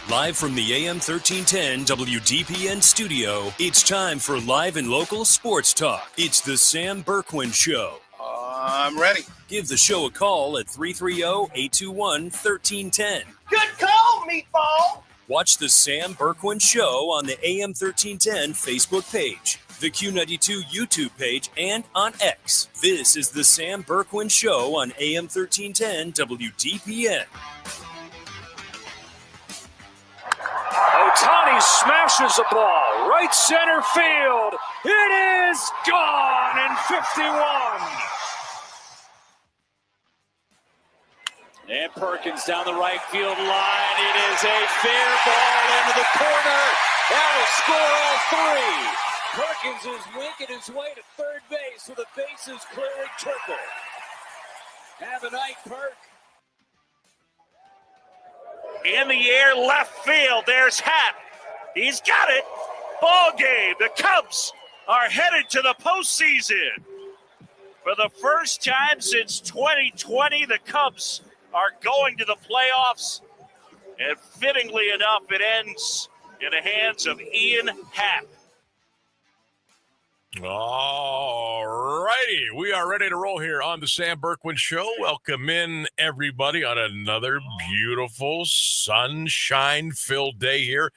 Live from the AM 1310 WDPN studio, it's time for live and local sports talk. It's the Sam Bourquin Show. I'm ready. Give the show a call at 330-821-1310. Good call, meatball. Watch the Sam Bourquin Show on the AM 1310 Facebook page, the Q92 YouTube page, and on X. This is the Sam Bourquin Show on AM 1310 WDPN. Ohtani smashes the ball, right center field. It is gone in 51. And Perkins down the right field line. It is a fair ball into the corner. That will score all three. Perkins is winking his way to third base with the bases clearing triple. Have a night, Perk. In the air, left field. There's Happ. He's got it. Ball game. The Cubs are headed to the postseason. For the first time since 2020, the Cubs are going to the playoffs. And fittingly enough, it ends in the hands of Ian Happ. All righty. We are ready to roll here on the Sam Bourquin Show. Welcome in, everybody, on another beautiful, sunshine-filled day here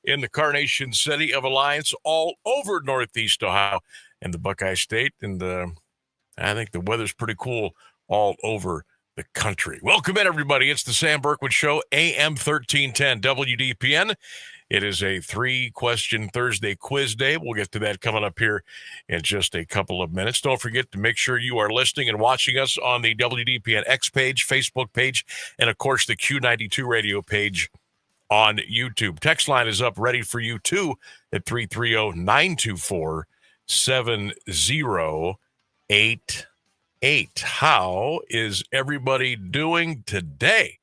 in the Carnation City of Alliance, all over Northeast Ohio and the Buckeye State. And I think the weather's pretty cool all over the country. Welcome in, everybody. It's the Sam Bourquin Show, AM 1310 WDPN. It is a 3-question Thursday quiz day. We'll get to that coming up here in just a couple of minutes. Don't forget to make sure you are listening and watching us on the WDPN X page, Facebook page, and, of course, the Q92 radio page on YouTube. Text line is up ready for you, too, at 330-924-7088. How is everybody doing today?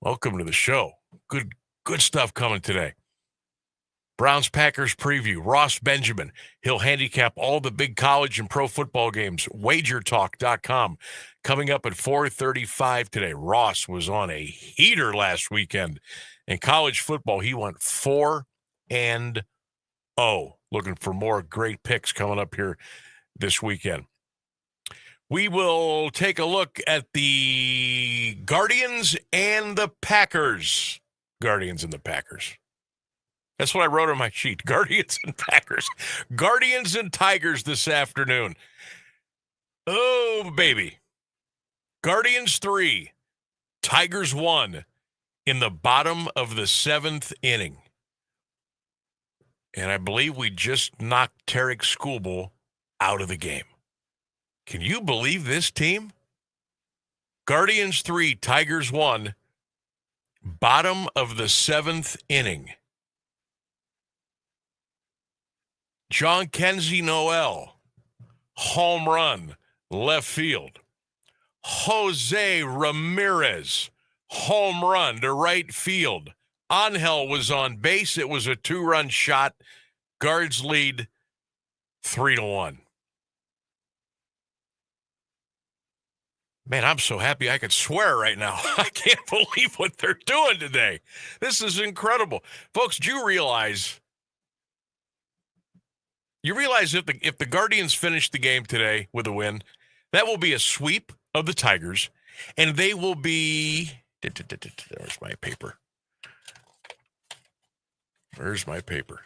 Welcome to the show. Good stuff coming today. Browns-Packers preview. Ross Benjamin. He'll handicap all the big college and pro football games. WagerTalk.com. Coming up at 4:35 today. Ross was on a heater last weekend. In college football, he went 4-0. Looking for more great picks coming up here this weekend. We will take a look at the Guardians and the Packers. Guardians and the Packers. That's what I wrote on my sheet. Guardians and Packers. Guardians and Tigers this afternoon. Oh, baby. Guardians 3, Tigers 1 in the bottom of the 7th inning. And I believe we just knocked Tarek Skubal out of the game. Can you believe this team? Guardians 3, Tigers 1, bottom of the 7th inning. John Kenzie Noel, home run, left field. Jose Ramirez, home run to right field. Angel was on base. It was a 2-run shot. Guards lead 3-1. Man, I'm so happy I could swear right now. I can't believe what they're doing today. This is incredible. Folks, do you realize if the Guardians finish the game today with a win, that will be a sweep of the Tigers, and they will be there's my paper. Where's my paper?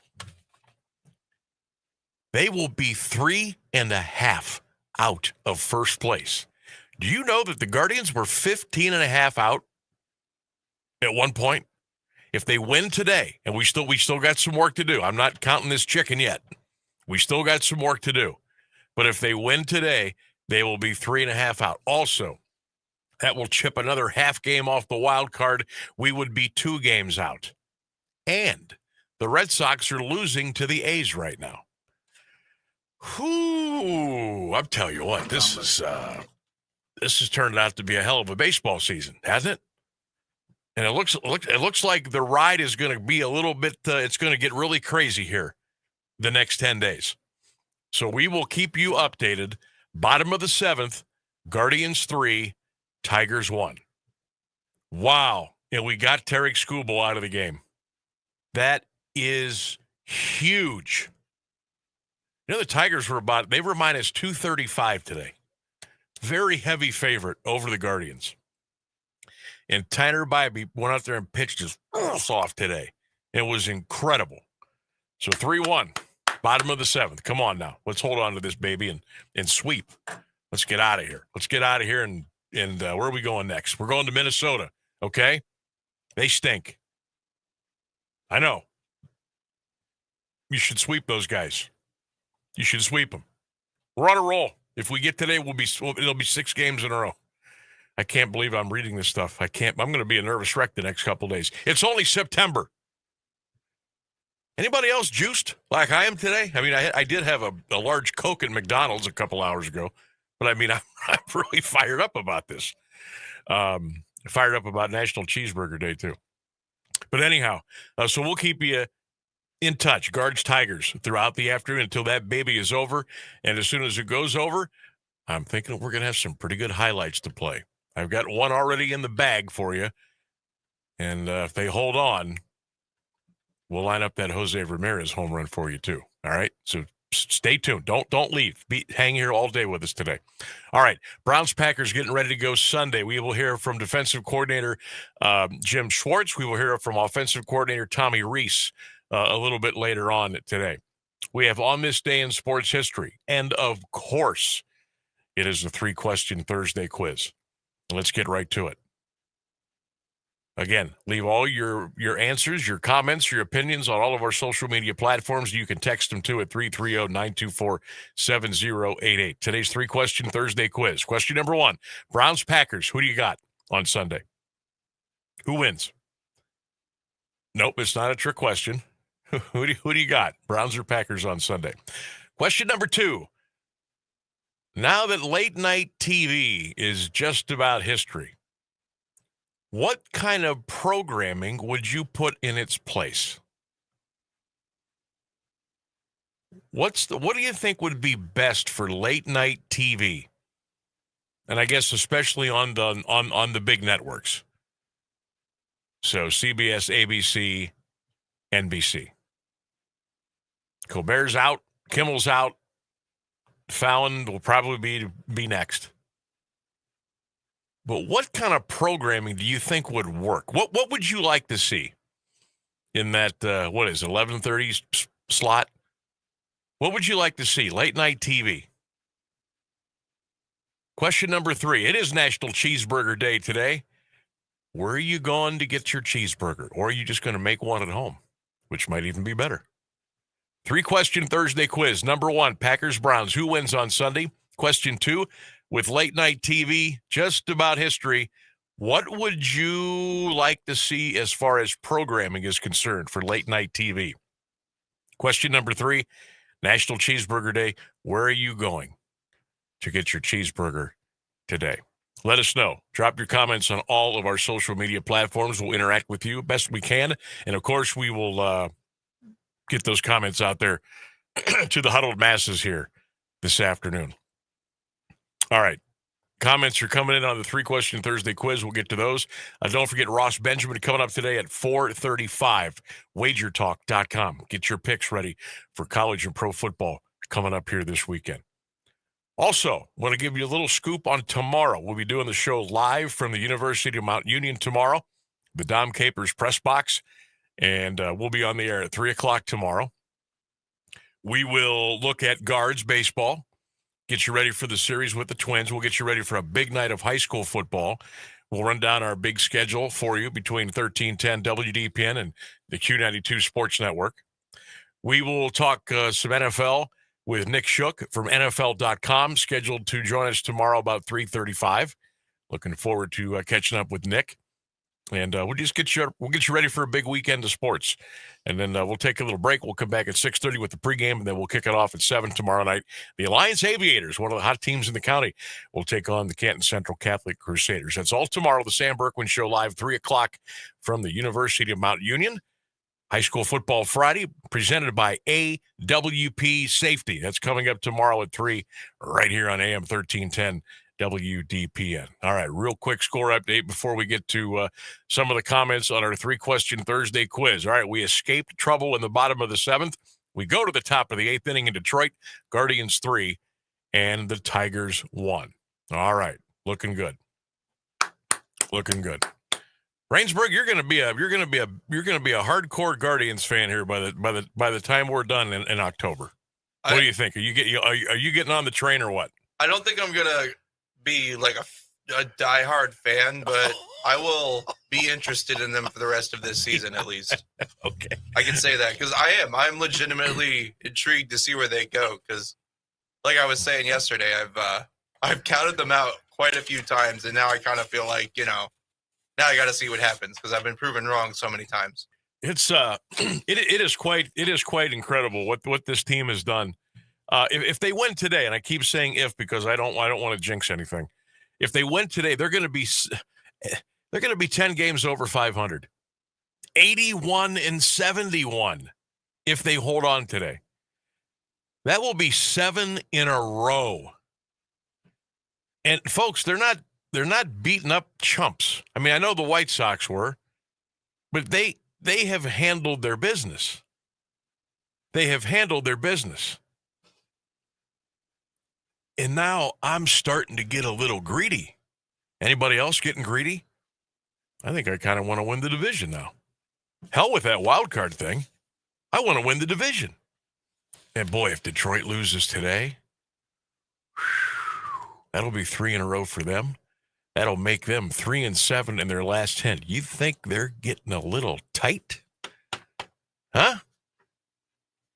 They will be 3.5 out of first place. Do you know that the Guardians were 15.5 out at one point? If they win today, and we still got some work to do. I'm not counting this chicken yet. We still got some work to do. But if they win today, they will be 3.5 out. Also, that will chip another half game off the wild card. We would be 2 games out. And the Red Sox are losing to the A's right now. Whoo! I'll tell you what, this has turned out to be a hell of a baseball season, hasn't it? And it looks like the ride is going to be a little bit. It's going to get really crazy here the next 10 days. So we will keep you updated. Bottom of the 7th, Guardians 3, Tigers 1. Wow. And we got Tarek Skubal out of the game. That is huge. You know, the Tigers were minus 235 today. Very heavy favorite over the Guardians. And Tyler Bybee went out there and pitched his ass off today. It was incredible. So 3-1, bottom of the seventh. Come on now. Let's hold on to this, baby, and sweep. Let's get out of here. Let's get out of here, and where are we going next? We're going to Minnesota, okay? They stink. I know. You should sweep those guys. You should sweep them. We're on a roll. If we get today, it'll be 6 games in a row. I can't believe I'm reading this stuff. I'm going to be a nervous wreck the next couple of days. It's only September. Anybody else juiced like I am today? I mean, I did have a large Coke at McDonald's a couple hours ago, but I mean, I'm really fired up about this. Fired up about National Cheeseburger Day, too. But anyhow, so we'll keep you in touch, Guards Tigers, throughout the afternoon until that baby is over. And as soon as it goes over, I'm thinking we're going to have some pretty good highlights to play. I've got one already in the bag for you. And if they hold on, we'll line up that Jose Ramirez home run for you too. All right. So stay tuned. Don't leave. Hang here all day with us today. All right. Browns Packers getting ready to go Sunday. We will hear from defensive coordinator Jim Schwartz. We will hear from offensive coordinator Tommy Reese a little bit later on today. We have On This Day in Sports History. And of course, it is the 3-question Thursday quiz. Let's get right to it. Again, leave all your answers, your comments, your opinions on all of our social media platforms. You can text them to at 330-924-7088. Today's 3-question Thursday quiz. Question number 1, Browns Packers. Who do you got on Sunday? Who wins? Nope, it's not a trick question. Who do you got? Browns or Packers on Sunday? Question number 2. Now that late night TV is just about history, what kind of programming would you put in its place? What do you think would be best for late night TV? And I guess especially on the big networks. So CBS, ABC, NBC. Colbert's out, Kimmel's out. Fallon will probably be next. But what kind of programming do you think would work? What would you like to see in that, 11:30 slot? What would you like to see? Late night TV. Question number 3. It is National Cheeseburger Day today. Where are you going to get your cheeseburger? Or are you just going to make one at home, which might even be better? 3-question Thursday quiz. Number 1, Packers Browns. Who wins on Sunday? Question 2, with late night TV, just about history, what would you like to see as far as programming is concerned for late night TV? Question number 3, National Cheeseburger Day. Where are you going to get your cheeseburger today? Let us know. Drop your comments on all of our social media platforms. We'll interact with you best we can. And, of course, we will get those comments out there to the huddled masses here this afternoon. All right. Comments are coming in on the 3-question Thursday quiz. We'll get to those. Don't forget Ross Benjamin coming up today at 4:35. WagerTalk.com. Get your picks ready for college and pro football coming up here this weekend. Also, want to give you a little scoop on tomorrow. We'll be doing the show live from the University of Mount Union tomorrow, the Dom Capers press box, and we'll be on the air at 3 o'clock tomorrow. We will look at Guards baseball, get you ready for the series with the Twins. We'll get you ready for a big night of high school football. We'll run down our big schedule for you between 1310 WDPN and the Q92 Sports Network. We will talk some NFL with Nick Shook from NFL.com, scheduled to join us tomorrow about 3:35. Looking forward to catching up with Nick. And we'll get you ready for a big weekend of sports. And then we'll take a little break. We'll come back at 6:30 with the pregame, and then we'll kick it off at 7 tomorrow night. The Alliance Aviators, one of the hot teams in the county, will take on the Canton Central Catholic Crusaders. That's all tomorrow. The Sam Bourquin Show live, 3 o'clock from the University of Mount Union. High School Football Friday, presented by AWP Safety. That's coming up tomorrow at 3 right here on AM 1310 WDPN. All right, real quick score update before we get to some of the comments on our 3-question Thursday quiz. All right, we escaped trouble in the bottom of the 7th. We go to the top of the 8th inning in Detroit, Guardians 3, and the Tigers 1. All right, looking good. Looking good. Rainsburg, you're going to be a hardcore Guardians fan here by the time we're done in October. What do you think? Are you getting on the train or what? I don't think I'm gonna be like a diehard fan, but I will be interested in them for the rest of this season at least. Okay, I can say that because I'm legitimately intrigued to see where they go. Because, like I was saying yesterday, I've counted them out quite a few times, and now I kind of feel like now I got to see what happens because I've been proven wrong so many times. It's it is quite incredible what this team has done. If they win today, and I keep saying if because I don't want to jinx anything. If they win today, they're going to be 10 games over 500, 81-71. If they hold on today, that will be 7 in a row. And folks, they're not beating up chumps. I mean, I know the White Sox were, but they have handled their business. They have handled their business. And now I'm starting to get a little greedy. Anybody else getting greedy? I think I kind of want to win the division now. Hell with that wild card thing. I want to win the division. And boy, if Detroit loses today, that'll be 3 in a row for them. That'll make them 3-7 in their last 10. You think they're getting a little tight? Huh?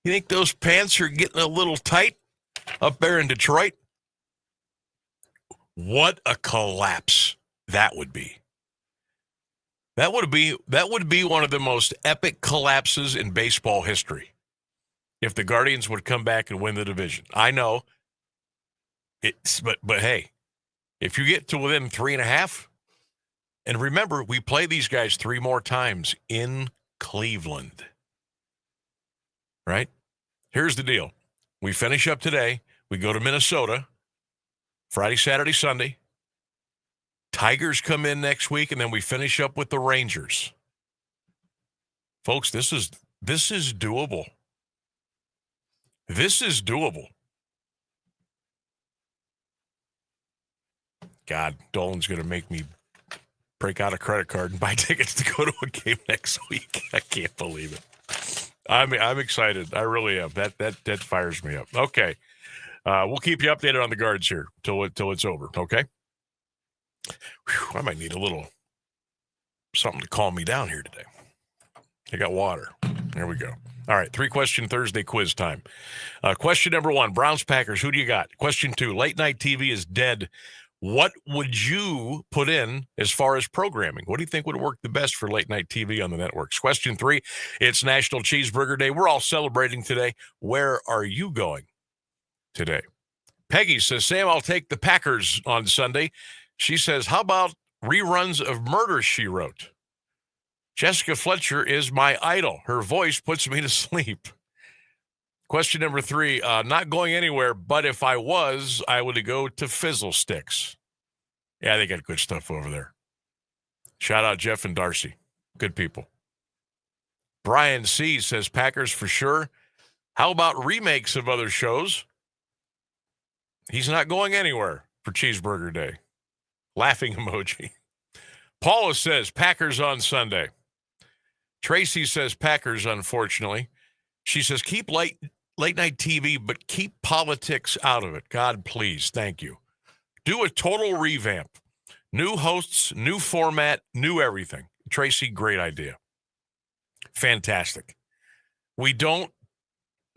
You think those pants are getting a little tight up there in Detroit? What a collapse that would be. That would be one of the most epic collapses in baseball history if the Guardians would come back and win the division. I know but hey, if you get to within 3.5, and remember, we play these guys 3 more times in Cleveland. Right? Here's the deal. We finish up today. We go to Minnesota, Friday, Saturday, Sunday. Tigers come in next week, and then we finish up with the Rangers. Folks, this is doable. This is doable. God, Dolan's going to make me break out a credit card and buy tickets to go to a game next week. I can't believe it. I'm excited. I really am. That fires me up. Okay. We'll keep you updated on the Guards here till it's over, okay? Whew, I might need a little something to calm me down here today. I got water. There we go. All right, 3-question Thursday quiz time. Question number 1, Browns-Packers, who do you got? Question 2, late night TV is dead. What would you put in as far as programming? What do you think would work the best for late night TV on the networks? Question 3, it's National Cheeseburger Day. We're all celebrating today. Where are you going today? Peggy says, Sam, I'll take the Packers on Sunday. She says, how about reruns of Murder, She Wrote? Jessica Fletcher is my idol. Her voice puts me to sleep. Question number 3, not going anywhere, but if I was, I would go to Fizzle Sticks. Yeah, they got good stuff over there. Shout out Jeff and Darcy. Good people. Brian C. says Packers for sure. How about remakes of other shows? He's not going anywhere for Cheeseburger Day. Laughing emoji. Paula says Packers on Sunday. Tracy says Packers, unfortunately. She says keep late night TV, but keep politics out of it. God, please. Thank you. Do a total revamp. New hosts, new format, new everything. Tracy, great idea. Fantastic. We don't,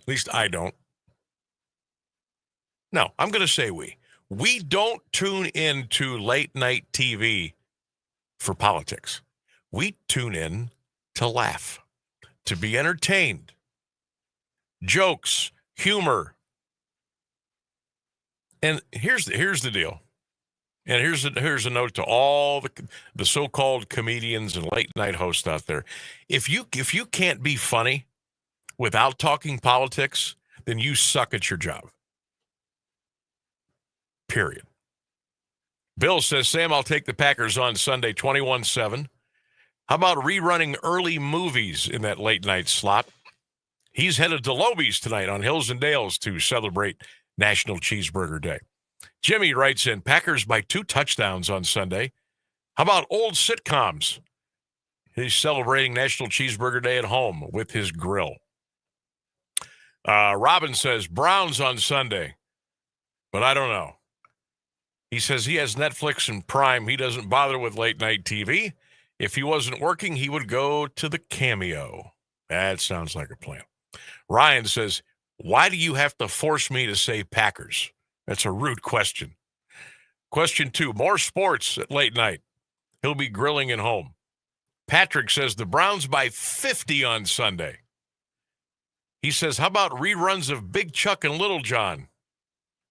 at least I don't. No, I'm going to say we. We don't tune into late night TV for politics. We tune in to laugh, to be entertained. Jokes, humor. And here's the deal. And here's a note to all the so-called comedians and late night hosts out there. If you can't be funny without talking politics, then you suck at your job. Period. Bill says, Sam, I'll take the Packers on Sunday, 21-7. How about rerunning early movies in that late night slot? He's headed to Loby's tonight on Hills and Dales to celebrate National Cheeseburger Day. Jimmy writes in, Packers by 2 touchdowns on Sunday. How about old sitcoms? He's celebrating National Cheeseburger Day at home with his grill. Robin says, Browns on Sunday, but I don't know. He says he has Netflix and Prime. He doesn't bother with late night TV. If he wasn't working, he would go to the Cameo. That sounds like a plan. Ryan says, why do you have to force me to say Packers? That's a rude question. Question 2, more sports at late night. He'll be grilling at home. Patrick says the Browns by 50 on Sunday. He says, how about reruns of Big Chuck and Little John?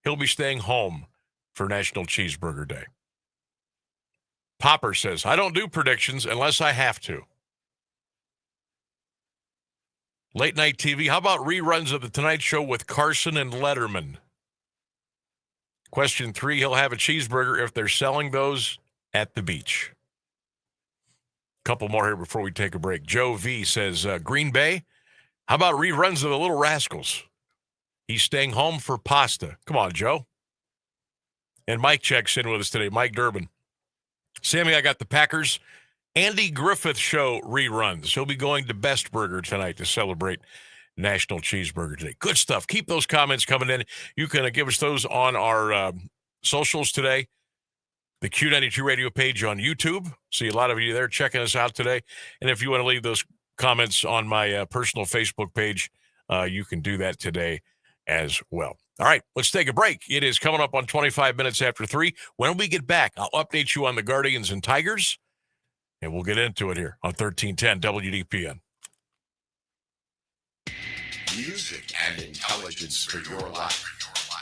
He'll be staying home for National Cheeseburger Day. Popper says, I don't do predictions unless I have to. Late night TV, how about reruns of The Tonight Show with Carson and Letterman? Question 3, he'll have a cheeseburger if they're selling those at the beach. Couple more here before we take a break. Joe V says, Green Bay, how about reruns of The Little Rascals? He's staying home for pasta. Come on, Joe. And Mike checks in with us today, Mike Durbin. Sammy, I got the Packers Andy Griffith Show reruns. He'll be going to Best Burger tonight to celebrate National Cheeseburger Day. Good stuff. Keep those comments coming in. You can give us those on our socials today. The Q92 radio page on YouTube. See a lot of you there checking us out today. And if you want to leave those comments on my personal Facebook page, you can do that today as well. All right, let's take a break. It is coming up on 25 minutes after 3. When we get back, I'll update you on the Guardians and Tigers, and we'll get into it here on 1310 WDPN. Music and intelligence for your life.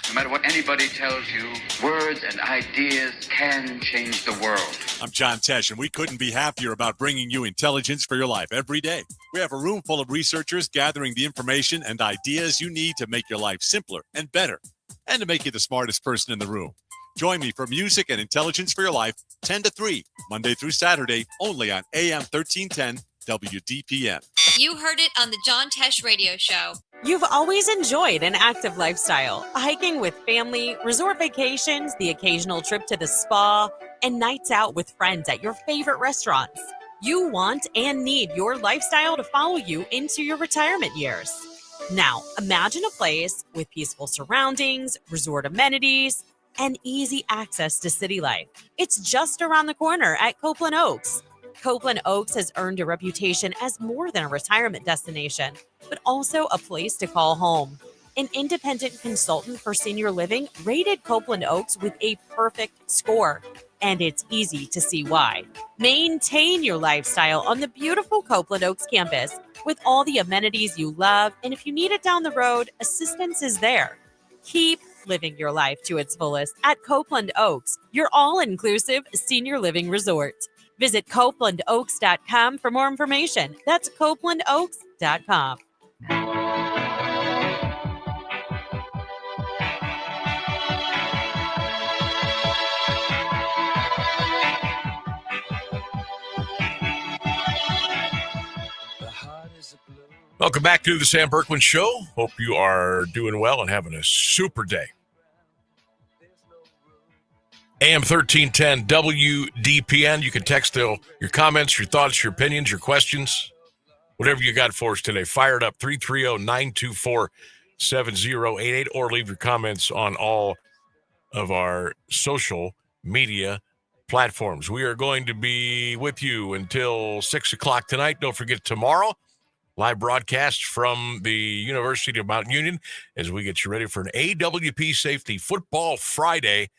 No matter what anybody tells you, words and ideas can change the world. I'm John Tesh, and we couldn't be happier about bringing you intelligence for your life every day. We have a room full of researchers gathering the information and ideas you need to make your life simpler and better, and to make you the smartest person in the room. Join me for Music and Intelligence for Your Life, 10 to 3, Monday through Saturday, only on AM 1310 WDPN. You heard it on the John Tesh Radio Show. You've always enjoyed an active lifestyle, hiking with family, resort vacations, the occasional trip to the spa, and nights out with friends at your favorite restaurants. You want and need your lifestyle to follow you into your retirement years. Now, imagine a place with peaceful surroundings, resort amenities, and easy access to city life. It's just around the corner at Copeland Oaks. Copeland Oaks has earned a reputation as more than a retirement destination, but also a place to call home. An independent consultant for senior living rated Copeland Oaks with a perfect score, and it's easy to see why. Maintain your lifestyle on the beautiful Copeland Oaks campus with all the amenities you love, and if you need it down the road, assistance is there. Keep living your life to its fullest at Copeland Oaks, your all-inclusive senior living resort. Visit CopelandOaks.com for more information. That's CopelandOaks.com. Welcome back to the Sam Bourquin Show. Hope you are doing well and having a super day. AM 1310 WDPN. You can text your comments, your thoughts, your opinions, your questions, whatever you got for us today. Fire it up, 330-924-7088, or leave your comments on all of our social media platforms. We are going to be with you until 6 o'clock tonight. Don't forget tomorrow, live broadcast from the University of Mount Union as we get you ready for an AWP Safety Football Friday.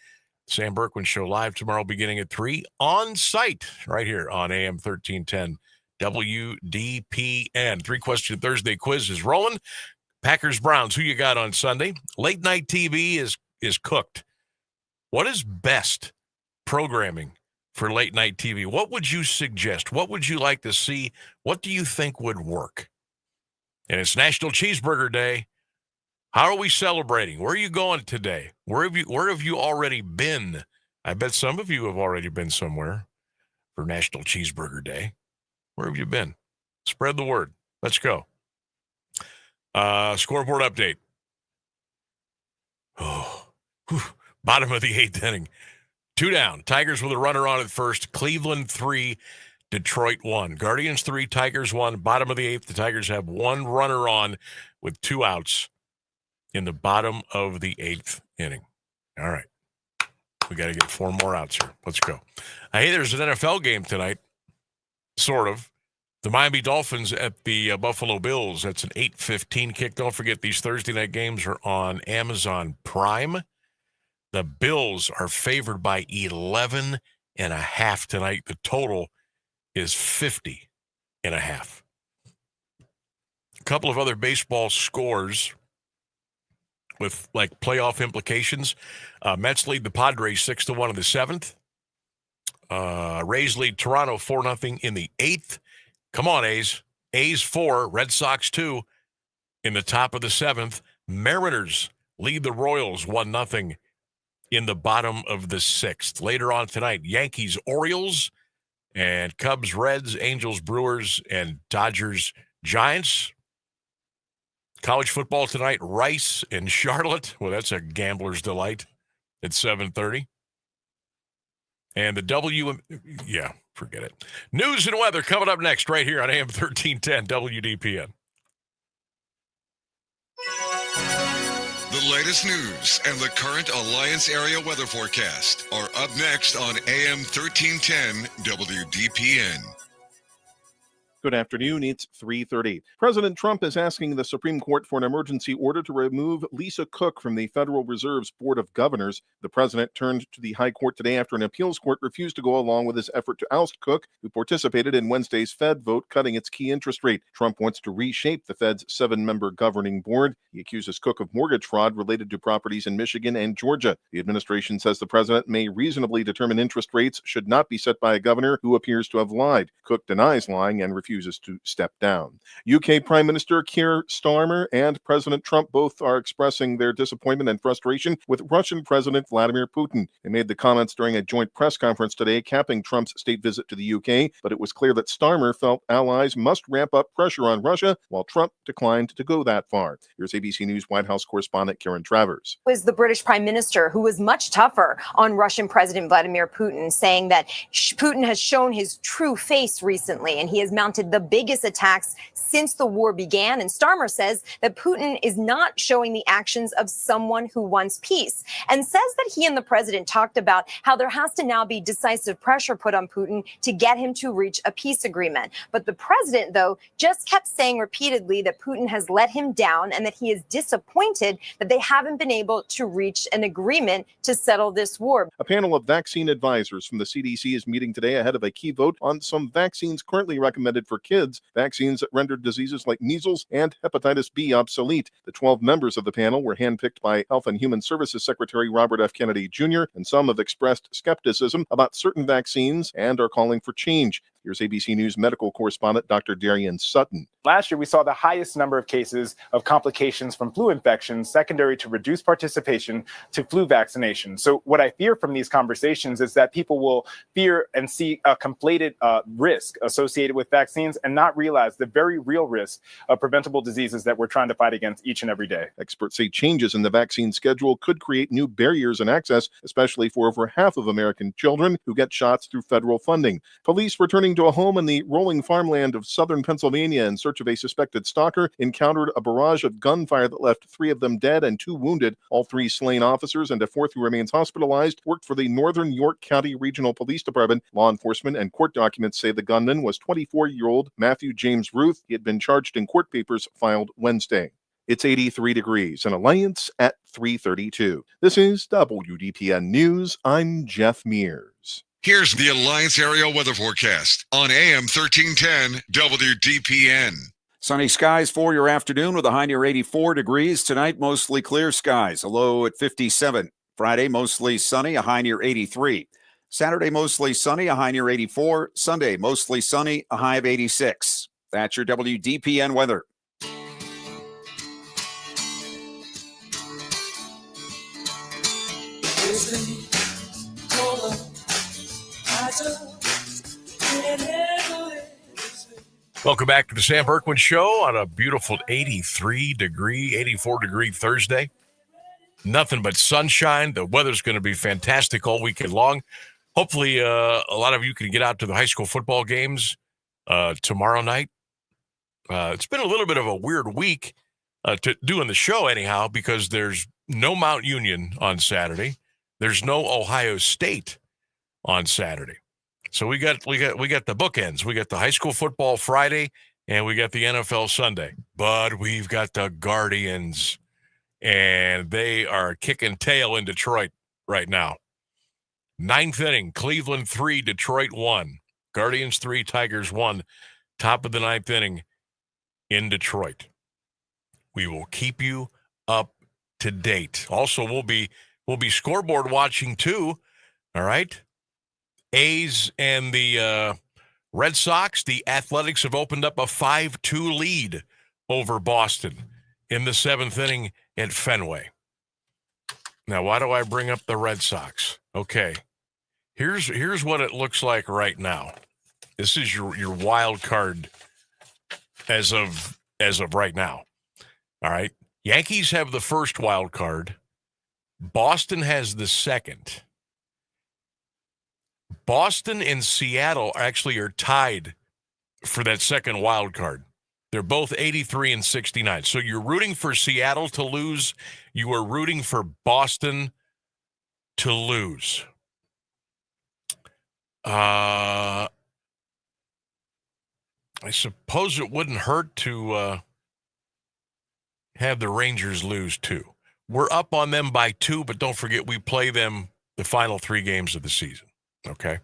Sam Bourquin Show live tomorrow beginning at 3 on site right here on AM 1310 WDPN. 3-question Thursday quiz is rolling. Packers Browns, who you got on Sunday? Late night TV is cooked. What is best programming for late night TV? What would you suggest? What would you like to see? What do you think would work? And it's National Cheeseburger Day. How are we celebrating? Where are you going today? Where have you already been I bet some of you have already been somewhere for National Cheeseburger Day. Where have you been? Spread the word. Let's go. Scoreboard update. Oh, bottom of the 8th inning. 2 down. Tigers with a runner on at first. Cleveland 3, Detroit 1. Guardians 3, Tigers 1. Bottom of the 8th, the Tigers have 1 runner on with 2 outs in the bottom of the 8th inning. All right. We got to get 4 more outs here. Let's go. Hey, there's an NFL game tonight. Sort of. The Miami Dolphins at the Buffalo Bills. That's an 8:15 kick. Don't forget, these Thursday night games are on Amazon Prime. The Bills are favored by 11.5 tonight. The total is 50.5. A couple of other baseball scores with like playoff implications. Mets lead the Padres 6-1 in the 7th. Rays lead Toronto 4-0 in the 8th. Come on, A's. A's 4, Red Sox 2 in the top of the 7th. Mariners lead the Royals 1-0 in the bottom of the 6th. Later on tonight, Yankees, Orioles, and Cubs, Reds, Angels, Brewers, and Dodgers, Giants. College football tonight, Rice and Charlotte. Well, that's a gambler's delight at 7:30. And the forget it. News and weather coming up next right here on AM 1310 WDPN. The latest news and the current Alliance area weather forecast are up next on AM 1310 WDPN. Good afternoon. It's 3:30. President Trump is asking the Supreme Court for an emergency order to remove Lisa Cook from the Federal Reserve's Board of Governors. The president turned to the High Court today after an appeals court refused to go along with his effort to oust Cook, who participated in Wednesday's Fed vote cutting its key interest rate. Trump wants to reshape the Fed's 7-member governing board. He accuses Cook of mortgage fraud related to properties in Michigan and Georgia. The administration says the president may reasonably determine interest rates should not be set by a governor who appears to have lied. Cook denies lying and refuses to step down. UK Prime Minister Keir Starmer and President Trump both are expressing their disappointment and frustration with Russian President Vladimir Putin. They made the comments during a joint press conference today capping Trump's state visit to the UK, but it was clear that Starmer felt allies must ramp up pressure on Russia, while Trump declined to go that far. Here's ABC News White House correspondent Karen Travers. It was the British Prime Minister who was much tougher on Russian President Vladimir Putin, saying that Putin has shown his true face recently, and he has mounted the biggest attacks since the war began. And Starmer says that Putin is not showing the actions of someone who wants peace, and says that he and the president talked about how there has to now be decisive pressure put on Putin to get him to reach a peace agreement. But the president, though, just kept saying repeatedly that Putin has let him down and that he is disappointed that they haven't been able to reach an agreement to settle this war. A panel of vaccine advisors from the CDC is meeting today ahead of a key vote on some vaccines currently recommended for kids, vaccines that render diseases like measles and hepatitis B obsolete. The 12 members of the panel were handpicked by Health and Human Services Secretary Robert F. Kennedy Jr., and some have expressed skepticism about certain vaccines and are calling for change. Here's ABC News medical correspondent Dr. Darian Sutton. Last year, we saw the highest number of cases of complications from flu infections secondary to reduced participation to flu vaccination. So what I fear from these conversations is that people will fear and see a conflated risk associated with vaccines and not realize the very real risk of preventable diseases that we're trying to fight against each and every day. Experts say changes in the vaccine schedule could create new barriers in access, especially for over half of American children who get shots through federal funding. Police returning to a home in the rolling farmland of southern Pennsylvania in search of a suspected stalker encountered a barrage of gunfire that left 3 of them dead and 2 wounded. All 3 slain officers and a 4th who remains hospitalized worked for the Northern York County Regional Police Department. Law enforcement and court documents say the gunman was 24-year-old Matthew James Ruth. He had been charged in court papers filed Wednesday. It's 83 degrees in Alliance at 3:32. This is WDPN News. I'm Jeff Mears. Here's the Alliance area weather forecast on AM 1310 WDPN. Sunny skies for your afternoon with a high near 84 degrees. Tonight, mostly clear skies, a low at 57. Friday, mostly sunny, a high near 83. Saturday, mostly sunny, a high near 84. Sunday, mostly sunny, a high of 86. That's your WDPN weather. Listening, call Welcome back to the Sam Bourquin Show on a beautiful 84-degree Thursday. Nothing but sunshine. The weather's going to be fantastic all weekend long. Hopefully, a lot of you can get out to the high school football games tomorrow night. It's been a little bit of a weird week to doing the show anyhow, because there's no Mount Union on Saturday. There's no Ohio State on Saturday. So we got the bookends. We got the high school football Friday, and we got the NFL Sunday. But we've got the Guardians, and they are kicking tail in Detroit right now. 9th inning, Cleveland 3, Detroit 1. Guardians 3, Tigers 1. Top of the 9th inning in Detroit. We will keep you up to date. Also, we'll be scoreboard watching too. All right. A's and the Red Sox, the Athletics have opened up a 5-2 lead over Boston in the 7th inning at Fenway. Now, why do I bring up the Red Sox? Okay, here's what it looks like right now. This is your wild card as of right now. All right, Yankees have the first wild card. Boston has the second. Boston and Seattle actually are tied for that second wild card. They're both 83 and 69. So you're rooting for Seattle to lose. You are rooting for Boston to lose. I suppose it wouldn't hurt to have the Rangers lose too. We're up on them by 2, but don't forget we play them the final 3 games of the season. Okay.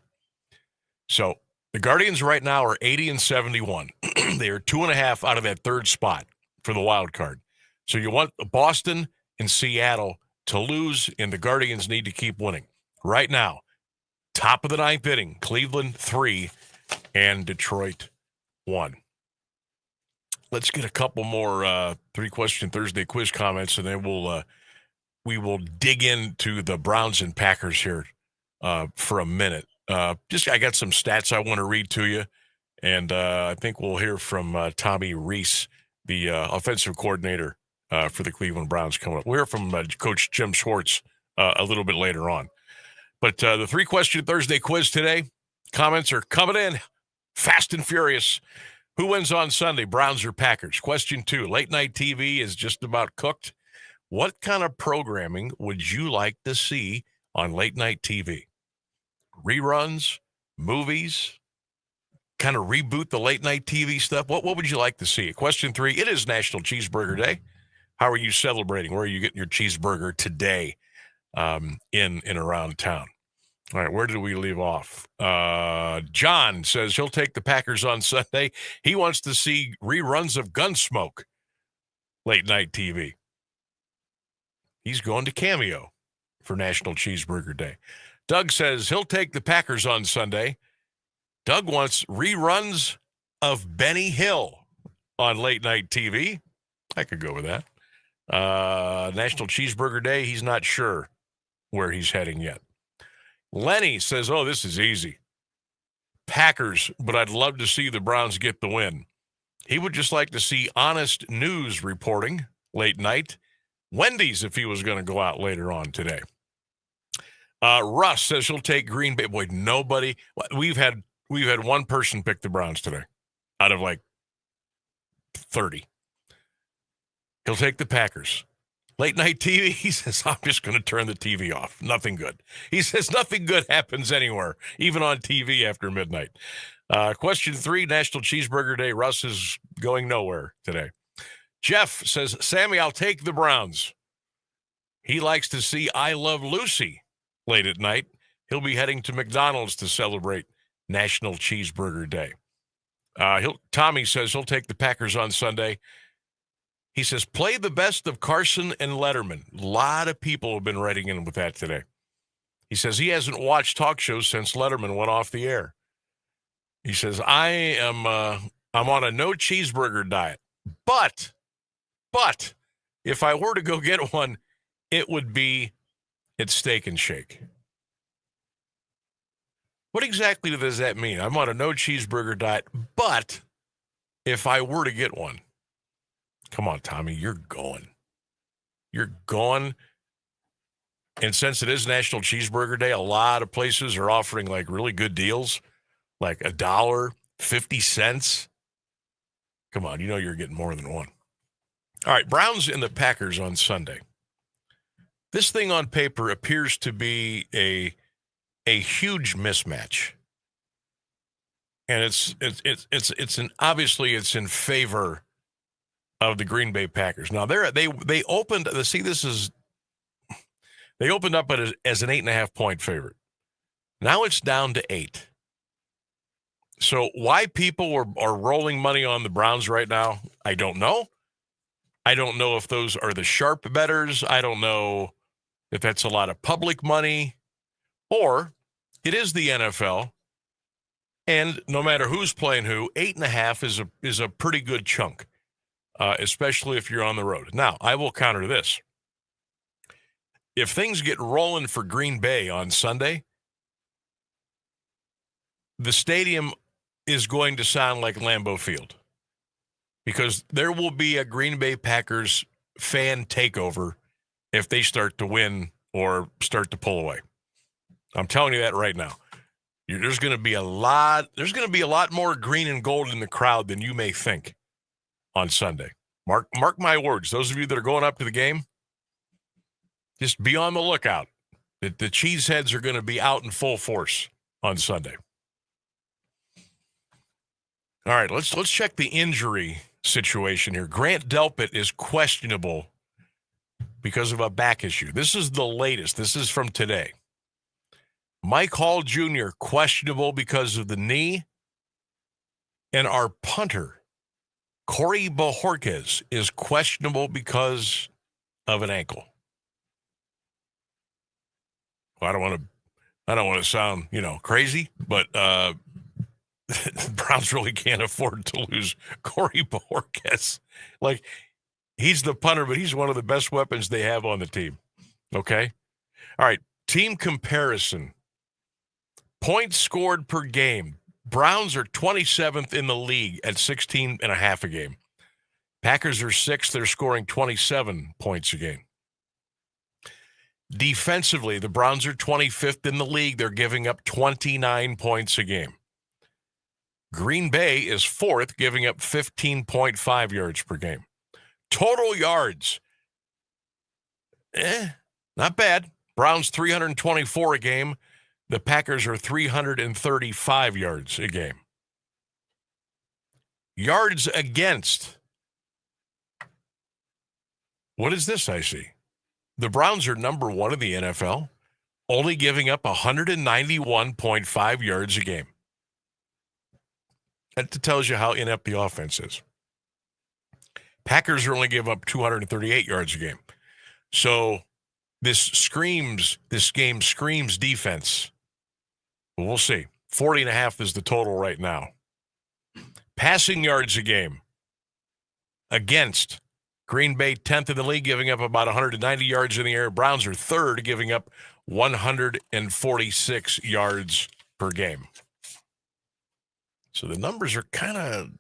So the Guardians right now are 80 and 71. They are 2.5 out of that third spot for the wild card. So you want Boston and Seattle to lose, and the Guardians need to keep winning. Right now, top of the 9th inning, Cleveland 3 and Detroit 1. Let's get a couple more 3-question Thursday quiz comments, and then we will dig into the Browns and Packers here for a minute. I got some stats I want to read to you, and I think we'll hear from Tommy Reese, the offensive coordinator for the Cleveland Browns, coming up. We'll hear from Coach Jim Schwartz a little bit later on. But the 3-question Thursday quiz today, comments are coming in fast and furious. Who wins on Sunday, Browns or Packers? Question 2, late night TV is just about cooked. What kind of programming would you like to see on late night TV? Reruns, movies, kind of reboot the late night TV stuff? What would you like to see? Question 3, it is National Cheeseburger Day. How are you celebrating? Where are you getting your cheeseburger today in and around town? All right, where did we leave off? John says he'll take the Packers on Sunday. He wants to see reruns of Gunsmoke late night TV. He's going to Cameo for National Cheeseburger Day. Doug says he'll take the Packers on Sunday. Doug wants reruns of Benny Hill on late night TV. I could go with that. National Cheeseburger Day, he's not sure where he's heading yet. Lenny says, oh, this is easy. Packers, but I'd love to see the Browns get the win. He would just like to see honest news reporting late night. Wendy's if he was going to go out later on today. Russ says he'll take Green Bay. Boy, nobody. We've had one person pick the Browns today out of like 30. He'll take the Packers. Late night TV, he says, I'm just going to turn the TV off. Nothing good. He says nothing good happens anywhere, even on TV after midnight. Question 3, National Cheeseburger Day. Russ is going nowhere today. Jeff says, Sammy, I'll take the Browns. He likes to see I Love Lucy late at night. He'll be heading to McDonald's to celebrate National Cheeseburger Day. Tommy says he'll take the Packers on Sunday. He says, play the best of Carson and Letterman. A lot of people have been writing in with that today. He says he hasn't watched talk shows since Letterman went off the air. He says, I'm on a no cheeseburger diet. But if I were to go get one, it would be at Steak and Shake. What exactly does that mean? I'm on a no cheeseburger diet, but if I were to get one, come on, Tommy, you're going. You're going. And since it is National Cheeseburger Day, a lot of places are offering like really good deals, like $1, 50 cents. Come on, you know you're getting more than one. All right, Browns and the Packers on Sunday. This thing on paper appears to be a huge mismatch. And obviously it's in favor of the Green Bay Packers. Now they opened they opened up as an 8.5 point favorite. Now it's down to 8. So why people are rolling money on the Browns right now, I don't know. I don't know if those are the sharp bettors. I don't know if that's a lot of public money, or it is the NFL. And no matter who's playing who, 8.5 is a pretty good chunk, especially if you're on the road. Now, I will counter this. If things get rolling for Green Bay on Sunday, the stadium is going to sound like Lambeau Field, because there will be a Green Bay Packers fan takeover if they start to win or start to pull away. I'm telling you that right now. There's going to be a lot more green and gold in the crowd than you may think on Sunday. Mark my words. Those of you that are going up to the game, just be on the lookout. The cheeseheads are going to be out in full force on Sunday. All right, let's check the injury situation here. Grant Delpit is questionable because of a back issue. This is the latest. This is from today. Mike Hall Jr., questionable because of the knee. And our punter, Corey Bojorquez, is questionable because of an ankle. Well, I don't want to sound, crazy, but the Browns really can't afford to lose Corey Bojorquez. Like, he's the punter, but he's one of the best weapons they have on the team. Okay? All right, team comparison. Points scored per game. Browns are 27th in the league at 16.5 a game. Packers are 6th. They're scoring 27 points a game. Defensively, the Browns are 25th in the league. They're giving up 29 points a game. Green Bay is 4th, giving up 15.5 yards per game. Total yards, not bad. Browns 324 a game. The Packers are 335 yards a game. Yards against. What is this I see? The Browns are number 1 in the NFL, only giving up 191.5 yards a game. That tells you how inept the offense is. Packers are only giving up 238 yards a game. So this game screams defense. Well, we'll see. 40.5 is the total right now. Passing yards a game against. Green Bay 10th in the league, giving up about 190 yards in the air. Browns are 3rd, giving up 146 yards per game. So the numbers are kind of,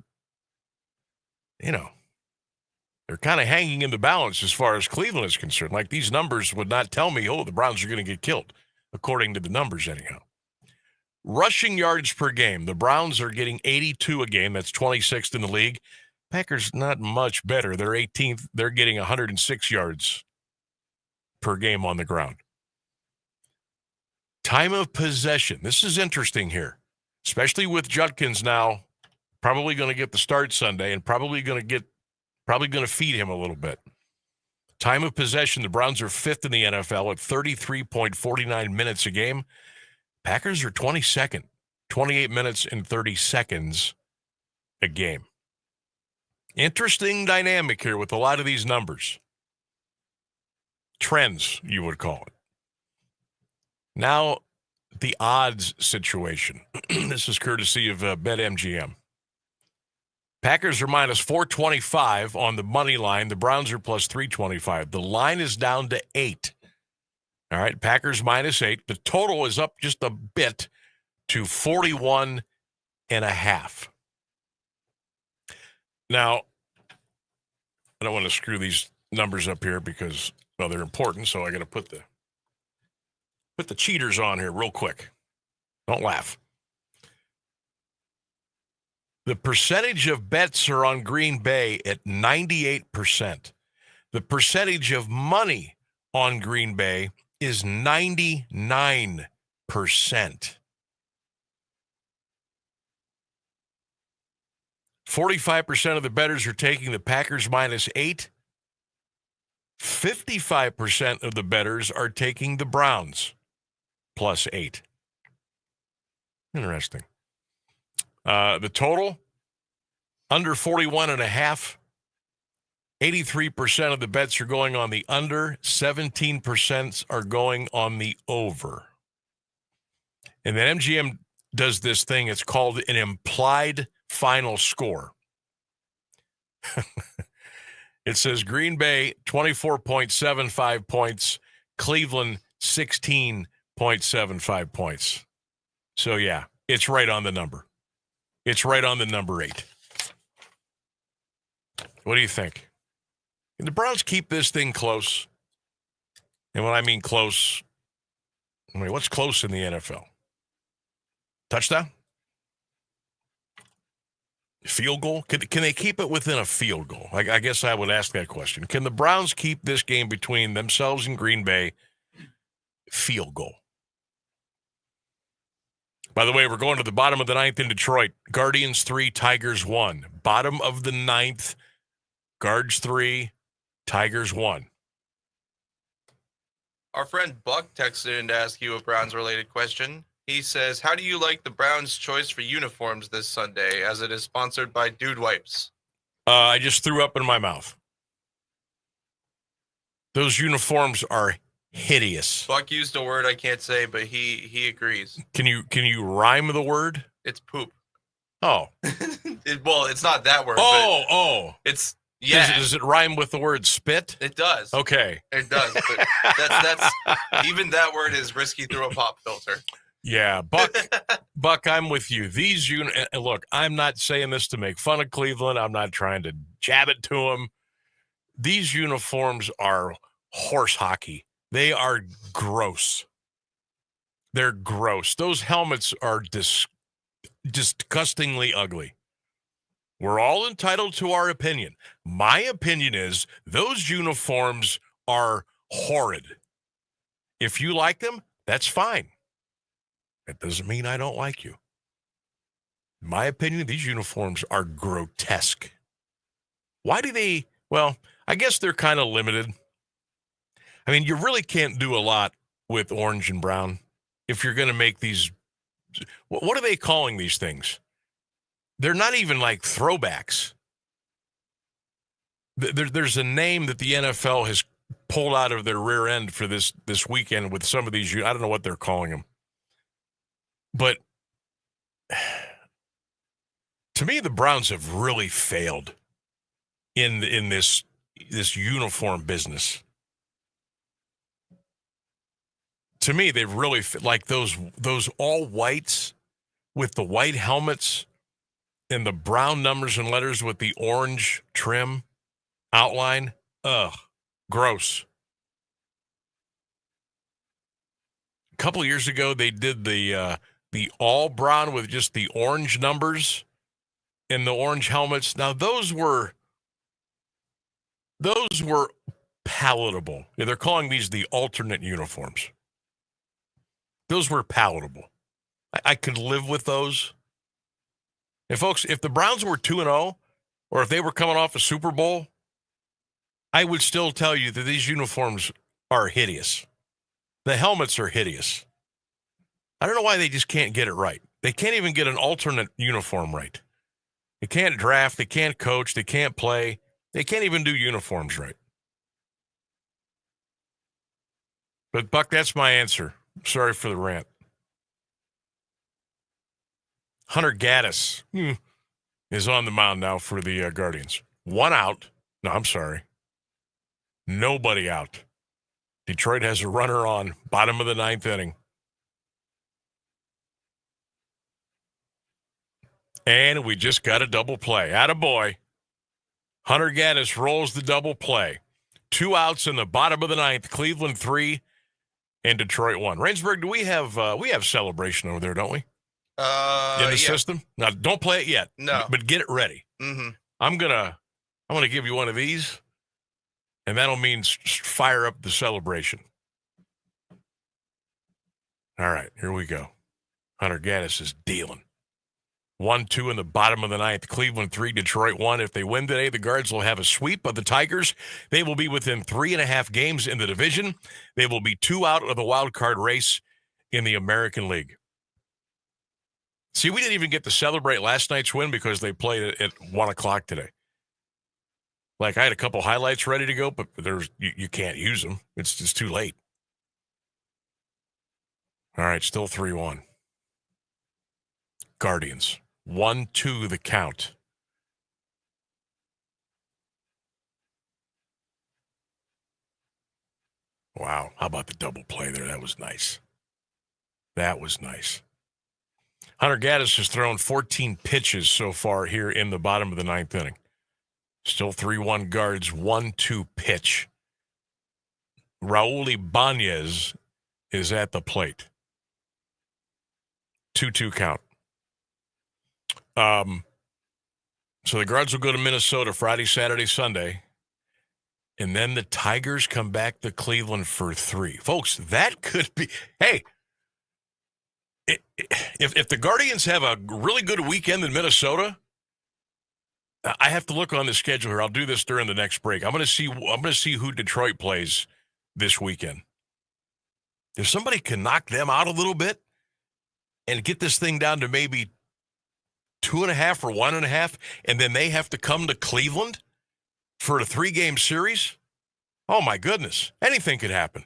they're kind of hanging in the balance as far as Cleveland is concerned. Like, these numbers would not tell me, the Browns are going to get killed, according to the numbers anyhow. Rushing yards per game. The Browns are getting 82 a game. That's 26th in the league. Packers not much better. They're 18th. They're getting 106 yards per game on the ground. Time of possession. This is interesting here, especially with Judkins now probably going to get the start Sunday and probably going to feed him a little bit. Time of possession. The Browns are 5th in the NFL at 33.49 minutes a game. Packers are 22nd, 28 minutes and 30 seconds a game. Interesting dynamic here with a lot of these numbers. Trends, you would call it. Now, the odds situation. This is courtesy of BetMGM. Packers are minus 425 on the money line. The Browns are plus 325. The line is down to 8. All right, Packers minus 8. The total is up just a bit to 41.5. Now, I don't want to screw these numbers up here because, well, they're important, so I got to put the cheaters on here real quick. Don't laugh. The percentage of bets are on Green Bay at 98%. The percentage of money on Green Bay is 99%. 45% of the bettors are taking the Packers -8. 55% of the bettors are taking the Browns +8. Interesting. The total, under 41.5. 83% of the bets are going on the under. 17% are going on the over. And then MGM does this thing. It's called an implied final score. It says Green Bay 24.75 points, Cleveland 16.75 points. So, yeah, it's right on the number. It's right on the number 8. What do you think? Can the Browns keep this thing close? And when I mean close, I mean, what's close in the NFL? Touchdown? Field goal? Can they keep it within a field goal? I guess I would ask that question. Can the Browns keep this game between themselves and Green Bay field goal? By the way, we're going to the bottom of the 9th in Detroit. Guardians 3, Tigers 1. Bottom of the 9th, Guards 3, Tigers 1. Our friend Buck texted in to ask you a Browns-related question. He says, how do you like the Browns' choice for uniforms this Sunday, as it is sponsored by Dude Wipes? I just threw up in my mouth. Those uniforms are hideous. Buck used a word I can't say, but he agrees. Can you rhyme the word? It's poop. Oh. Well, it's not that word. Oh. It's, yeah. Does it rhyme with the word spit? It does. Okay. It does. But that's even that word is risky through a pop filter. Yeah, Buck, I'm with you. These look, I'm not saying this to make fun of Cleveland. I'm not trying to jab it to them. These uniforms are horse hockey. They are gross. They're gross. Those helmets are disgustingly ugly. We're all entitled to our opinion. My opinion is those uniforms are horrid. If you like them, that's fine. That doesn't mean I don't like you. In my opinion, these uniforms are grotesque. Why do they? Well, I guess they're kind of limited. I mean, you really can't do a lot with orange and brown if you're going to make these. What are they calling these things? They're not even like throwbacks. There's a name that the NFL has pulled out of their rear end for this weekend with some of these. I don't know what they're calling them. But to me, the Browns have really failed in this uniform business. To me, they've really like those all whites with the white helmets and the brown numbers and letters with the orange trim outline. Ugh, gross. A couple of years ago, they did the all brown with just the orange numbers and the orange helmets. Now those were palatable. Yeah, they're calling these the alternate uniforms. Those were palatable. I could live with those. And folks, if the Browns were 2-0, or if they were coming off a Super Bowl, I would still tell you that these uniforms are hideous. The helmets are hideous. I don't know why they just can't get it right. They can't even get an alternate uniform right. They can't draft. They can't coach. They can't play. They can't even do uniforms right. But, Buck, that's my answer. Sorry for the rant. Hunter Gaddis is on the mound now for the Guardians. 1 out. No, I'm sorry. Nobody out. Detroit has a runner on, bottom of the 9th inning. And we just got a double play. Attaboy. Hunter Gaddis rolls the double play. 2 outs in the bottom of the ninth. Cleveland 3 and Detroit 1. Rainsburg, do we have celebration over there, don't we? In the system? Now, don't play it yet. No. But get it ready. Mm-hmm. I'm gonna give you one of these, and that'll mean fire up the celebration. All right, here we go. Hunter Gaddis is dealing. 1-2 in the bottom of the ninth. Cleveland 3, Detroit 1. If they win today, the Guards will have a sweep of the Tigers. They will be within 3.5 games in the division. They will be 2 out of the wild card race in the American League. See, we didn't even get to celebrate last night's win because they played at 1 o'clock today. Like, I had a couple highlights ready to go, but you can't use them. It's just too late. All right, still 3-1. Guardians. 1-2 the count. Wow. How about the double play there? That was nice. That was nice. Hunter Gaddis has thrown 14 pitches so far here in the bottom of the ninth inning. Still 3-1 Guards, 1-2 pitch. Raul Ibanez is at the plate. 2-2 count. So the Guards will go to Minnesota Friday, Saturday, Sunday. And then the Tigers come back to Cleveland for 3. Folks, that could be, hey, if the Guardians have a really good weekend in Minnesota, I have to look on the schedule here. I'll do this during the next break. I'm going to see who Detroit plays this weekend. If somebody can knock them out a little bit and get this thing down to maybe 2.5 or 1.5, and then they have to come to Cleveland for a 3-game series, oh my goodness, anything could happen.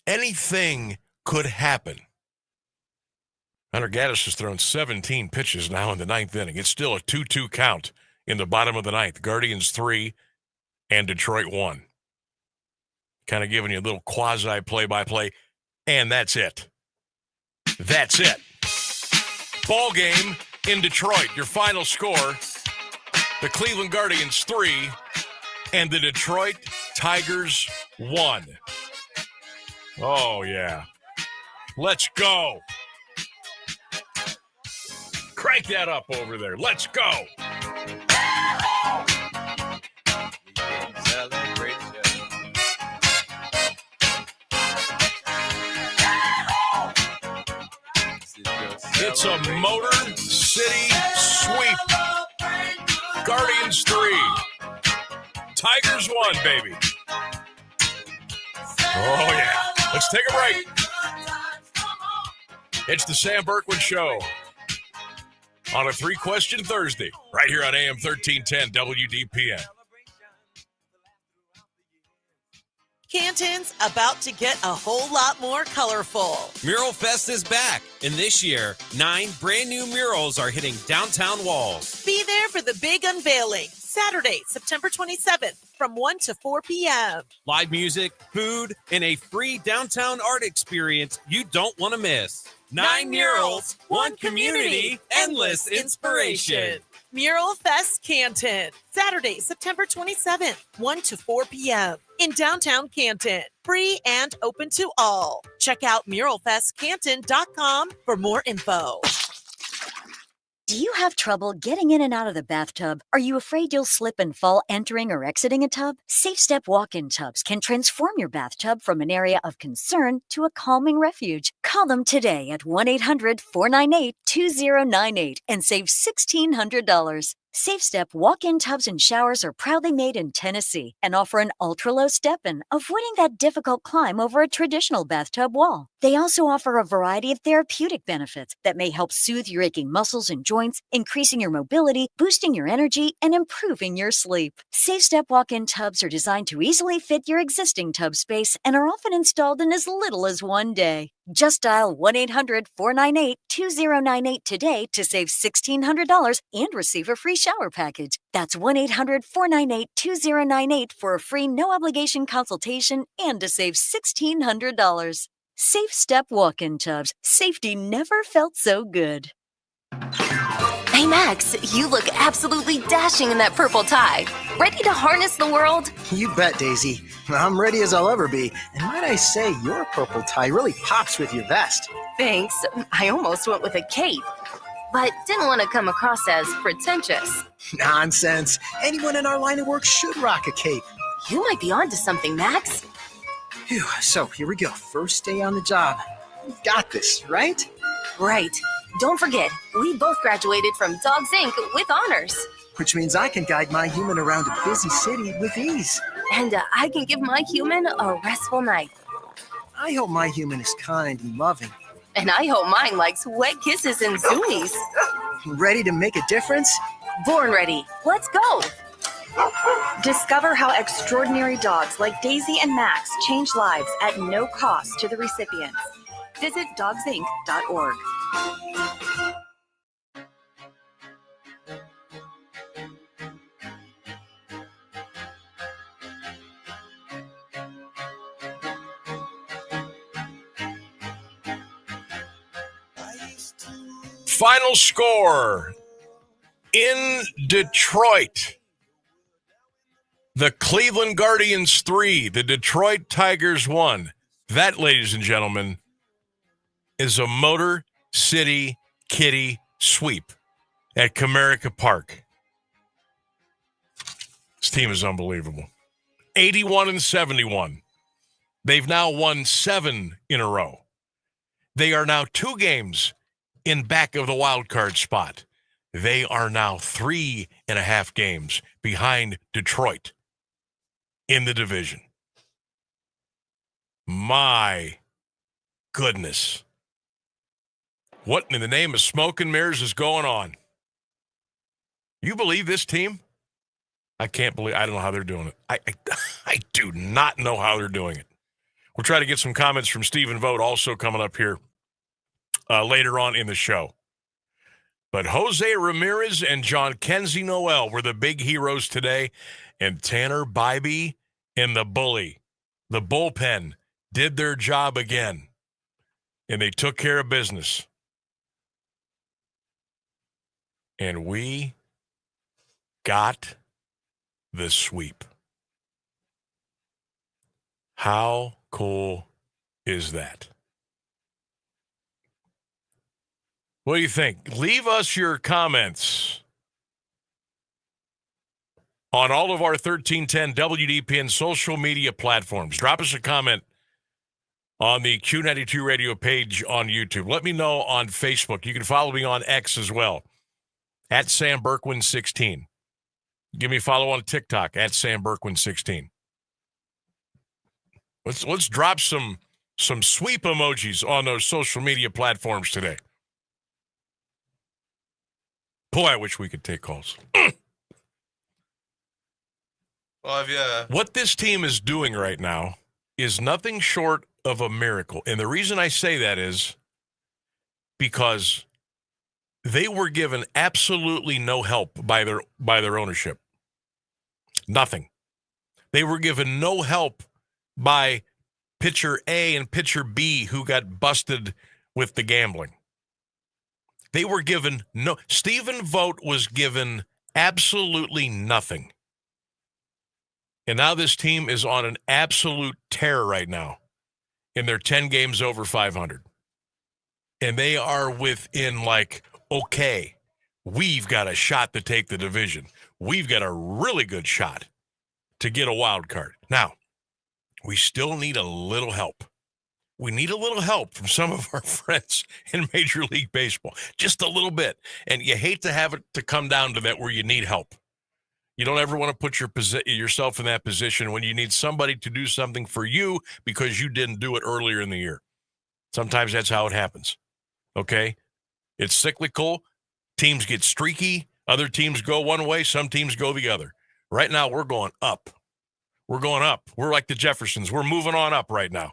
Anything could happen. Hunter Gaddis has thrown 17 pitches now in the ninth inning. It's still a 2-2 count in the bottom of the ninth. Guardians 3 and Detroit 1. Kind of giving you a little quasi play-by-play, and that's it. That's it. Ball game in Detroit. Your final score, the Cleveland Guardians 3 and the Detroit Tigers 1. Oh, yeah. Let's go. Crank that up over there. Let's go. It's a Motor City sweep. Guardians 3. Tigers 1, baby. Oh, yeah. Let's take a break. It's the Sam Bourquin Show on a 3-question Thursday, right here on AM 1310 WDPN. Canton's about to get a whole lot more colorful. Mural Fest is back, and this year, 9 brand new murals are hitting downtown walls. Be there for the big unveiling, Saturday, September 27th, from 1 to 4 p.m. Live music, food, and a free downtown art experience you don't want to miss. 9 murals, 1 community, endless inspiration. Mural Fest Canton, Saturday, September 27th, 1 to 4 p.m. in downtown Canton. Free and open to all. Check out muralfestcanton.com for more info. Do you have trouble getting in and out of the bathtub? Are you afraid you'll slip and fall entering or exiting a tub? Safe Step walk-in tubs can transform your bathtub from an area of concern to a calming refuge. Call them today at 1-800-498-2098 and save $1,600. Safe Step walk-in tubs and showers are proudly made in Tennessee and offer an ultra-low step-in, avoiding that difficult climb over a traditional bathtub wall. They also offer a variety of therapeutic benefits that may help soothe your aching muscles and joints, increasing your mobility, boosting your energy, and improving your sleep. Safe Step walk-in tubs are designed to easily fit your existing tub space and are often installed in as little as 1 day. Just dial 1-800-498-2098 today to save $1,600 and receive a free shower package. That's 1-800-498-2098 for a free no-obligation consultation and to save $1,600. Safe Step walk-in tubs. Safety never felt so good. Hey, Max, you look absolutely dashing in that purple tie. Ready to harness the world? You bet, Daisy. I'm ready as I'll ever be. And might I say, your purple tie really pops with your vest. Thanks. I almost went with a cape, but didn't want to come across as pretentious. Nonsense. Anyone in our line of work should rock a cape. You might be onto something, Max. Phew, so here we go. First day on the job. We've got this, right? Right. Don't forget, we both graduated from Dogs Inc. with honors. Which means I can guide my human around a busy city with ease. And I can give my human a restful night. I hope my human is kind and loving. And I hope mine likes wet kisses and zoomies. Ready to make a difference? Born ready. Let's go. Discover how extraordinary dogs like Daisy and Max change lives at no cost to the recipients. Visit dogsinc.org. Final score in Detroit. The Cleveland Guardians 3, the Detroit Tigers 1. That, ladies and gentlemen, is a Motor City Kitty sweep at Comerica Park. This team is unbelievable. 81-71. They've now won 7 in a row. They are now 2 games in back of the wild card spot. They are now 3.5 games behind Detroit in the division. My goodness. What in the name of smoke and mirrors is going on? You believe this team? I can't believe, I don't know how they're doing it. I do not know how they're doing it. We'll try to get some comments from Stephen Vogt also coming up here later on in the show. But Jose Ramirez and John Kenzie Noel were the big heroes today, and Tanner Bybee and the bully, the bullpen, did their job again, and they took care of business. And we got the sweep. How cool is that? What do you think? Leave us your comments on all of our 1310 WDPN social media platforms. Drop us a comment on the Q92 radio page on YouTube. Let me know on Facebook. You can follow me on X as well, at Sam Bourquin 16. Give me a follow on TikTok, at Sam Bourquin 16. Let's drop some sweep emojis on those social media platforms today. Boy, I wish we could take calls. Well, what this team is doing right now is nothing short of a miracle. And the reason I say that is because they were given absolutely no help by their ownership. Nothing. They were given no help by pitcher A and pitcher B who got busted with the gambling. They were given no. Stephen Vogt was given absolutely nothing. And now this team is on an absolute tear right now. And they're 10 games over 500. And they are within okay, we've got a shot to take the division. We've got a really good shot to get a wild card. Now, we still need a little help. We need a little help from some of our friends in Major League Baseball, just a little bit. And you hate to have it to come down to that where you need help. You don't ever want to put yourself in that position when you need somebody to do something for you because you didn't do it earlier in the year. Sometimes that's how it happens, okay? It's cyclical. Teams get streaky. Other teams go one way. Some teams go the other. Right now, we're going up. We're going up. We're like the Jeffersons. We're moving on up right now.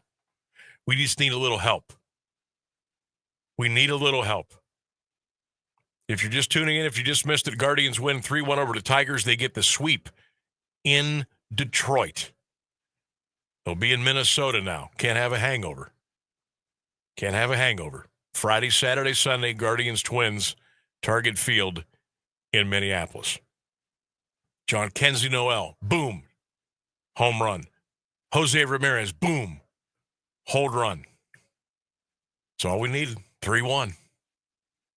We just need a little help. We need a little help. If you're just tuning in, if you just missed it, Guardians win 3-1 over the Tigers. They get the sweep in Detroit. They'll be in Minnesota now. Can't have a hangover. Can't have a hangover. Friday, Saturday, Sunday, Guardians, Twins, Target Field in Minneapolis. John Kenzie Noel, boom, home run. Jose Ramirez, boom, hold run. That's all we needed. 3-1.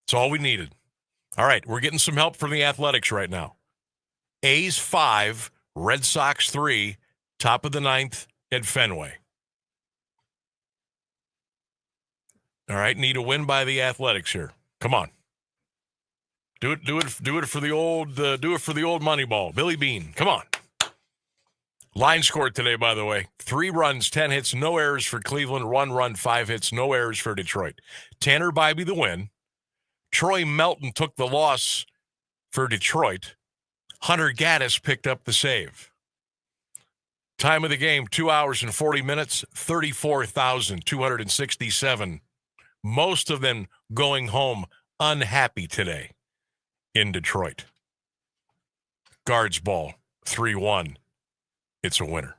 That's all we needed. All right, we're getting some help from the Athletics right now. A's 5, Red Sox 3, top of the 9th at Fenway. All right, need a win by the Athletics here. Come on. Do it for the old Moneyball. Billy Bean. Come on. Line scored today, by the way. 3 runs, 10 hits, no errors for Cleveland. 1 run, 5 hits, no errors for Detroit. Tanner Bybee the win. Troy Melton took the loss for Detroit. Hunter Gaddis picked up the save. Time of the game, 2 hours and 40 minutes, 34,267. Most of them going home unhappy today in Detroit. Guards ball, 3-1. It's a winner.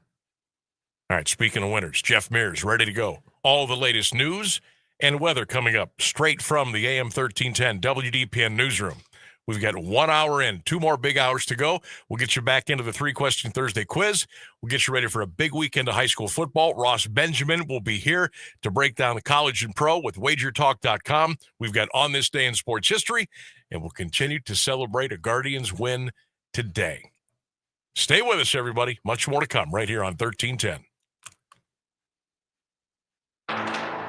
All right, speaking of winners, Jeff Mears ready to go. All the latest news and weather coming up straight from the AM 1310 WDPN newsroom. We've got 1 hour in, 2 more big hours to go. We'll get you back into the 3-question Thursday quiz. We'll get you ready for a big weekend of high school football. Ross Benjamin will be here to break down the college and pro with WagerTalk.com. We've got On This Day in Sports History, and we'll continue to celebrate a Guardians win today. Stay with us, everybody. Much more to come right here on 1310.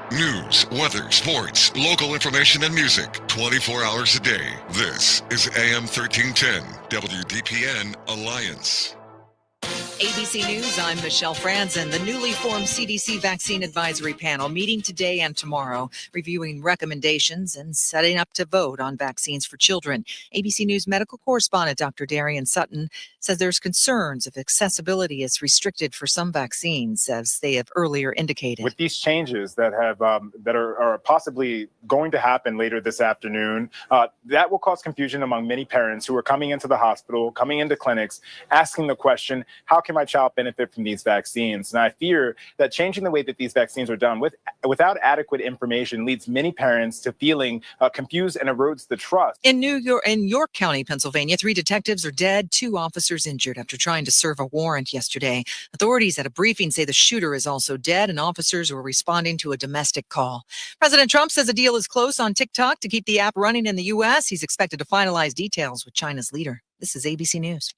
News, weather, sports, local information, and music 24 hours a day. This is AM 1310, WDPN Alliance. ABC News, I'm Michelle Franzen. The newly formed CDC Vaccine Advisory Panel meeting today and tomorrow, reviewing recommendations and setting up to vote on vaccines for children. ABC News medical correspondent Dr. Darian Sutton says there's concerns if accessibility is restricted for some vaccines, as they have earlier indicated. With these changes that have that are possibly going to happen later this afternoon, that will cause confusion among many parents who are coming into the hospital, coming into clinics, asking the question, how can my child benefit from these vaccines? And I fear that changing the way that these vaccines are done without adequate information leads many parents to feeling confused and erodes the trust. In York County, Pennsylvania, 3 detectives are dead, 2 officers injured after trying to serve a warrant yesterday. Authorities at a briefing say the shooter is also dead and officers were responding to a domestic call. President Trump says a deal is close on TikTok to keep the app running in the U.S. He's expected to finalize details with China's leader. This is ABC News.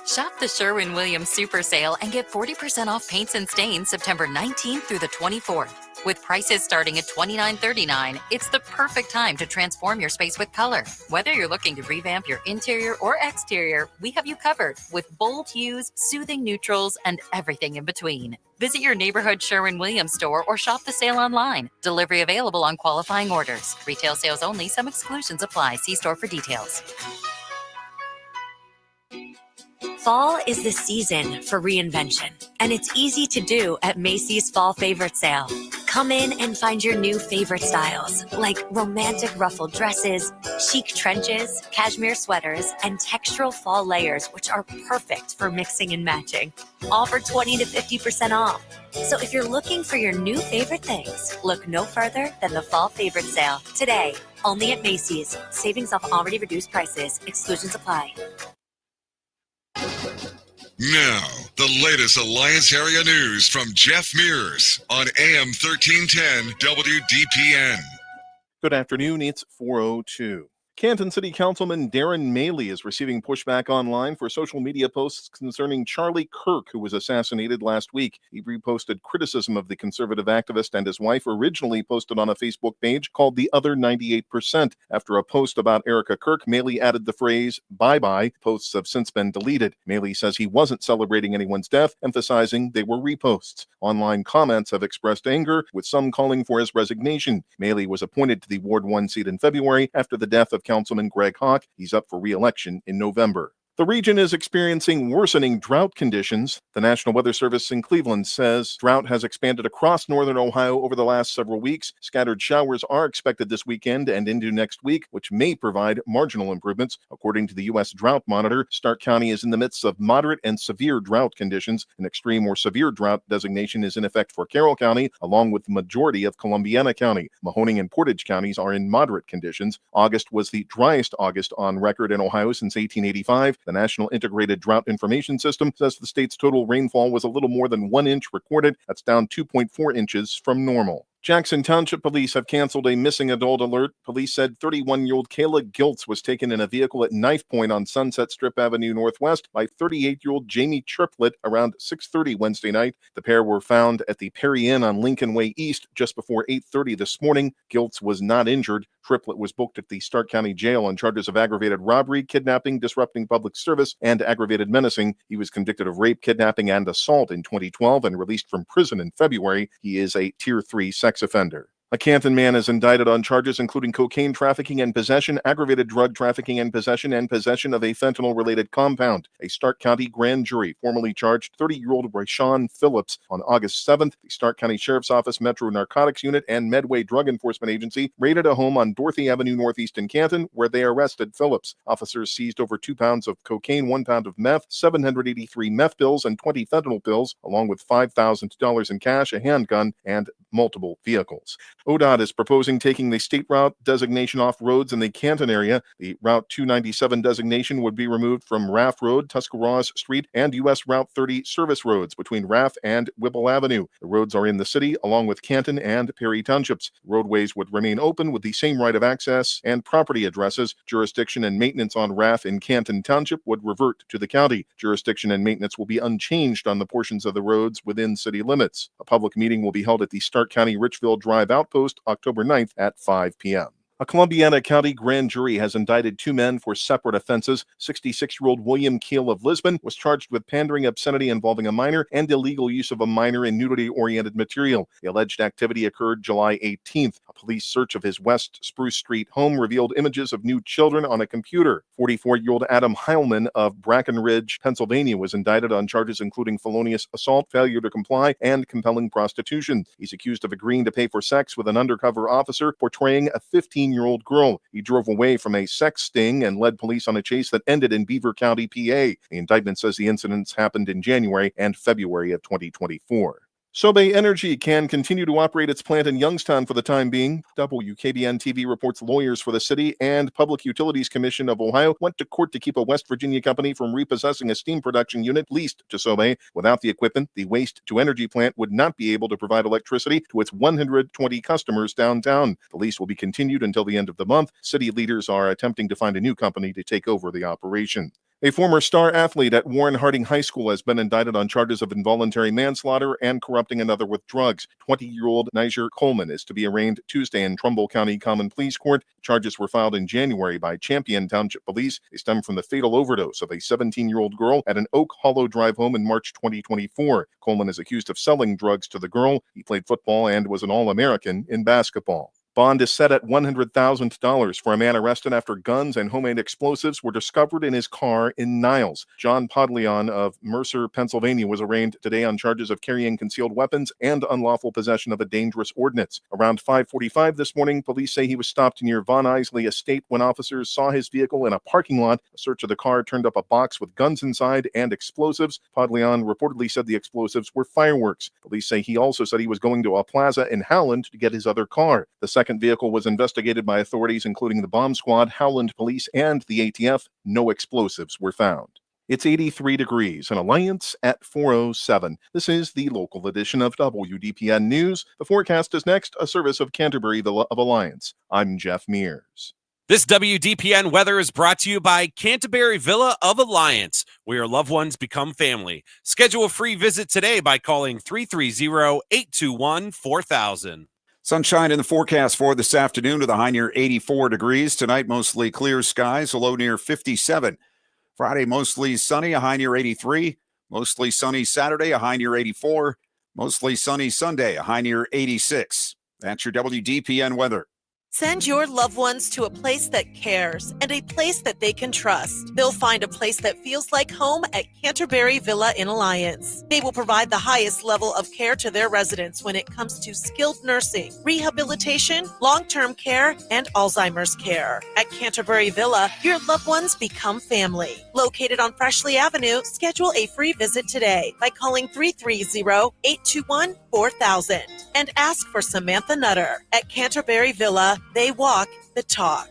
Shop the Sherwin-Williams Super Sale and get 40% off paints and stains September 19th through the 24th. With prices starting at $29.39, it's the perfect time to transform your space with color. Whether you're looking to revamp your interior or exterior, we have you covered with bold hues, soothing neutrals, and everything in between. Visit your neighborhood Sherwin-Williams store or shop the sale online. Delivery available on qualifying orders. Retail sales only. Some exclusions apply. See store for details. Fall is the season for reinvention, and it's easy to do at Macy's Fall Favorite Sale. Come in and find your new favorite styles, like romantic ruffled dresses, chic trenches, cashmere sweaters, and textural fall layers, which are perfect for mixing and matching. All for 20 to 50% off. So if you're looking for your new favorite things, look no further than the Fall Favorite Sale. Today, only at Macy's. Savings off already reduced prices. Exclusions apply. Now, the latest Alliance area news from Jeff Mears on AM 1310 WDPN. Good afternoon. It's 4:02. Canton City Councilman Darren Maley is receiving pushback online for social media posts concerning Charlie Kirk, who was assassinated last week. He reposted criticism of the conservative activist and his wife, originally posted on a Facebook page called The Other 98%. After a post about Erica Kirk, Maley added the phrase, bye-bye. Posts have since been deleted. Maley says he wasn't celebrating anyone's death, emphasizing they were reposts. Online comments have expressed anger, with some calling for his resignation. Maley was appointed to the Ward 1 seat in February after the death of Councilman Greg Hawk. He's up for re-election in November. The region is experiencing worsening drought conditions. The National Weather Service in Cleveland says drought has expanded across northern Ohio over the last several weeks. Scattered showers are expected this weekend and into next week, which may provide marginal improvements. According to the U.S. Drought Monitor, Stark County is in the midst of moderate and severe drought conditions. An extreme or severe drought designation is in effect for Carroll County, along with the majority of Columbiana County. Mahoning and Portage counties are in moderate conditions. August was the driest August on record in Ohio since 1885. The National Integrated Drought Information System says the state's total rainfall was a little more than 1 inch recorded. That's down 2.4 inches from normal. Jackson Township Police have canceled a missing adult alert. Police said 31-year-old Kayla Giltz was taken in a vehicle at knife point on Sunset Strip Avenue Northwest by 38-year-old Jamie Triplett around 6:30 Wednesday night. The pair were found at the Perry Inn on Lincoln Way East just before 8:30 this morning. Giltz was not injured. Triplett was booked at the Stark County Jail on charges of aggravated robbery, kidnapping, disrupting public service, and aggravated menacing. He was convicted of rape, kidnapping, and assault in 2012 and released from prison in February. He is a Tier 3 sex offender. A Canton man is indicted on charges including cocaine trafficking and possession, aggravated drug trafficking and possession of a fentanyl-related compound. A Stark County grand jury formally charged 30-year-old Rashawn Phillips on August 7th. The Stark County Sheriff's Office, Metro Narcotics Unit, and Medway Drug Enforcement Agency raided a home on Dorothy Avenue Northeast in Canton, where they arrested Phillips. Officers seized over 2 pounds of cocaine, 1 pound of meth, 783 meth pills, and 20 fentanyl pills, along with $5,000 in cash, a handgun, and multiple vehicles. ODOT is proposing taking the state route designation off roads in the Canton area. The Route 297 designation would be removed from Raff Road, Tuscarawas Street, and U.S. Route 30 service roads between Raff and Whipple Avenue. The roads are in the city, along with Canton and Perry Townships. Roadways would remain open with the same right of access and property addresses. Jurisdiction and maintenance on Raff in Canton Township would revert to the county. Jurisdiction and maintenance will be unchanged on the portions of the roads within city limits. A public meeting will be held at the Stark County Richville Drive Outpost October 9th at 5 p.m. A Columbiana County grand jury has indicted 2 men for separate offenses. 66-year-old William Keel of Lisbon was charged with pandering obscenity involving a minor and illegal use of a minor in nudity-oriented material. The alleged activity occurred July 18th. A police search of his West Spruce Street home revealed images of nude children on a computer. 44-year-old Adam Heilman of Brackenridge, Pennsylvania, was indicted on charges including felonious assault, failure to comply, and compelling prostitution. He's accused of agreeing to pay for sex with an undercover officer portraying a 15-year-old girl. He drove away from a sex sting and led police on a chase that ended in Beaver County, PA. The indictment says the incidents happened in January and February of 2024. Sobe Energy can continue to operate its plant in Youngstown for the time being. WKBN-TV reports lawyers for the city and Public Utilities Commission of Ohio went to court to keep a West Virginia company from repossessing a steam production unit leased to Sobe. Without the equipment, the waste-to-energy plant would not be able to provide electricity to its 120 customers downtown. The lease will be continued until the end of the month. City leaders are attempting to find a new company to take over the operation. A former star athlete at Warren Harding High School has been indicted on charges of involuntary manslaughter and corrupting another with drugs. 20-year-old Niger Coleman is to be arraigned Tuesday in Trumbull County Common Pleas Court. Charges were filed in January by Champion Township Police. They stem from the fatal overdose of a 17-year-old girl at an Oak Hollow Drive home in March 2024. Coleman is accused of selling drugs to the girl. He played football and was an All-American in basketball. Bond is set at $100,000 for a man arrested after guns and homemade explosives were discovered in his car in Niles. John Podleon of Mercer, Pennsylvania, was arraigned today on charges of carrying concealed weapons and unlawful possession of a dangerous ordinance. Around 5:45 this morning, police say he was stopped near Von Isley Estate when officers saw his vehicle in a parking lot. A search of the car turned up a box with guns inside and explosives. Podleon reportedly said the explosives were fireworks. Police say he also said he was going to a plaza in Howland to get his other car. The second vehicle was investigated by authorities including the bomb squad, Howland Police, and the ATF. No explosives were found. It's 83 degrees in Alliance at 4:07. This is the local edition of WDPN News. The forecast is next, a service of Canterbury Villa of Alliance. I'm Jeff Mears. This WDPN weather is brought to you by Canterbury Villa of Alliance, where your loved ones become family. Schedule a free visit today by calling 330-821-4000. Sunshine in the forecast for this afternoon with a high near 84 degrees. Tonight, mostly clear skies, a low near 57. Friday, mostly sunny, a high near 83. Mostly sunny Saturday, a high near 84. Mostly sunny Sunday, a high near 86. That's your WDPN weather. Send your loved ones to a place that cares and a place that they can trust. They'll find a place that feels like home at Canterbury Villa in Alliance. They will provide the highest level of care to their residents when it comes to skilled nursing, rehabilitation, long-term care, and Alzheimer's care. At Canterbury Villa, your loved ones become family. Located on Freshley Avenue, schedule a free visit today by calling 330-821-4000 and ask for Samantha Nutter. At Canterbury Villa, they walk the talk.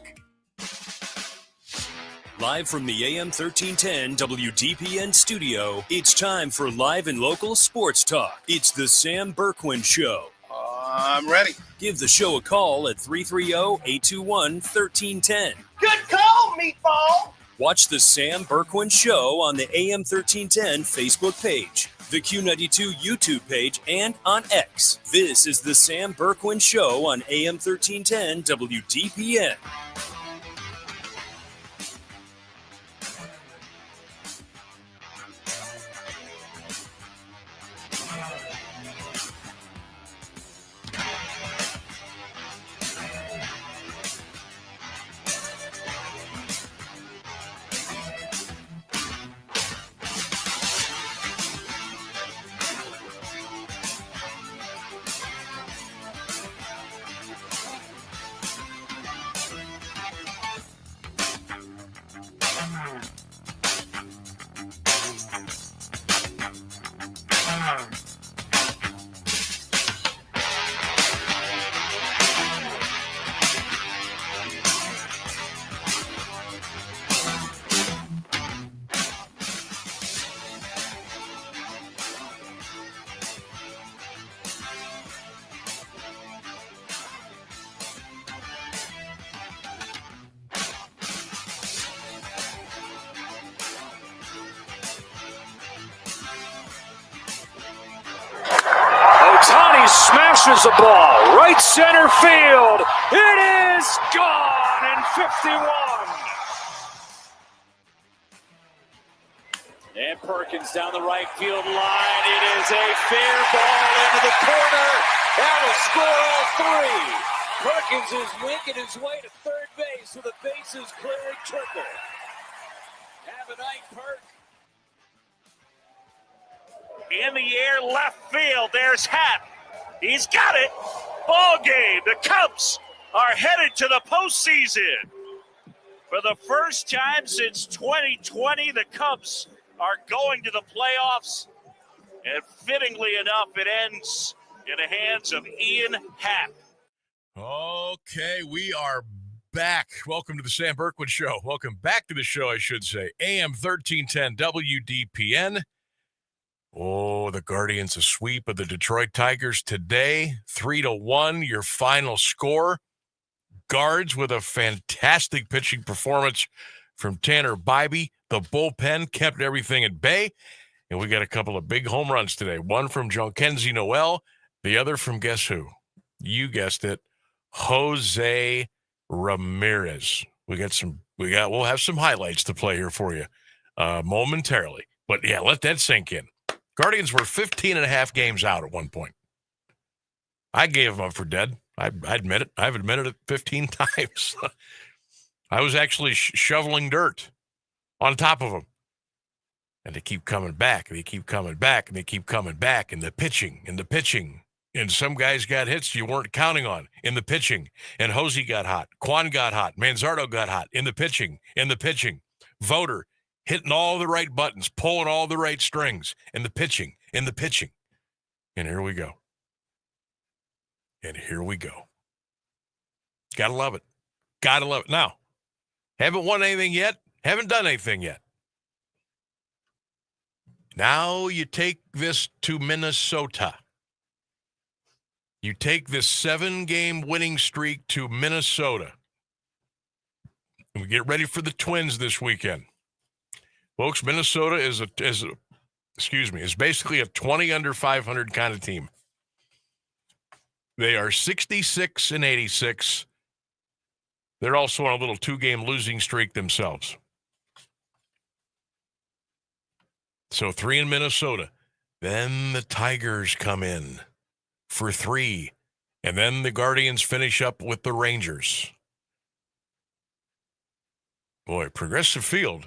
Live from the AM 1310 WDPN studio, it's time for live and local sports talk. It's the Sam Bourquin Show. I'm ready. Give the show a call at 330-821-1310. Good call, meatball. Watch the Sam Bourquin Show on the AM 1310 Facebook page, the Q92 YouTube page, and on X. This is the Sam Bourquin Show on AM 1310 WDPN. Smashes the ball right center field. It is gone in 51. And Perkins down the right field line. It is a fair ball into the corner. That'll score all three. Perkins is winking his way to third base with a bases clearing triple. Have a night, Perk. In the air, left field. There's Happ. He's got it. Ball game. The Cubs are headed to the postseason. For the first time since 2020, the Cubs are going to the playoffs. And fittingly enough, it ends in the hands of Ian Happ. Okay, we are back. Welcome to the Sam Bourquin Show. Welcome back to the show, I should say. AM 1310 WDPN. Oh, the Guardians, a sweep of the Detroit Tigers today, 3-1, your final score. Guards with a fantastic pitching performance from Tanner Bybee. The bullpen kept everything at bay, and we got a couple of big home runs today. One from Jonkenzie Noel, the other from guess who? You guessed it, Jose Ramirez. We'll have some highlights to play here for you momentarily. But yeah, let that sink in. Guardians were 15 and a half games out at one point. I gave them up for dead. I admit it. I've admitted it 15 times. I was actually shoveling dirt on top of them. And they keep coming back, and they keep coming back, and they keep coming back, and the pitching. And some guys got hits you weren't counting on in the pitching. And Hosey got hot. Quan got hot. Manzardo got hot in the pitching. Voter hitting all the right buttons, pulling all the right strings, in the pitching. And here we go. Gotta love it. Now, haven't won anything yet, haven't done anything yet. Now you take this to Minnesota. You take this 7-game winning streak to Minnesota. And we get ready for the Twins this weekend. Folks, Minnesota is basically a 20 under 500 kind of team. They are 66 and 86. They're also on a little 2-game losing streak themselves. So 3 in Minnesota. Then the Tigers come in for 3 And then the Guardians finish up with the Rangers. Boy, Progressive Field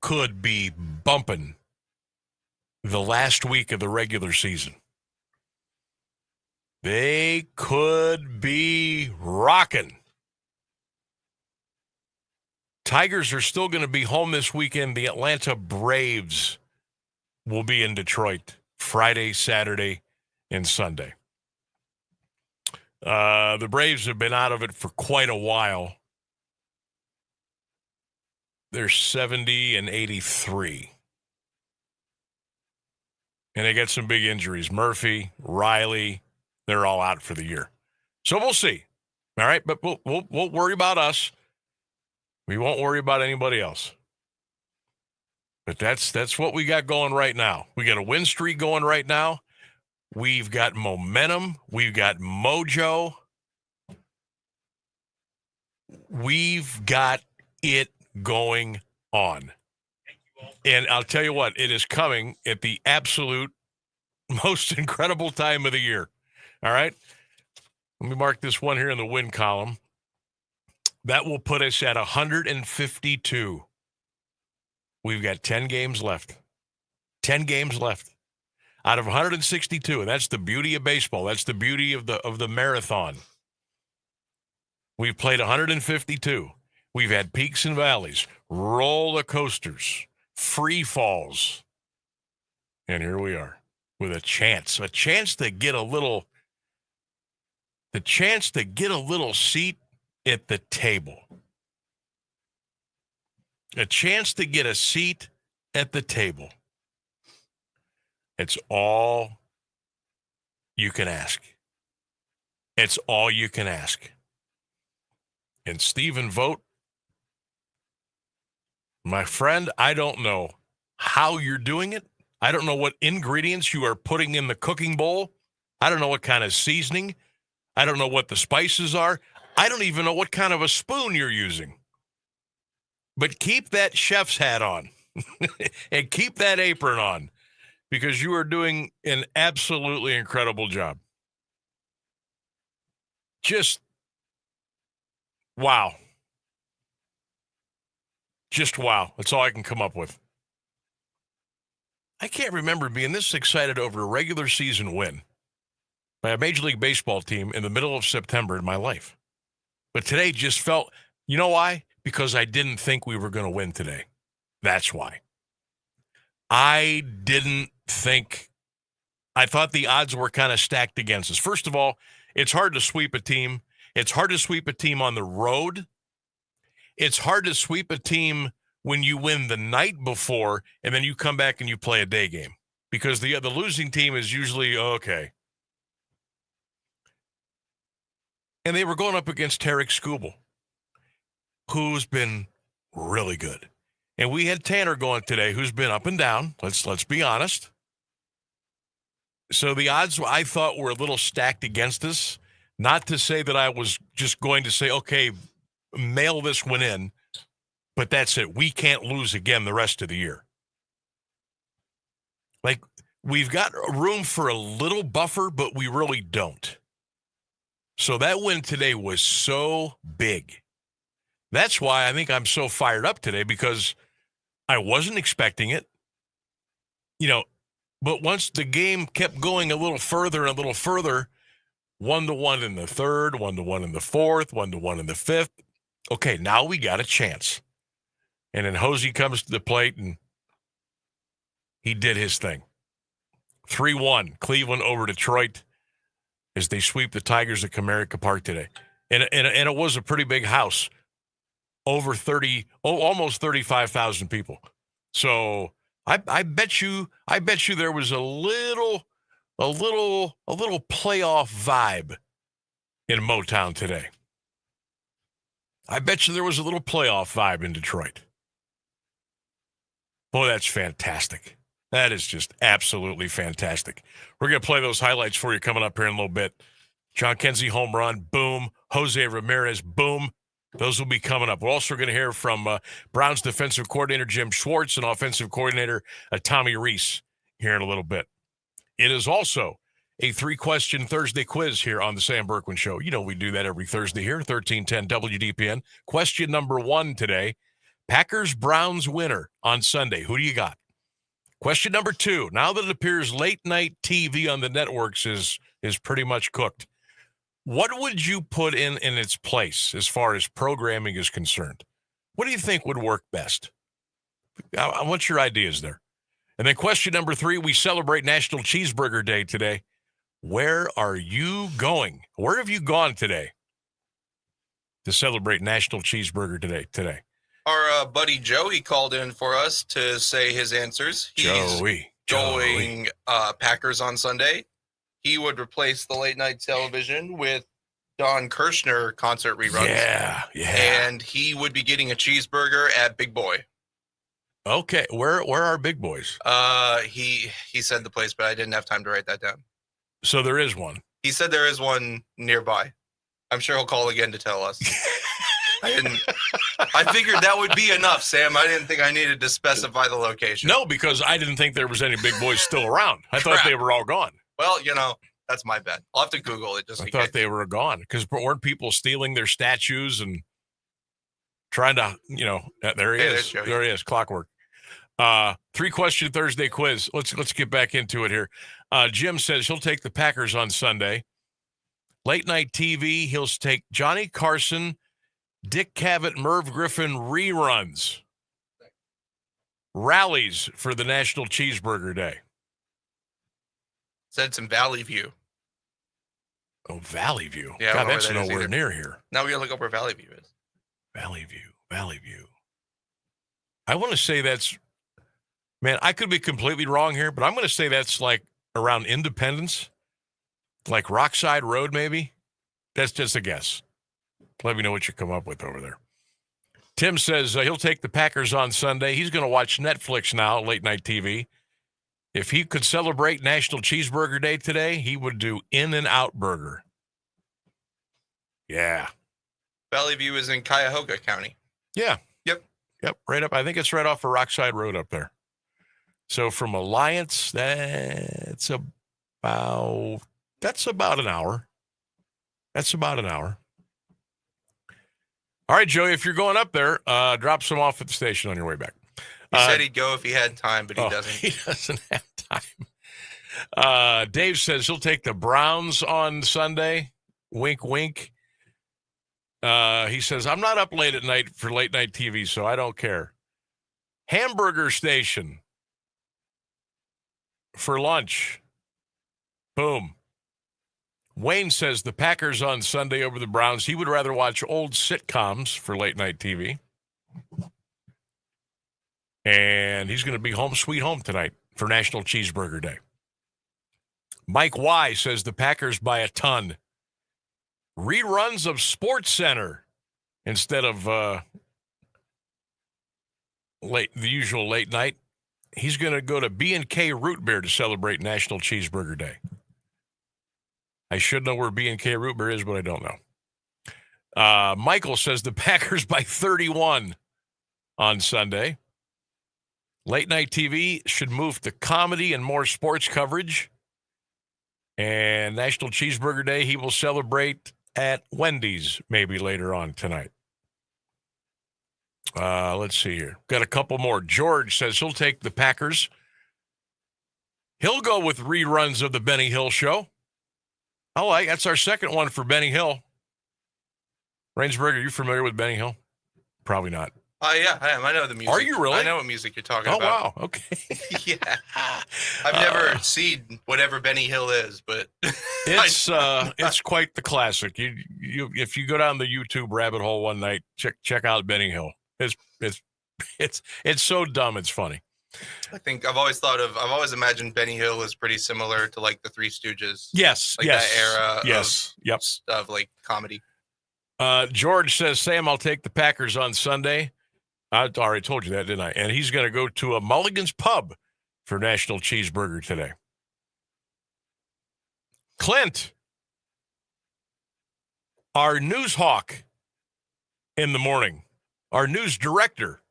could be bumping the last week of the regular season. They could be rocking. Tigers are still going to be home this weekend. The Atlanta Braves will be in Detroit Friday, Saturday, and Sunday. The Braves have been out of it for quite a while. They're 70 and 83. And they got some big injuries. Murphy, Riley, they're all out for the year. So we'll see. All right, but we'll worry about us. We won't worry about anybody else. But that's what we got going right now. We got a win streak going right now. We've got momentum. We've got mojo. We've got it going on. And I'll tell you what, it is coming at the absolute most incredible time of the year. All right? Let me mark this one here in the win column. That will put us at 152. We've got 10 games left. 10 games left out of 162, and that's the beauty of baseball. That's the beauty of the marathon. We've played 152. We've had peaks and valleys, roller coasters, free falls, and here we are with a chance to get a little seat at the table. A chance to get a seat at the table. It's all you can ask. It's all you can ask. And Stephen Vogt, my friend, I don't know how you're doing it. I don't know what ingredients you are putting in the cooking bowl. I don't know what kind of seasoning. I don't know what the spices are. I don't even know what kind of a spoon you're using. But keep that chef's hat on and keep that apron on because you are doing an absolutely incredible job. Just wow. Just wow. That's all I can come up with. I can't remember being this excited over a regular season win by a Major League Baseball team in the middle of September in my life. But today just felt, you know why? Because I didn't think we were going to win today. That's why. I thought the odds were kind of stacked against us. First of all, it's hard to sweep a team. It's hard to sweep a team on the road. It's hard to sweep a team when you win the night before and then you come back and you play a day game because the losing team is usually okay. And they were going up against Tarek Skubal, who's been really good. And we had Tanner going today, who's been up and down. Let's be honest. So the odds I thought were a little stacked against us. Not to say that I was just going to say, okay, mail this one in, but that's it. We can't lose again the rest of the year. Like, we've got room for a little buffer, but we really don't. So that win today was so big. That's why I think I'm so fired up today because I wasn't expecting it. You know, but once the game kept going a little further and a little further, 1-1 in the third, 1-1 in the fourth, 1-1 in the fifth. Okay, now we got a chance. And then Hosey comes to the plate and he did his thing. 3-1, Cleveland over Detroit as they sweep the Tigers at Comerica Park today. And it was a pretty big house. Over almost 35,000 people. So I bet you there was a little playoff vibe in Motown today. I bet you there was a little playoff vibe in Detroit. Boy, that's fantastic. That is just absolutely fantastic. We're going to play those highlights for you coming up here in a little bit. John Kenzie home run, boom. Jose Ramirez, boom. Those will be coming up. We're also going to hear from Browns defensive coordinator Jim Schwartz and offensive coordinator Tommy Reese here in a little bit. It is also a 3-question Thursday quiz here on the Sam Bourquin Show. You know we do that every Thursday here, 1310 WDPN. Question number 1 today, Packers-Browns winner on Sunday. Who do you got? Question number 2, now that it appears late-night TV on the networks is pretty much cooked, what would you put in its place as far as programming is concerned? What do you think would work best? What's your ideas there? And then question number 3, we celebrate National Cheeseburger Day today. Where are you going? Where have you gone today to celebrate National Cheeseburger Day today? Our buddy Joey called in for us to say his answers. He's going Packers on Sunday. He would replace the late night television with Don Kirshner concert reruns. Yeah. And he would be getting a cheeseburger at Big Boy. Okay, where are Big Boys? He said the place, but I didn't have time to write that down. So there is one. He said there is one nearby. I'm sure he'll call again to tell us. I figured that would be enough, Sam. I didn't think I needed to specify the location. No, because I didn't think there was any Big Boys still around. I thought they were all gone. Well, that's my bad. I'll have to Google it just in case. I thought they were gone because weren't people stealing their statues and trying to, there he is. There he is, clockwork. 3-question Thursday quiz. Let's get back into it here. Jim says he'll take the Packers on Sunday. Late night TV, he'll take Johnny Carson, Dick Cavett, Merv Griffin reruns. Rallies for the National Cheeseburger Day. Said some Valley View. Oh, Valley View. Yeah, God, that's nowhere near here. Now we gotta look up where Valley View is. Valley View. I want to say that's, man, I could be completely wrong here, but I'm going to say that's like around Independence, like Rockside Road, maybe. That's just a guess. Let me know what you come up with over there. Tim says he'll take the Packers on Sunday. He's going to watch Netflix now, late night TV. If he could celebrate National Cheeseburger Day today, he would do In-N-Out Burger. Yeah. Valley View is in Cuyahoga County. Yeah. Yep. Right up. I think it's right off of Rockside Road up there. So from Alliance, that's about an hour. All right, Joey, if you're going up there, drop some off at the station on your way back. He said he'd go if he had time, but he doesn't. He doesn't have time. Dave says he'll take the Browns on Sunday. Wink, wink. He says, I'm not up late at night for late night TV, so I don't care. Hamburger station for lunch. Boom. Wayne says the Packers on Sunday over the Browns. He would rather watch old sitcoms for late night TV. And he's going to be home sweet home tonight for National Cheeseburger Day. Mike Y says the Packers by a ton. Reruns of Sports Center instead of the usual late night. He's going to go to B&K Root Beer to celebrate National Cheeseburger Day. I should know where B&K Root Beer is, but I don't know. Michael says the Packers by 31 on Sunday. Late night TV should move to comedy and more sports coverage. And National Cheeseburger Day, he will celebrate at Wendy's maybe later on tonight. Let's see here. Got a couple more. George says he'll take the Packers. He'll go with reruns of the Benny Hill Show. That's our second one for Benny Hill. Rainsberg, are you familiar with Benny Hill? Probably not. Yeah, I am. I know the music. Are you really? I know what music you're talking about. Oh, wow. Okay. Yeah. I've never seen whatever Benny Hill is, but it's quite the classic. You if you go down the YouTube rabbit hole one night, check out Benny Hill. It's so dumb, it's funny. I think I've always imagined Benny Hill is pretty similar to like the Three Stooges. Yes. Like yes. that era. Yes. Yep. Of like comedy. George says, Sam, I'll take the Packers on Sunday. I already told you that, didn't I? And he's going to go to a Mulligan's Pub for National Cheeseburger today. Clint, our news hawk in the morning, our news director,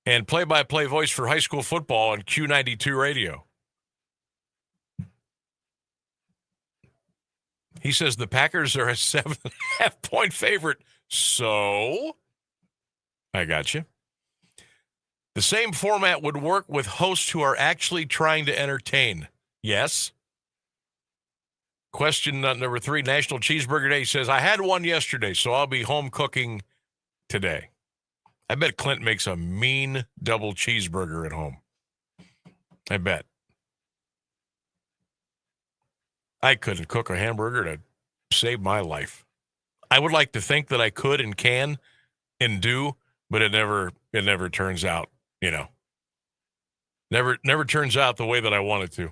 and play-by-play voice for high school football on Q92 radio. He says the Packers are a 7.5-point favorite. So, I got you. The same format would work with hosts who are actually trying to entertain. Yes. Question number 3, National Cheeseburger Day says, I had one yesterday, so I'll be home cooking today. I bet Clint makes a mean double cheeseburger at home. I bet. I couldn't cook a hamburger to save my life. I would like to think that I could and can and do, but it never turns out, Never turns out the way that I want it to.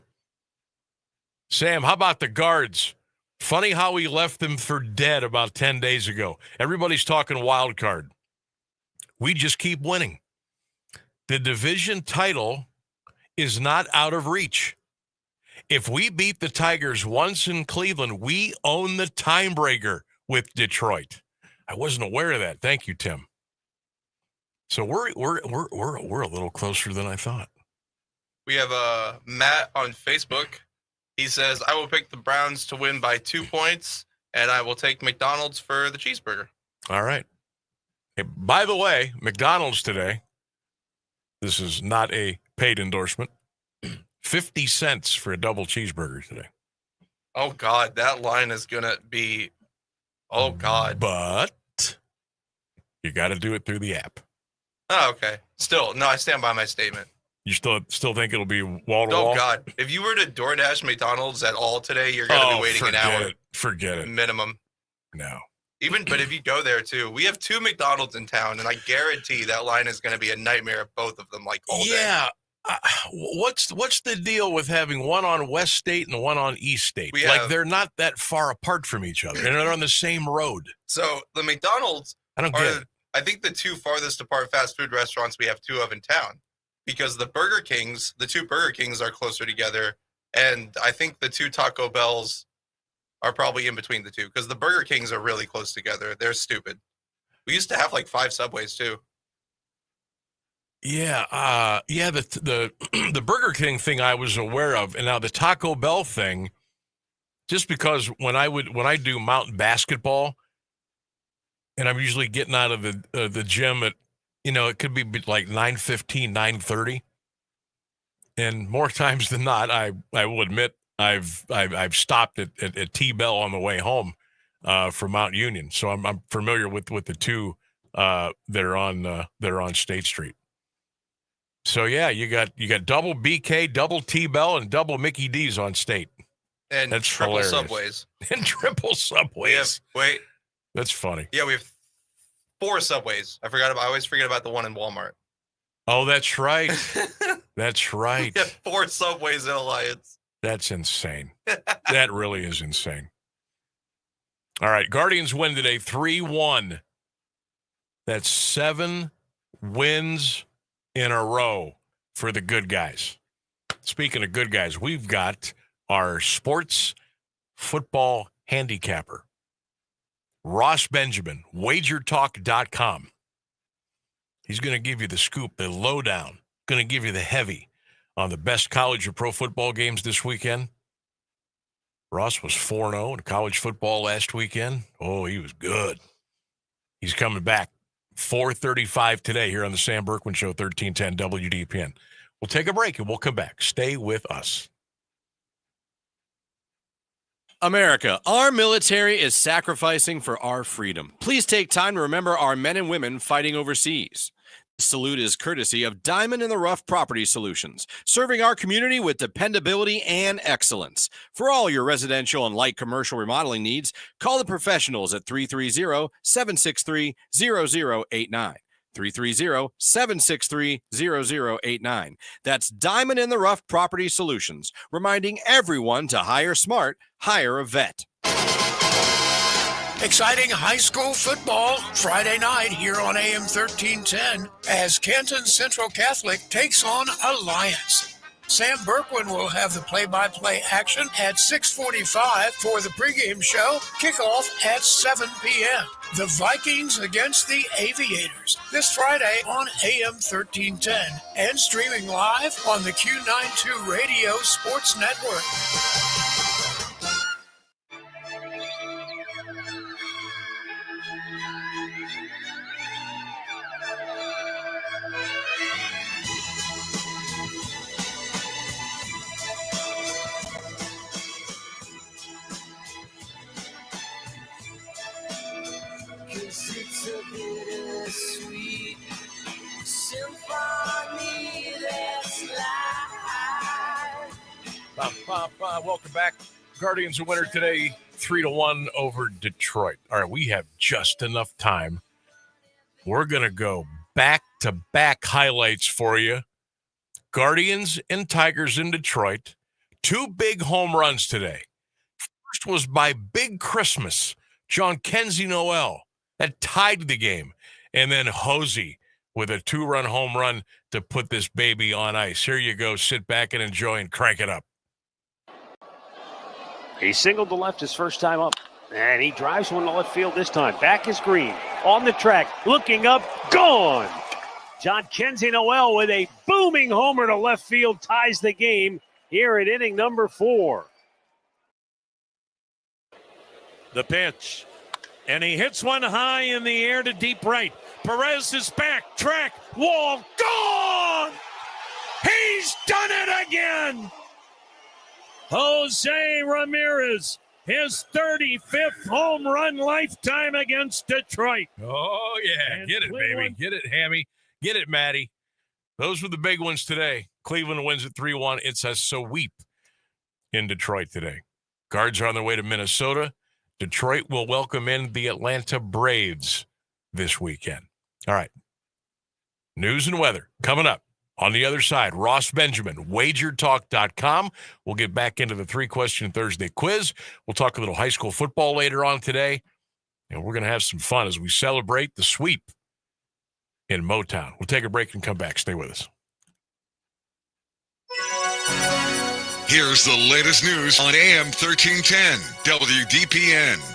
Sam, how about the guards? Funny how we left them for dead about 10 days ago. Everybody's talking wild card. We just keep winning. The division title is not out of reach. If we beat the Tigers once in Cleveland, we own the tiebreaker with Detroit. I wasn't aware of that. Thank you, Tim. So we're a little closer than I thought. We have Matt on Facebook. He says, I will pick the Browns to win by 2 points, and I will take McDonald's for the cheeseburger. All right. Hey, by the way, McDonald's today, this is not a paid endorsement, 50 cents for a double cheeseburger today. Oh, God, that line is going to be, oh, God. But you got to do it through the app. Oh, okay. Still, no, I stand by my statement. You still think it'll be wall to wall? Oh, God. If you were to DoorDash McDonald's at all today, you're going to be waiting an hour. Forget it. Minimum. No. But if you go there, too, we have 2 McDonald's in town, and I guarantee that line is going to be a nightmare of both of them, all day. Yeah. What's the deal with having one on West State and one on East State? They're not that far apart from each other, and they're on the same road. So the McDonald's I don't get it. I think the 2 farthest apart fast food restaurants we have 2 of in town, because the two Burger Kings are closer together, and I think the 2 Taco Bells are probably in between the 2, because the Burger Kings are really close together. They're stupid. We used to have 5 Subways too. Yeah, the Burger King thing I was aware of, and now the Taco Bell thing, just because when I do mountain basketball, and I'm usually getting out of the gym at, it could be 9:15, 9:30, and more times than not, I will admit I've stopped at T-Bell on the way home from Mount Union, so I'm familiar with the 2 that are on State Street. So yeah, you got double BK, double T-Bell, and double Mickey D's on State. And that's triple hilarious. Subways. And triple Subways. Wait. That's funny. Yeah, we have 4 Subways. I always forget about the one in Walmart. Oh, that's right. That's right. We have 4 Subways in Alliance. That's insane. That really is insane. All right, Guardians win today 3-1. That's 7 wins in a row for the good guys. Speaking of good guys, we've got our sports football handicapper, Ross Benjamin, WagerTalk.com. He's going to give you the scoop, the lowdown, going to give you the heavy on the best college or pro football games this weekend. Ross was 4-0 in college football last weekend. Oh, he was good. He's coming back. 4:35 today here on the Sam Bourquin Show, 1310 WDPN. We'll take a break and we'll come back. Stay with us. America, our military is sacrificing for our freedom. Please take time to remember our men and women fighting overseas. This salute is courtesy of Diamond in the Rough Property Solutions, serving our community with dependability and excellence. For all your residential and light commercial remodeling needs, call the professionals at 330-763-0089. 330-763-0089. That's Diamond in the Rough Property Solutions, reminding everyone to hire smart, hire a vet. Exciting high school football Friday night here on AM 1310 as Canton Central Catholic takes on Alliance. Sam Bourquin will have the play-by-play action at 6:45 for the pregame show. Kickoff at 7 p.m. The Vikings against the Aviators this Friday on AM 1310 and streaming live on the Q92 Radio Sports Network. Welcome back. Guardians a winner today, 3-1 over Detroit. All right, we have just enough time. We're going to go back-to-back highlights for you. Guardians and Tigers in Detroit. 2 big home runs today. First was by Big Christmas, John Kenzie Noel. That tied the game. And then Hosey with a 2-run home run to put this baby on ice. Here you go. Sit back and enjoy and crank it up. He singled to left his first time up, and he drives one to left field this time. Back is Green, on the track, looking up, gone! John Kenzie Noel with a booming homer to left field ties the game here at inning number 4. The pitch, and he hits one high in the air to deep right. Perez is back, track, wall, gone! He's done it again! Jose Ramirez, his 35th home run lifetime against Detroit. Oh, yeah. And Get it, baby. Get it, Hammy. Get it, Matty. Those were the big ones today. Cleveland wins at 3-1. It's a sweep in Detroit today. Guards are on their way to Minnesota. Detroit will welcome in the Atlanta Braves this weekend. All right. News and weather coming up. On the other side, Ross Benjamin, WagerTalk.com. We'll get back into the 3-question Thursday quiz. We'll talk a little high school football later on today. And we're going to have some fun as we celebrate the sweep in Motown. We'll take a break and come back. Stay with us. Here's the latest news on AM 1310, WDPN.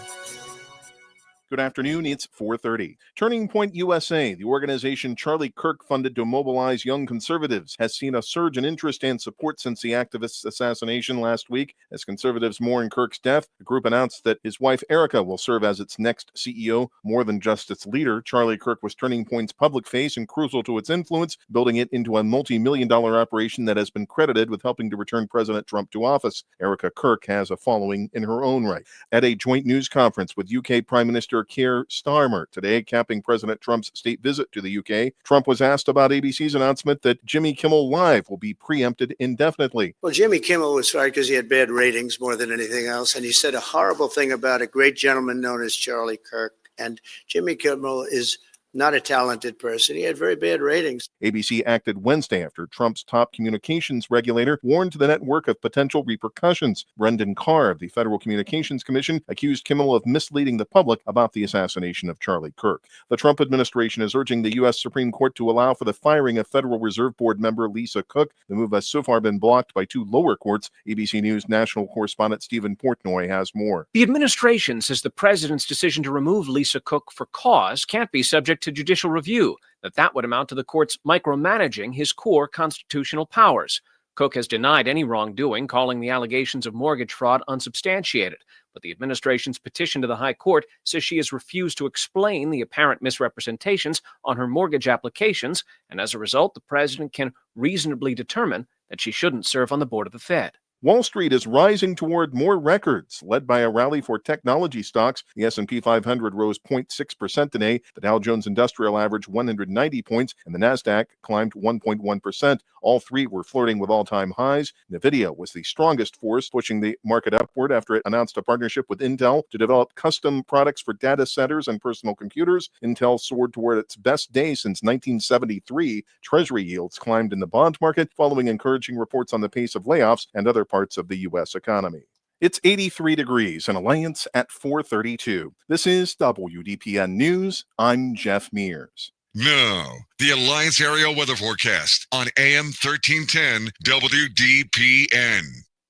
Good afternoon. It's 4:30. Turning Point USA, the organization Charlie Kirk funded to mobilize young conservatives, has seen a surge in interest and support since the activist's assassination last week. As conservatives mourn Kirk's death, the group announced that his wife Erica will serve as its next CEO. More than just its leader, Charlie Kirk was Turning Point's public face and crucial to its influence, building it into a multi-million-dollar operation that has been credited with helping to return President Trump to office. Erica Kirk has a following in her own right. At a joint news conference with UK Prime Minister Keir Starmer today, capping President Trump's state visit to the UK, Trump was asked about ABC's announcement that Jimmy Kimmel Live will be preempted indefinitely. Well, Jimmy Kimmel was fired because he had bad ratings more than anything else, and he said a horrible thing about a great gentleman known as Charlie Kirk. And Jimmy Kimmel is not a talented person. He had very bad ratings. ABC acted Wednesday after Trump's top communications regulator warned the network of potential repercussions. Brendan Carr of the Federal Communications Commission accused Kimmel of misleading the public about the assassination of Charlie Kirk. The Trump administration is urging the U.S. Supreme Court to allow for the firing of Federal Reserve Board member Lisa Cook. The move has so far been blocked by 2 lower courts. ABC News national correspondent Stephen Portnoy has more. The administration says the president's decision to remove Lisa Cook for cause can't be subject to judicial review, that would amount to the courts micromanaging his core constitutional powers. Cook has denied any wrongdoing, calling the allegations of mortgage fraud unsubstantiated. But the administration's petition to the High Court says she has refused to explain the apparent misrepresentations on her mortgage applications, and as a result, the president can reasonably determine that she shouldn't serve on the board of the Fed. Wall Street is rising toward more records, led by a rally for technology stocks. The S&P 500 rose 0.6% today. The Dow Jones Industrial averaged 190 points, and the Nasdaq climbed 1.1%. All three were flirting with all-time highs. NVIDIA was the strongest force, pushing the market upward after it announced a partnership with Intel to develop custom products for data centers and personal computers. Intel soared toward its best day since 1973. Treasury yields climbed in the bond market, following encouraging reports on the pace of layoffs and other parts of the U.S. economy. It's 83 degrees in Alliance at 4:32. This is WDPN News. I'm Jeff Mears. Now, the Alliance Area Weather Forecast on AM 1310 WDPN.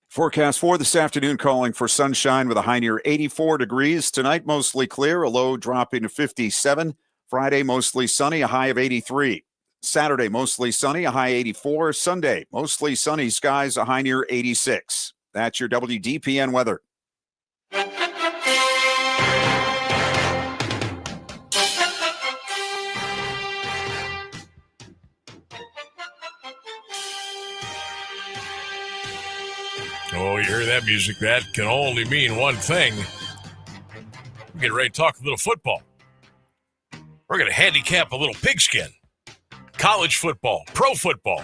Forecast for this afternoon calling for sunshine with a high near 84 degrees. Tonight, mostly clear, a low dropping to 57. Friday, mostly sunny, a high of 83. Saturday, mostly sunny, a high 84. Sunday, mostly sunny skies, a high near 86. That's your WDPN weather. Oh, you hear that music? That can only mean one thing. We're getting ready to talk a little football. We're going to handicap a little pigskin. College football, pro football.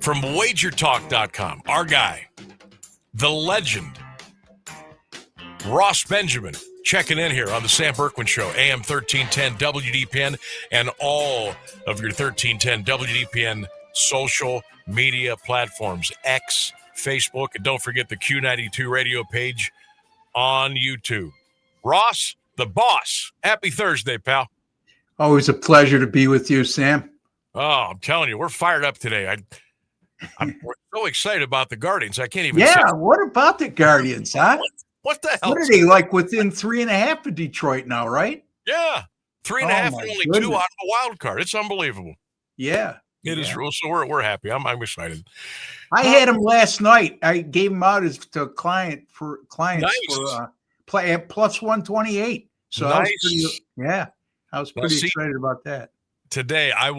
from WagerTalk.com, our guy, the legend, Ross Benjamin, checking in here on the Sam Bourquin Show, AM 1310 WDPN, and all of your 1310 WDPN social media platforms, X, Facebook, and don't forget the Q92 radio page on YouTube. Ross, the boss, happy Thursday, pal. Always a pleasure to be with you, Sam. Oh, I'm telling you, we're fired up today. We're so excited about the Guardians. I can't even Yeah, say. what about the Guardians, huh? What the hell? What are they like within 3.5 of Detroit now, right? Yeah, 3.5 Oh, and my only goodness. 2 out of the wild card. It's unbelievable. Yeah. It is real. So we're happy. I'm excited. I had him last night. I gave him out as to clients Nice. for play at plus 128. So I was pretty excited about that. Today, I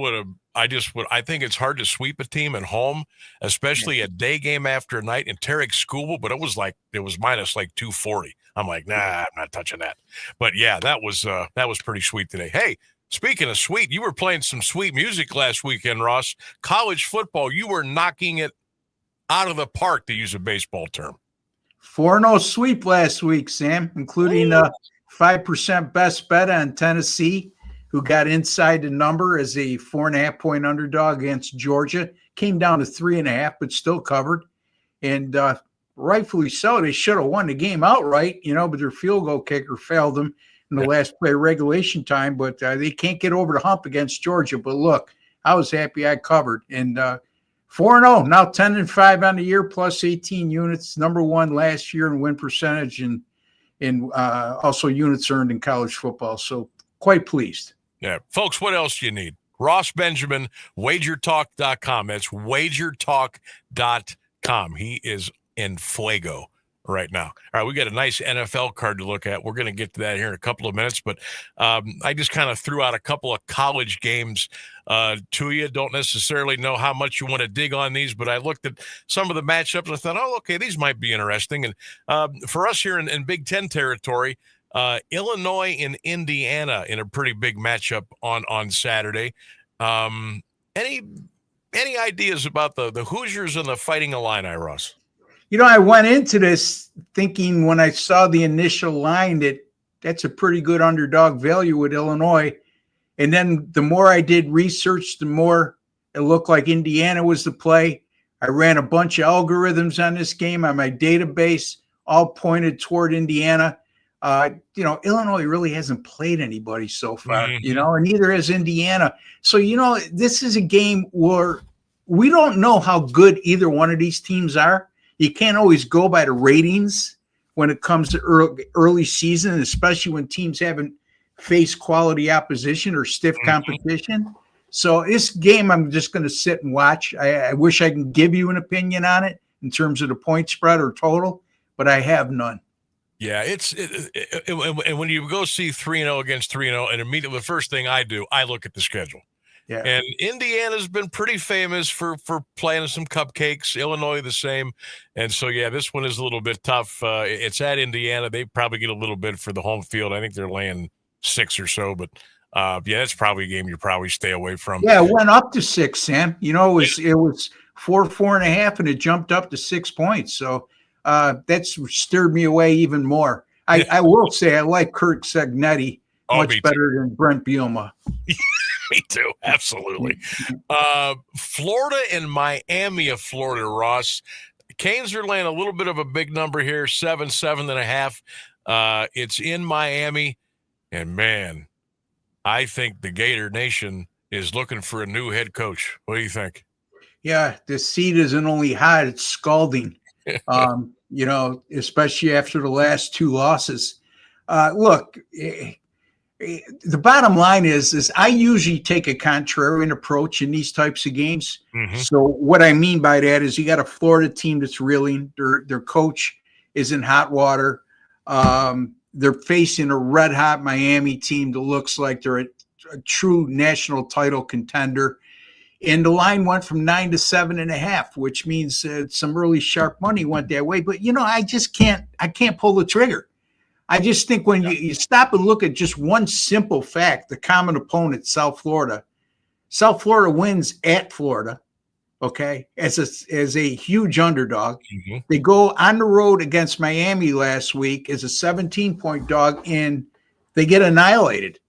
think it's hard to sweep a team at home, especially a day game after a night in Tarek School, but it was minus like 240. I'm like, nah, I'm not touching that. But yeah, that was pretty sweet today. Hey, speaking of sweet, you were playing some sweet music last weekend, Ross. College football, you were knocking it out of the park, to use a baseball term. 4-0 sweep last week, Sam, including 5% best bet on Tennessee, who got inside the number as a 4.5-point underdog against Georgia. Came down to 3.5, but still covered. And rightfully so. They should have won the game outright, but their field goal kicker failed them in the last play of regulation time. But they can't get over the hump against Georgia. But look, I was happy I covered. And 4-0, now 10-5 on the year, plus 18 units, number one last year in win percentage and also units earned in college football. So quite pleased. Yeah, folks, what else do you need? Ross Benjamin, WagerTalk.com. That's WagerTalk.com. He is in Fuego right now. All right, we got a nice NFL card to look at. We're going to get to that here in a couple of minutes, but I just kind of threw out a couple of college games to you. Don't necessarily know how much you want to dig on these, but I looked at some of the matchups and I thought, oh, okay, these might be interesting. And for us here in Big Ten territory, Illinois and Indiana in a pretty big matchup on Saturday. Any ideas about the Hoosiers and the Fighting Illini, Ross? I went into this thinking when I saw the initial line that's a pretty good underdog value with Illinois. And then the more I did research, the more it looked like Indiana was the play. I ran a bunch of algorithms on this game on my database, all pointed toward Indiana. Illinois really hasn't played anybody so far, and neither has Indiana. So, this is a game where we don't know how good either one of these teams are. You can't always go by the ratings when it comes to early season, especially when teams haven't faced quality opposition or stiff competition. So this game, I'm just going to sit and watch. I wish I can give you an opinion on it in terms of the point spread or total, but I have none. Yeah, and when you go see 3-0 against 3-0, and immediately the first thing I do, I look at the schedule. Yeah. And Indiana's been pretty famous for playing some cupcakes. Illinois the same. And so, yeah, this one is a little bit tough. It's at Indiana. They probably get a little bit for the home field. I think they're laying 6 or so. But, that's probably a game you probably stay away from. Yeah, it went up to 6, Sam. It was 4.5, and it jumped up to 6 points. So that's stirred me away even more. I will say I like Kurt Segnetti much better than Brent Bielema. Me too. Absolutely. Florida and Miami of Florida, Ross. Canes are laying a little bit of a big number here, 7.5. It's in Miami. And, man, I think the Gator Nation is looking for a new head coach. What do you think? Yeah, the seat isn't only hot, it's scalding, especially after the last 2 losses. Look, the bottom line is I usually take a contrarian approach in these types of games. Mm-hmm. So what I mean by that is you got a Florida team that's reeling. Their coach is in hot water. They're facing a red-hot Miami team that looks like they're a true national title contender. And the line went from 9 to 7.5, which means some really sharp money went that way. But, I just can't pull the trigger. I just think when you stop and look at just one simple fact, the common opponent, South Florida wins at Florida. okay, as a huge underdog. They go on the road against Miami last week as a 17-point dog, and they get annihilated.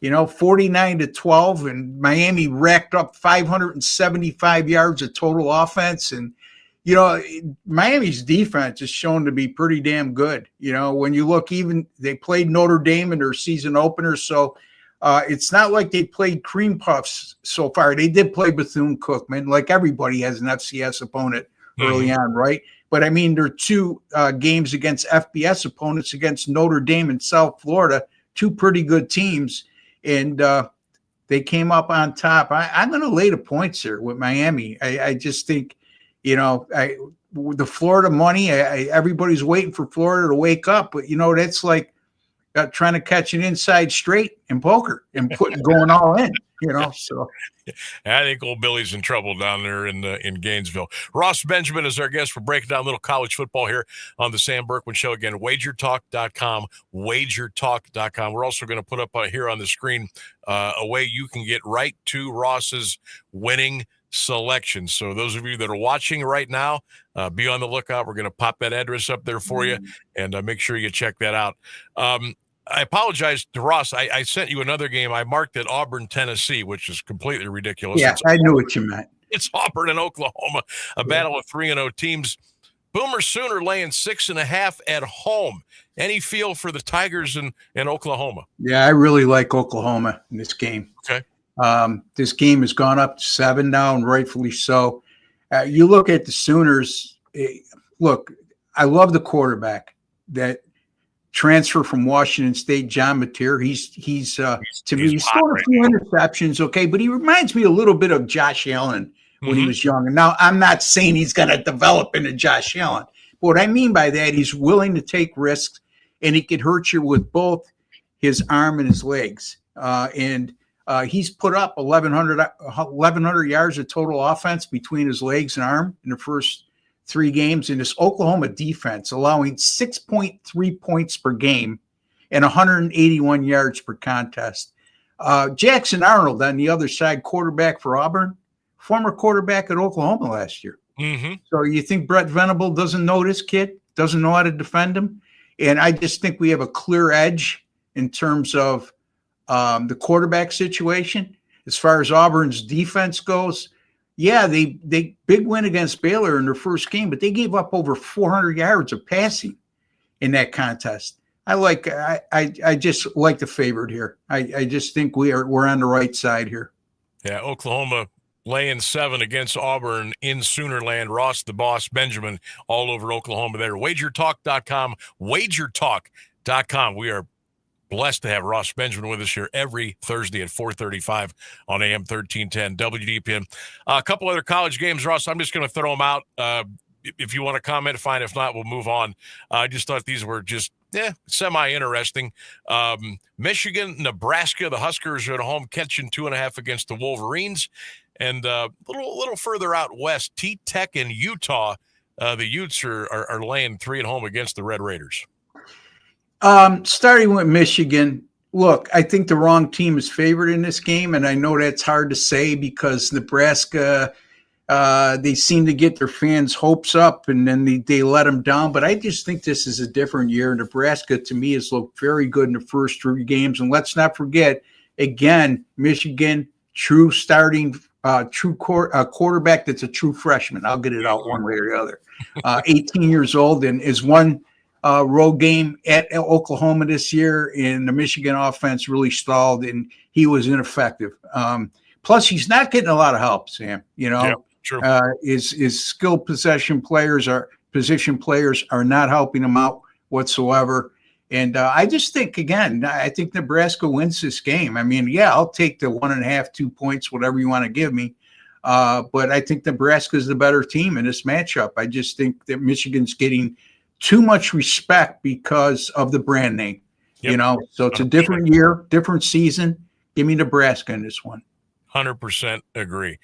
49-12, and Miami racked up 575 yards of total offense. And, Miami's defense is shown to be pretty damn good. When you look, even they played Notre Dame in their season opener. So it's not like they played cream puffs so far. They did play Bethune-Cookman, like everybody has an FCS opponent early on, right? But I mean, there are two games against FBS opponents against Notre Dame and South Florida, two pretty good teams. And they came up on top. I'm going to lay the points here with Miami. I just think, the Florida money, everybody's waiting for Florida to wake up. But, that's like trying to catch an inside straight in poker and going all in, so. I think old Billy's in trouble down there in Gainesville. Ross Benjamin is our guest. We're breaking down a little college football here on the Sam Bourquin Show. Again, WagerTalk.com, WagerTalk.com. We're also going to put up here on the screen a way you can get right to Ross's winning selection. So those of you that are watching right now, be on the lookout. We're going to pop that address up there for you, and make sure you check that out. I apologize to Ross. I sent you another game. I marked it Auburn, Tennessee, which is completely ridiculous. Yeah, I knew what you meant. It's Auburn and Oklahoma, a battle of 3-0 teams. Boomer Sooner laying 6.5 at home. Any feel for the Tigers in Oklahoma? Yeah, I really like Oklahoma in this game. Okay. This game has gone up to 7 now, and rightfully so. You look at the Sooners. Look, I love the quarterback that transfer from Washington State, John Mateer. He's to me, he's throwing a few interceptions, okay, but he reminds me a little bit of Josh Allen when he was young. And now I'm not saying he's going to develop into Josh Allen. But what I mean by that, he's willing to take risks, and he can hurt you with both his arm and his legs. And he's put up 1,100 yards of total offense between his legs and arm in the first 3 games. In this Oklahoma defense, allowing 6.3 points per game and 181 yards per contest. Jackson Arnold on the other side, quarterback for Auburn, former quarterback at Oklahoma last year. So you think Brett Venable doesn't know this kid, doesn't know how to defend him? And I just think we have a clear edge in terms of the quarterback situation. As far as Auburn's defense goes, yeah, they big win against Baylor in their first game, but they gave up over 400 yards of passing in that contest. I just like the favorite here. I just think we're on the right side here. Yeah, Oklahoma laying 7 against Auburn in Soonerland. Ross the Boss Benjamin all over Oklahoma there. WagerTalk.com, WagerTalk.com. We are blessed to have Ross Benjamin with us here every Thursday at 4:35 on AM 1310 WDPN. A couple other college games, Ross. I'm just going to throw them out. If you want to comment, fine. If not, we'll move on. I just thought these were just semi-interesting. Michigan, Nebraska. The Huskers are at home catching 2.5 against the Wolverines. And a little further out west, T-Tech and Utah. The Utes are laying 3 at home against the Red Raiders. Starting with Michigan, look, I think the wrong team is favored in this game, and I know that's hard to say because Nebraska, they seem to get their fans' hopes up, and then they let them down. But I just think this is a different year. Nebraska, to me, has looked very good in the first 3 games. And let's not forget, again, Michigan, true starting quarterback that's a true freshman. I'll get it out one way or the other. 18 years old and is one road game at Oklahoma this year, and the Michigan offense really stalled, and he was ineffective. Plus, he's not getting a lot of help, Sam. True. His skilled position players are not helping him out whatsoever. And I just think, again, I think Nebraska wins this game. I mean, yeah, I'll take the 1.5, 2 points, whatever you want to give me. But I think Nebraska is the better team in this matchup. I just think that Michigan's getting too much respect because of the brand name, So it's a different year, different season. Give me Nebraska in this one. 100% agree.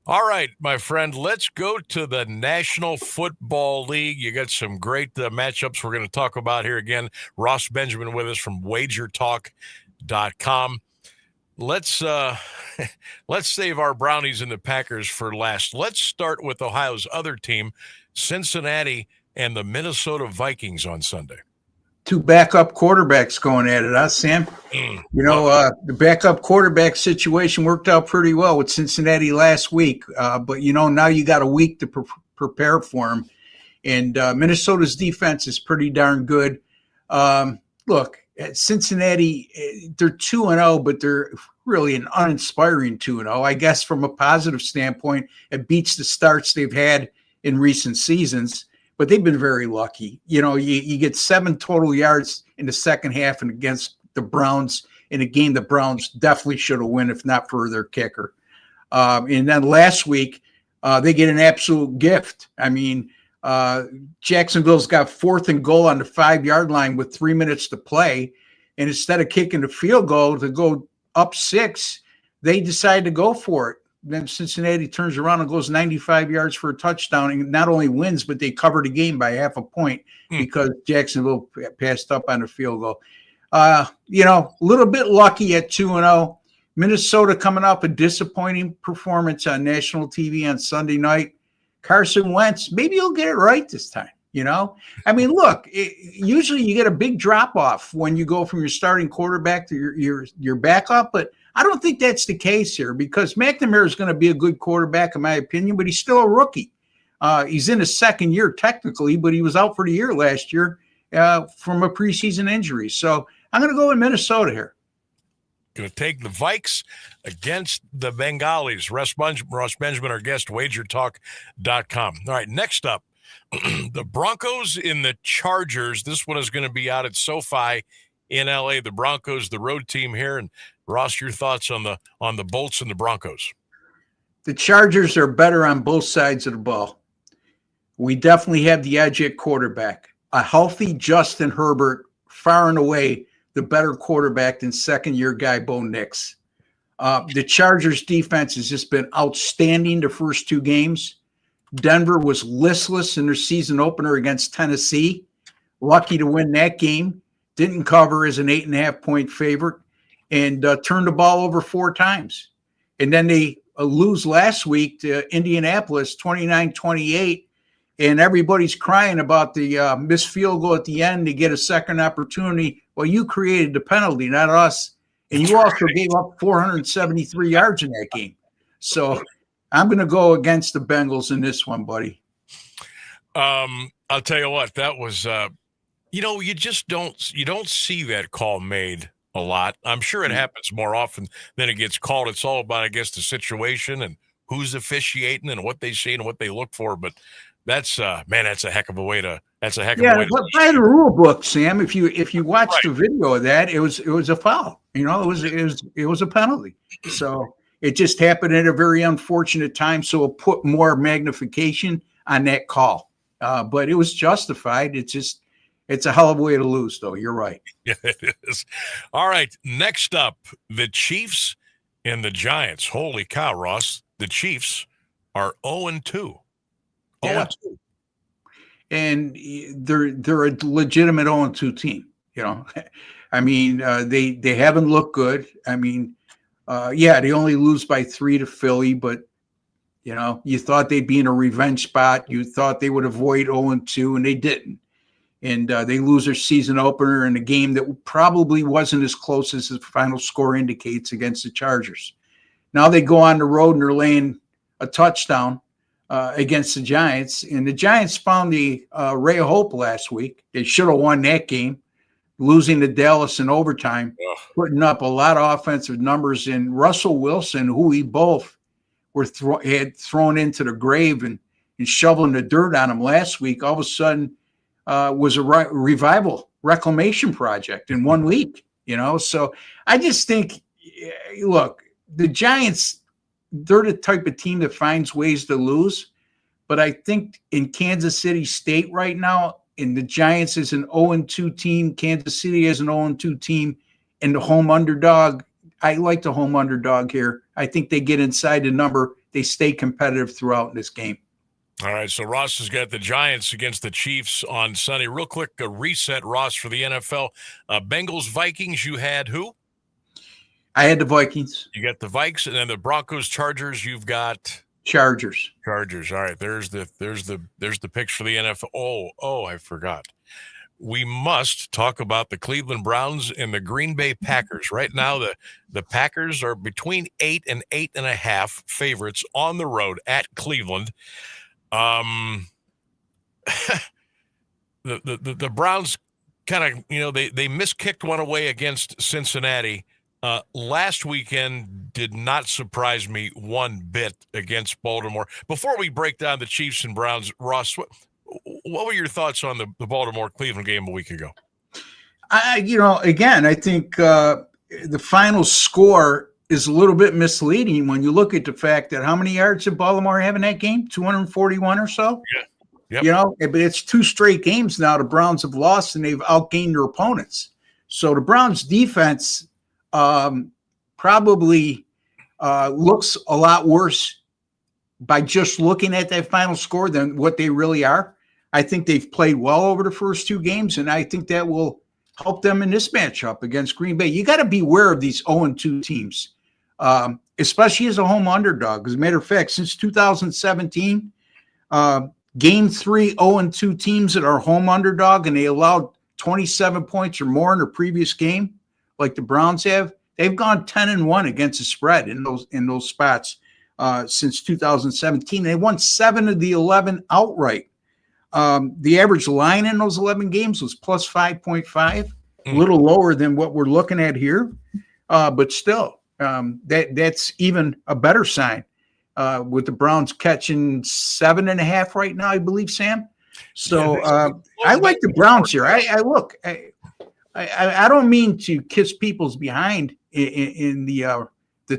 All right, my friend, let's go to the National Football League. You got some great matchups we're going to talk about here again. Ross Benjamin with us from WagerTalk.com. let's let's save our Brownies and the Packers for last. Let's start with Ohio's other team, Cincinnati and the Minnesota Vikings on Sunday. Two backup quarterbacks going at it, huh, Sam? The backup quarterback situation worked out pretty well with Cincinnati last week. But, now you got a week to prepare for them. And Minnesota's defense is pretty darn good. Look, at Cincinnati, they're 2-0, but they're really an uninspiring 2-0. I guess from a positive standpoint, it beats the starts they've had in recent seasons. But they've been very lucky. You get 7 total yards in the second half and against the Browns in a game the Browns definitely should have won if not for their kicker. And then last week, they get an absolute gift. I mean, Jacksonville's got 4th and goal on the 5-yard line with 3 minutes to play. And instead of kicking the field goal to go up 6, they decide to go for it. Then Cincinnati turns around and goes 95 yards for a touchdown and not only wins, but they cover the game by half a point because Jacksonville passed up on a field goal. A little bit lucky at 2-0. Minnesota coming off a disappointing performance on national TV on Sunday night. Carson Wentz, maybe he'll get it right this time. I mean, look, usually you get a big drop off when you go from your starting quarterback to your backup, but I don't think that's the case here because McNamara is going to be a good quarterback, in my opinion, but he's still a rookie. He's in his second year technically, but he was out for the year last year from a preseason injury. So I'm going to go with Minnesota here. Going to take the Vikes against the Bengalis. Russ Benjamin, our guest, WagerTalk.com. All right, next up, the Broncos in the Chargers. This one is going to be out at SoFi in LA. The Broncos, the road team here. And Ross, your thoughts on the Bolts and the Broncos? The Chargers are better on both sides of the ball. We definitely have the edge at quarterback. A healthy Justin Herbert, far and away the better quarterback than second-year guy Bo Nix. The Chargers defense has just been outstanding the first 2 games. Denver was listless in their season opener against Tennessee. Lucky to win that game. Didn't cover as an 8.5-point favorite and turned the ball over 4 times. And then they lose last week to Indianapolis 29-28. And everybody's crying about the missed field goal at the end to get a second opportunity. Well, you created the penalty, not us. And you also gave up 473 yards in that game. So I'm going to go against the Bengals in this one, buddy. I'll tell you what, that was, you just don't see that call made a lot. I'm sure it happens more often than it gets called. It's all about, I guess, the situation and who's officiating and what they see and what they look for. But that's that's a heck of a way to. That's a heck of a way. But by the rule book, Sam, if you watch the video of that, it was a foul. It was a penalty. So it just happened at a very unfortunate time. So it put more magnification on that call. But it was justified. It's a hell of a way to lose, though. You're right. Yeah, it is. All right. Next up, the Chiefs and the Giants. Holy cow, Ross. The Chiefs are 0-2. Yeah. 0-2. And they're a legitimate 0-2 team. I mean, they haven't looked good. I mean, they only lose by 3 to Philly, but you thought they'd be in a revenge spot. You thought they would avoid 0-2, and they didn't. And they lose their season opener in a game that probably wasn't as close as the final score indicates against the Chargers. Now they go on the road and they're laying a touchdown against the Giants. And the Giants found the ray of hope last week. They should have won that game, losing to Dallas in overtime, putting up a lot of offensive numbers. And Russell Wilson, who we both had thrown into the grave and shoveling the dirt on him last week, all of a sudden was a revival reclamation project in 1 week. So I just think, look, the Giants, they're the type of team that finds ways to lose. But I think in Kansas City State right now, and the Giants is an 0-2 team, Kansas City is an 0-2 team, and the home underdog, I like the home underdog here. I think they get inside the number. They stay competitive throughout this game. All right, so Ross has got the Giants against the Chiefs on Sunday. Real quick, a reset, Ross, for the NFL. Bengals, Vikings, you had who? I had the Vikings. You got the Vikes, and then the Broncos, Chargers. You've got Chargers. Chargers. All right. There's the picks for the NFL. Oh, I forgot. We must talk about the Cleveland Browns and the Green Bay Packers. Right now, the Packers are between 8 and 8.5 favorites on the road at Cleveland. The Browns kind of, they miskicked one away against Cincinnati. Last weekend did not surprise me one bit against Baltimore. Before we break down the Chiefs and Browns, Ross, what were your thoughts on the Baltimore-Cleveland game a week ago? Again, I think the final score is a little bit misleading when you look at the fact that how many yards did Baltimore have in that game? 241 or so? Yeah. Yep. But it's 2 straight games now the Browns have lost, and they've outgained their opponents. So the Browns defense probably looks a lot worse by just looking at that final score than what they really are. I think they've played well over the first 2 games, and I think that will help them in this matchup against Green Bay. You got to be aware of these 0-2 teams, especially as a home underdog. As a matter of fact, since 2017, Game 3 0-2 teams that are home underdog, and they allowed 27 points or more in their previous game, like the Browns have, they've gone 10-1 against the spread in those spots since 2017. They won 7 of the 11 outright. The average line in those 11 games was plus 5.5, a little lower than what we're looking at here. But still, that's even a better sign with the Browns catching 7.5 right now, I believe, Sam. So I like the Browns here. I don't mean to kiss people's behind in the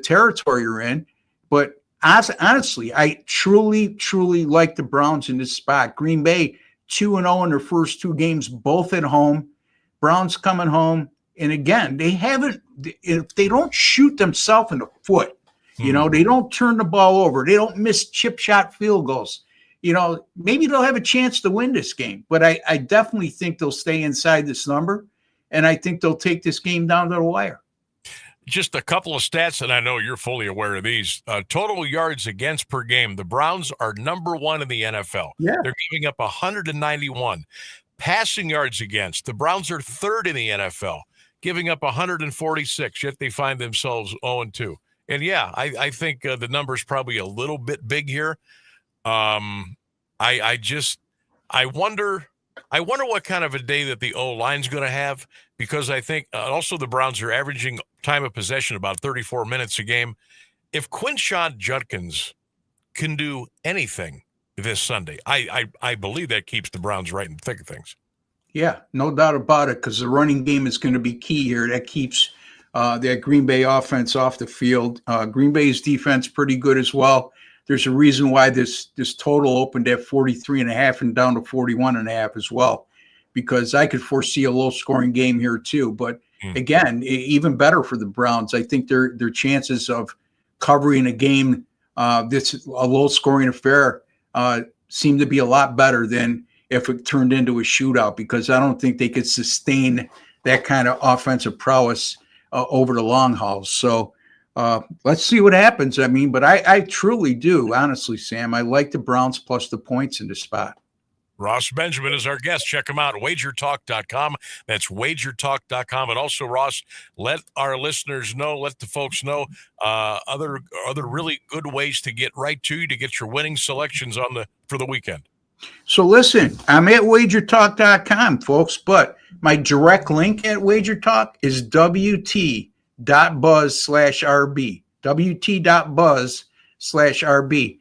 territory you're in, but honestly, I truly like the Browns in this spot. Green Bay 2-0 in their first 2 games, both at home. Browns coming home, and again, they don't shoot themselves in the foot. They don't turn the ball over. They don't miss chip shot field goals. Maybe they'll have a chance to win this game, but I definitely think they'll stay inside this number, and I think they'll take this game down to the wire. Just a couple of stats, and I know you're fully aware of these. Total yards against per game. The Browns are number 1 in the NFL. Yeah. They're giving up 191. Passing yards against. The Browns are 3rd in the NFL, giving up 146, yet they find themselves 0-2. And yeah, I think the number's probably a little bit big here. I wonder what kind of a day that the O-line's going to have, because I think also the Browns are averaging time of possession about 34 minutes a game. If Quinshon Judkins can do anything this Sunday, I believe that keeps the Browns right in the thick of things. Yeah, no doubt about it, because the running game is going to be key here. That keeps that Green Bay offense off the field. Green Bay's defense pretty good as well. There's a reason why this total opened at 43.5 and down to 41.5 as well, because I could foresee a low-scoring game here too. But again, even better for the Browns. I think their chances of covering a game that's a low-scoring affair seem to be a lot better than if it turned into a shootout, because I don't think they could sustain that kind of offensive prowess over the long haul. So let's see what happens. But I truly do, honestly, Sam. I like the Browns plus the points in this spot. Ross Benjamin is our guest. Check him out, WagerTalk.com. That's WagerTalk.com. And also, Ross, let our listeners know, let the folks know other really good ways to get right to you to get your winning selections for the weekend. So listen, I'm at WagerTalk.com, folks, but my direct link at WagerTalk is WT.buzz/RB. WT.buzz/RB.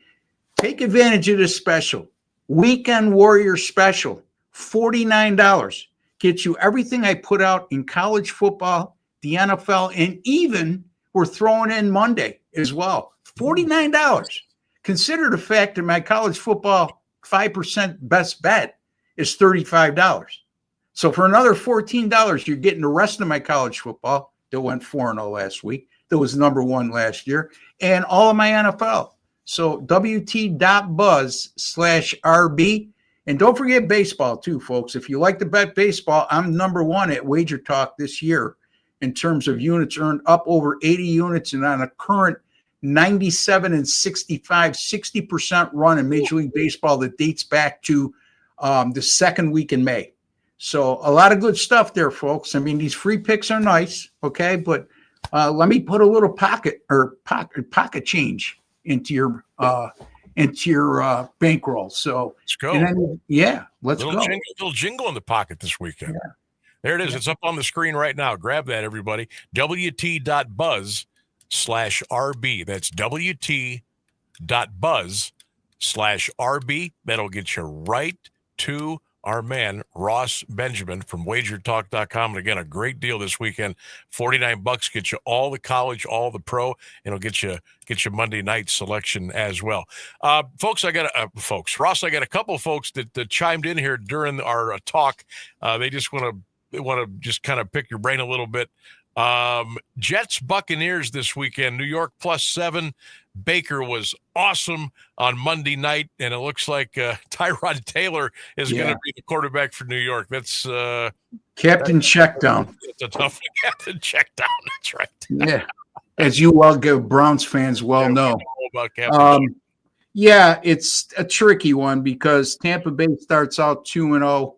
Take advantage of this special. Weekend Warrior special, $49. Gets you everything I put out in college football, the NFL, and even we're throwing in Monday as well. $49. Consider the fact that my college football 5% best bet is $35. So for another $14, you're getting the rest of my college football that went 4-0 last week, that was number 1 last year, and all of my NFL. So WT.buzz/RB. And don't forget baseball too, folks. If you like to bet baseball, I'm number 1 at WagerTalk this year in terms of units earned, up over 80 units, and on a current 97 and 65, 60% run in Major League Baseball that dates back to the second week in May. So a lot of good stuff there, folks. I mean, these free picks are nice, okay, but let me put a little pocket change into your bankroll. So let's go. And then, let's go. Little jingle in the pocket this weekend. Yeah. There it is. It's up on the screen right now. Grab that, everybody. WT.buzz/RB. That's WT.buzz/RB. That'll get you right to our man, Ross Benjamin from WagerTalk.com. And again, a great deal this weekend. $49 gets you all the college, all the pro, and it'll get you Monday night selection as well. Ross, I got a couple of folks that chimed in here during our talk. They just want to just kind of pick your brain a little bit. Jets Buccaneers this weekend. New York +7. Baker was awesome on Monday night, and it looks like Tyrod Taylor is going to be the quarterback for New York. That's Captain Checkdown. It's a tough Captain Checkdown. That's right. Yeah, as you well Browns fans well know. About Captain it's a tricky one because Tampa Bay starts out 2-0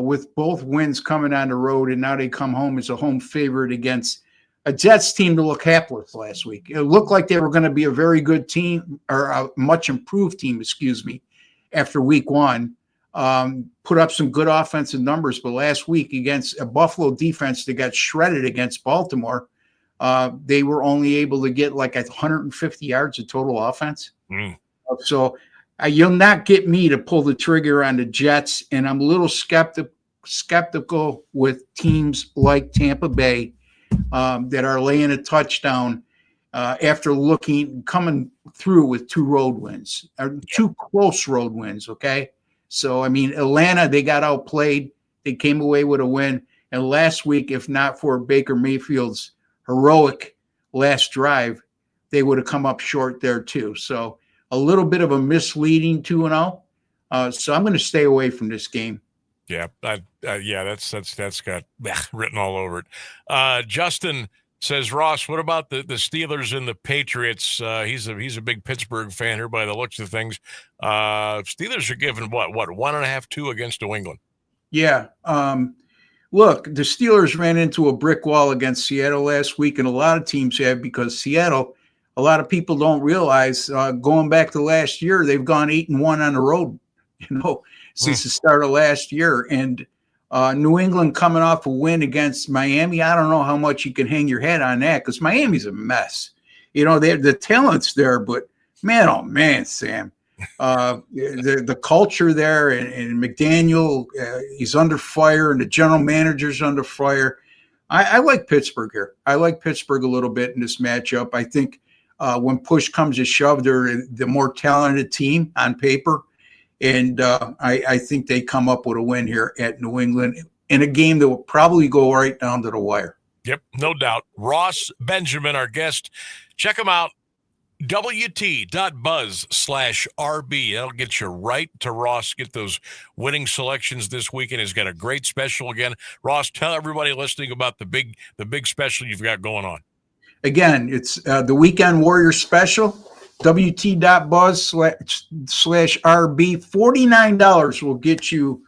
with both wins coming on the road, and now they come home as a home favorite against a Jets team to look hapless last week. It looked like they were going to be a very good team, or a much improved team, after week one. Put up some good offensive numbers, but last week against a Buffalo defense that got shredded against Baltimore, they were only able to get like 150 yards of total offense. So you'll not get me to pull the trigger on the Jets, and I'm a little skeptical with teams like Tampa Bay that are laying a touchdown after coming through with two road wins, or two close road wins, okay? So, I mean, Atlanta, they got outplayed. They came away with a win. And last week, if not for Baker Mayfield's heroic last drive, they would have come up short there too. So a little bit of a misleading 2-0. So I'm going to stay away from this game. Yeah, that's got written all over it. Justin says, Ross, what about the Steelers and the Patriots? He's a big Pittsburgh fan here by the looks of things. Steelers are given what 1.5, 2 against New England. Yeah. Look, the Steelers ran into a brick wall against Seattle last week, and a lot of teams have, because Seattle, a lot of people don't realize, going back to last year, they've gone 8-1 on the road, since the start of last year. And New England coming off a win against Miami, I don't know how much you can hang your head on that, because Miami's a mess. The talent's there, but man, oh man, Sam, the culture there, and McDaniel, he's under fire, and the general manager's under fire. I like Pittsburgh here. I like Pittsburgh a little bit in this matchup. I think when push comes to shove, they're the more talented team on paper. And I think they come up with a win here at New England in a game that will probably go right down to the wire. Yep, no doubt. Ross Benjamin, our guest. Check him out. WT.buzz/RB. That'll get you right to Ross. Get those winning selections this weekend. He's got a great special again. Ross, tell everybody listening about the big special you've got going on. Again, it's the Weekend Warrior Special. WT.buzz/RB. $49 will get you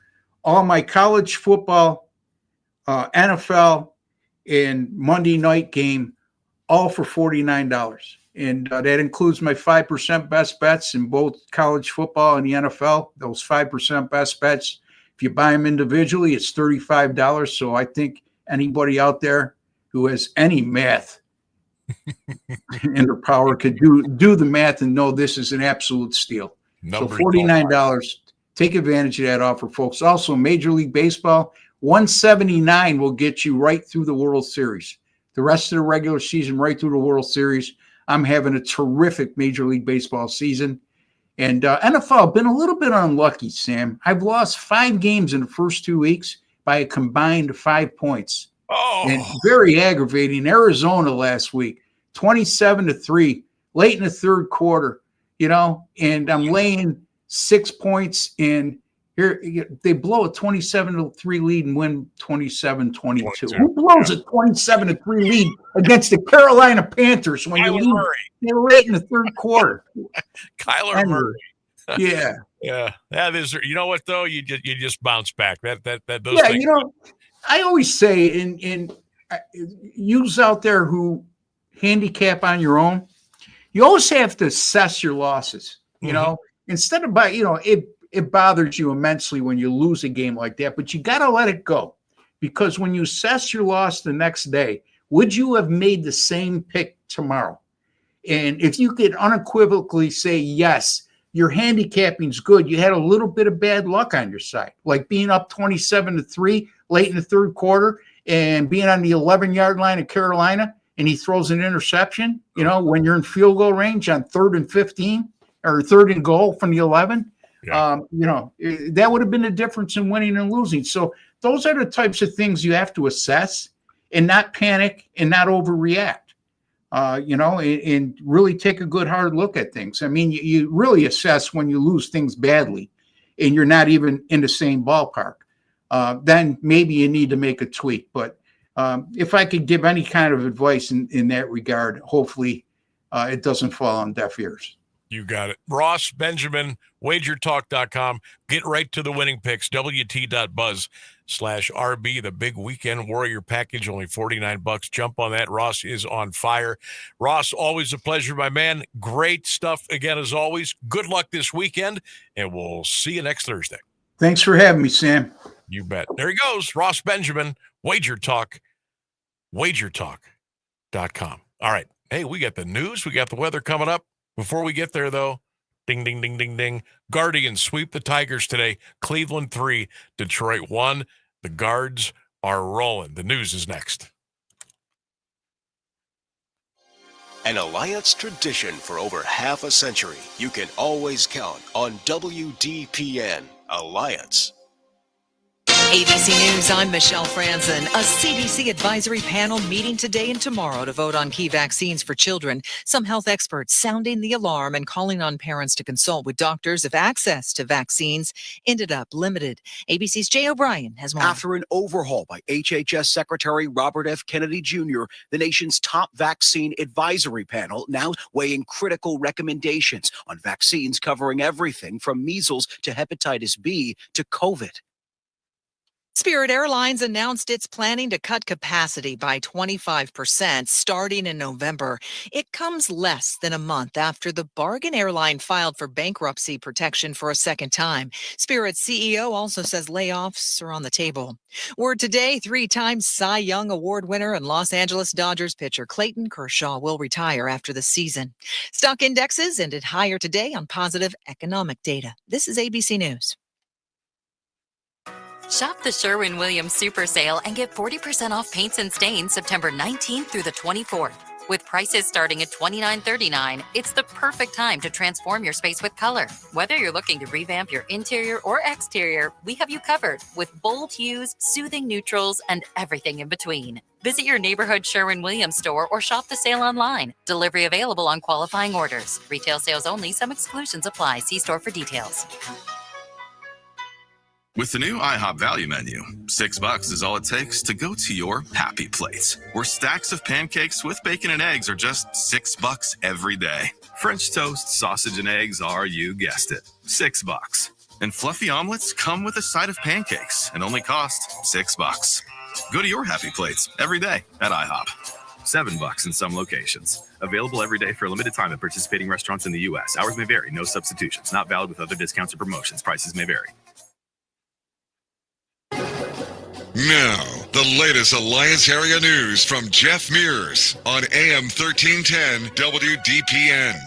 all my college football, NFL, and Monday night game, all for $49. And that includes my 5% best bets in both college football and the NFL. Those 5% best bets, if you buy them individually, it's $35. So I think anybody out there who has any math in their power could do the math and know this is an absolute steal. So $49. Take advantage of that offer, folks. Also, Major League Baseball, $179 will get you right through the World Series. The rest of the regular season, right through the World Series. I'm having a terrific Major League Baseball season. And NFL, been a little bit unlucky, Sam. I've lost 5 games in the first 2 weeks by a combined 5 points. Oh. And very aggravating. Arizona last week, 27-3, late in the third quarter, and I'm laying 6 points in Here, they blow a 27-3 lead and win 27-22. Who blows a 27-3 lead against the Carolina Panthers when you lose? They're late in the third quarter. Kyler Murray. Yeah. Yeah. That is, you know what, though? You just bounce back. Those Yeah, things. I always say in yous out there who handicap on your own, you always have to assess your losses. You know, instead of it bothers you immensely when you lose a game like that, but you got to let it go, because when you assess your loss the next day, would you have made the same pick tomorrow? And if you could unequivocally say, yes, your handicapping's good, you had a little bit of bad luck on your side, like being up 27-3 late in the third quarter and being on the 11-yard line of Carolina, and he throws an interception, when you're in field goal range on 3rd and 15 or 3rd and goal from the 11. Yeah. That would have been the difference in winning and losing. So those are the types of things you have to assess and not panic and not overreact, and really take a good hard look at things. I mean, you really assess when you lose things badly and you're not even in the same ballpark. Then maybe you need to make a tweak. But if I could give any kind of advice in that regard, hopefully it doesn't fall on deaf ears. You got it. Ross Benjamin, WagerTalk.com. Get right to the winning picks. WT.buzz/RB, the big weekend warrior package, only $49. Jump on that. Ross is on fire. Ross, always a pleasure, my man. Great stuff again, as always. Good luck this weekend, and we'll see you next Thursday. Thanks for having me, Sam. You bet. There he goes. Ross Benjamin, WagerTalk, WagerTalk.com. All right. Hey, we got the news. We got the weather coming up. Before we get there, though, ding, ding, ding, ding, ding. Guardians sweep the Tigers today. Cleveland 3, Detroit 1. The Guards are rolling. The news is next. An Alliance tradition for over half a century. You can always count on WDPN Alliance. ABC News, I'm Michelle Franzen. A CDC advisory panel meeting today and tomorrow to vote on key vaccines for children. Some health experts sounding the alarm and calling on parents to consult with doctors if access to vaccines ended up limited. ABC's Jay O'Brien has more. After an overhaul by HHS Secretary Robert F. Kennedy Jr., the nation's top vaccine advisory panel now weighing critical recommendations on vaccines covering everything from measles to hepatitis B to COVID. Spirit Airlines announced it's planning to cut capacity by 25% starting in November. It comes less than a month after the bargain airline filed for bankruptcy protection for a second time. Spirit's CEO also says layoffs are on the table. Word today, 3-time Cy Young Award winner and Los Angeles Dodgers pitcher Clayton Kershaw will retire after the season. Stock indexes ended higher today on positive economic data. This is ABC News. Shop the Sherwin-Williams Super Sale and get 40% off paints and stains September 19th through the 24th. With prices starting at $29.39, it's the perfect time to transform your space with color. Whether you're looking to revamp your interior or exterior, we have you covered with bold hues, soothing neutrals, and everything in between. Visit your neighborhood Sherwin-Williams store or shop the sale online. Delivery available on qualifying orders. Retail sales only. Some exclusions apply. See store for details. With the new IHOP value menu, $6 is all it takes to go to your happy place, where stacks of pancakes with bacon and eggs are just $6 every day. French toast, sausage, and eggs are, you guessed it, $6. And fluffy omelets come with a side of pancakes and only cost $6. Go to your happy plates every day at IHOP. $7 in some locations. Available every day for a limited time at participating restaurants in the U.S. Hours may vary. No substitutions. Not valid with other discounts or promotions. Prices may vary. Now, the latest Alliance area news from Jeff Mears on AM 1310 WDPN.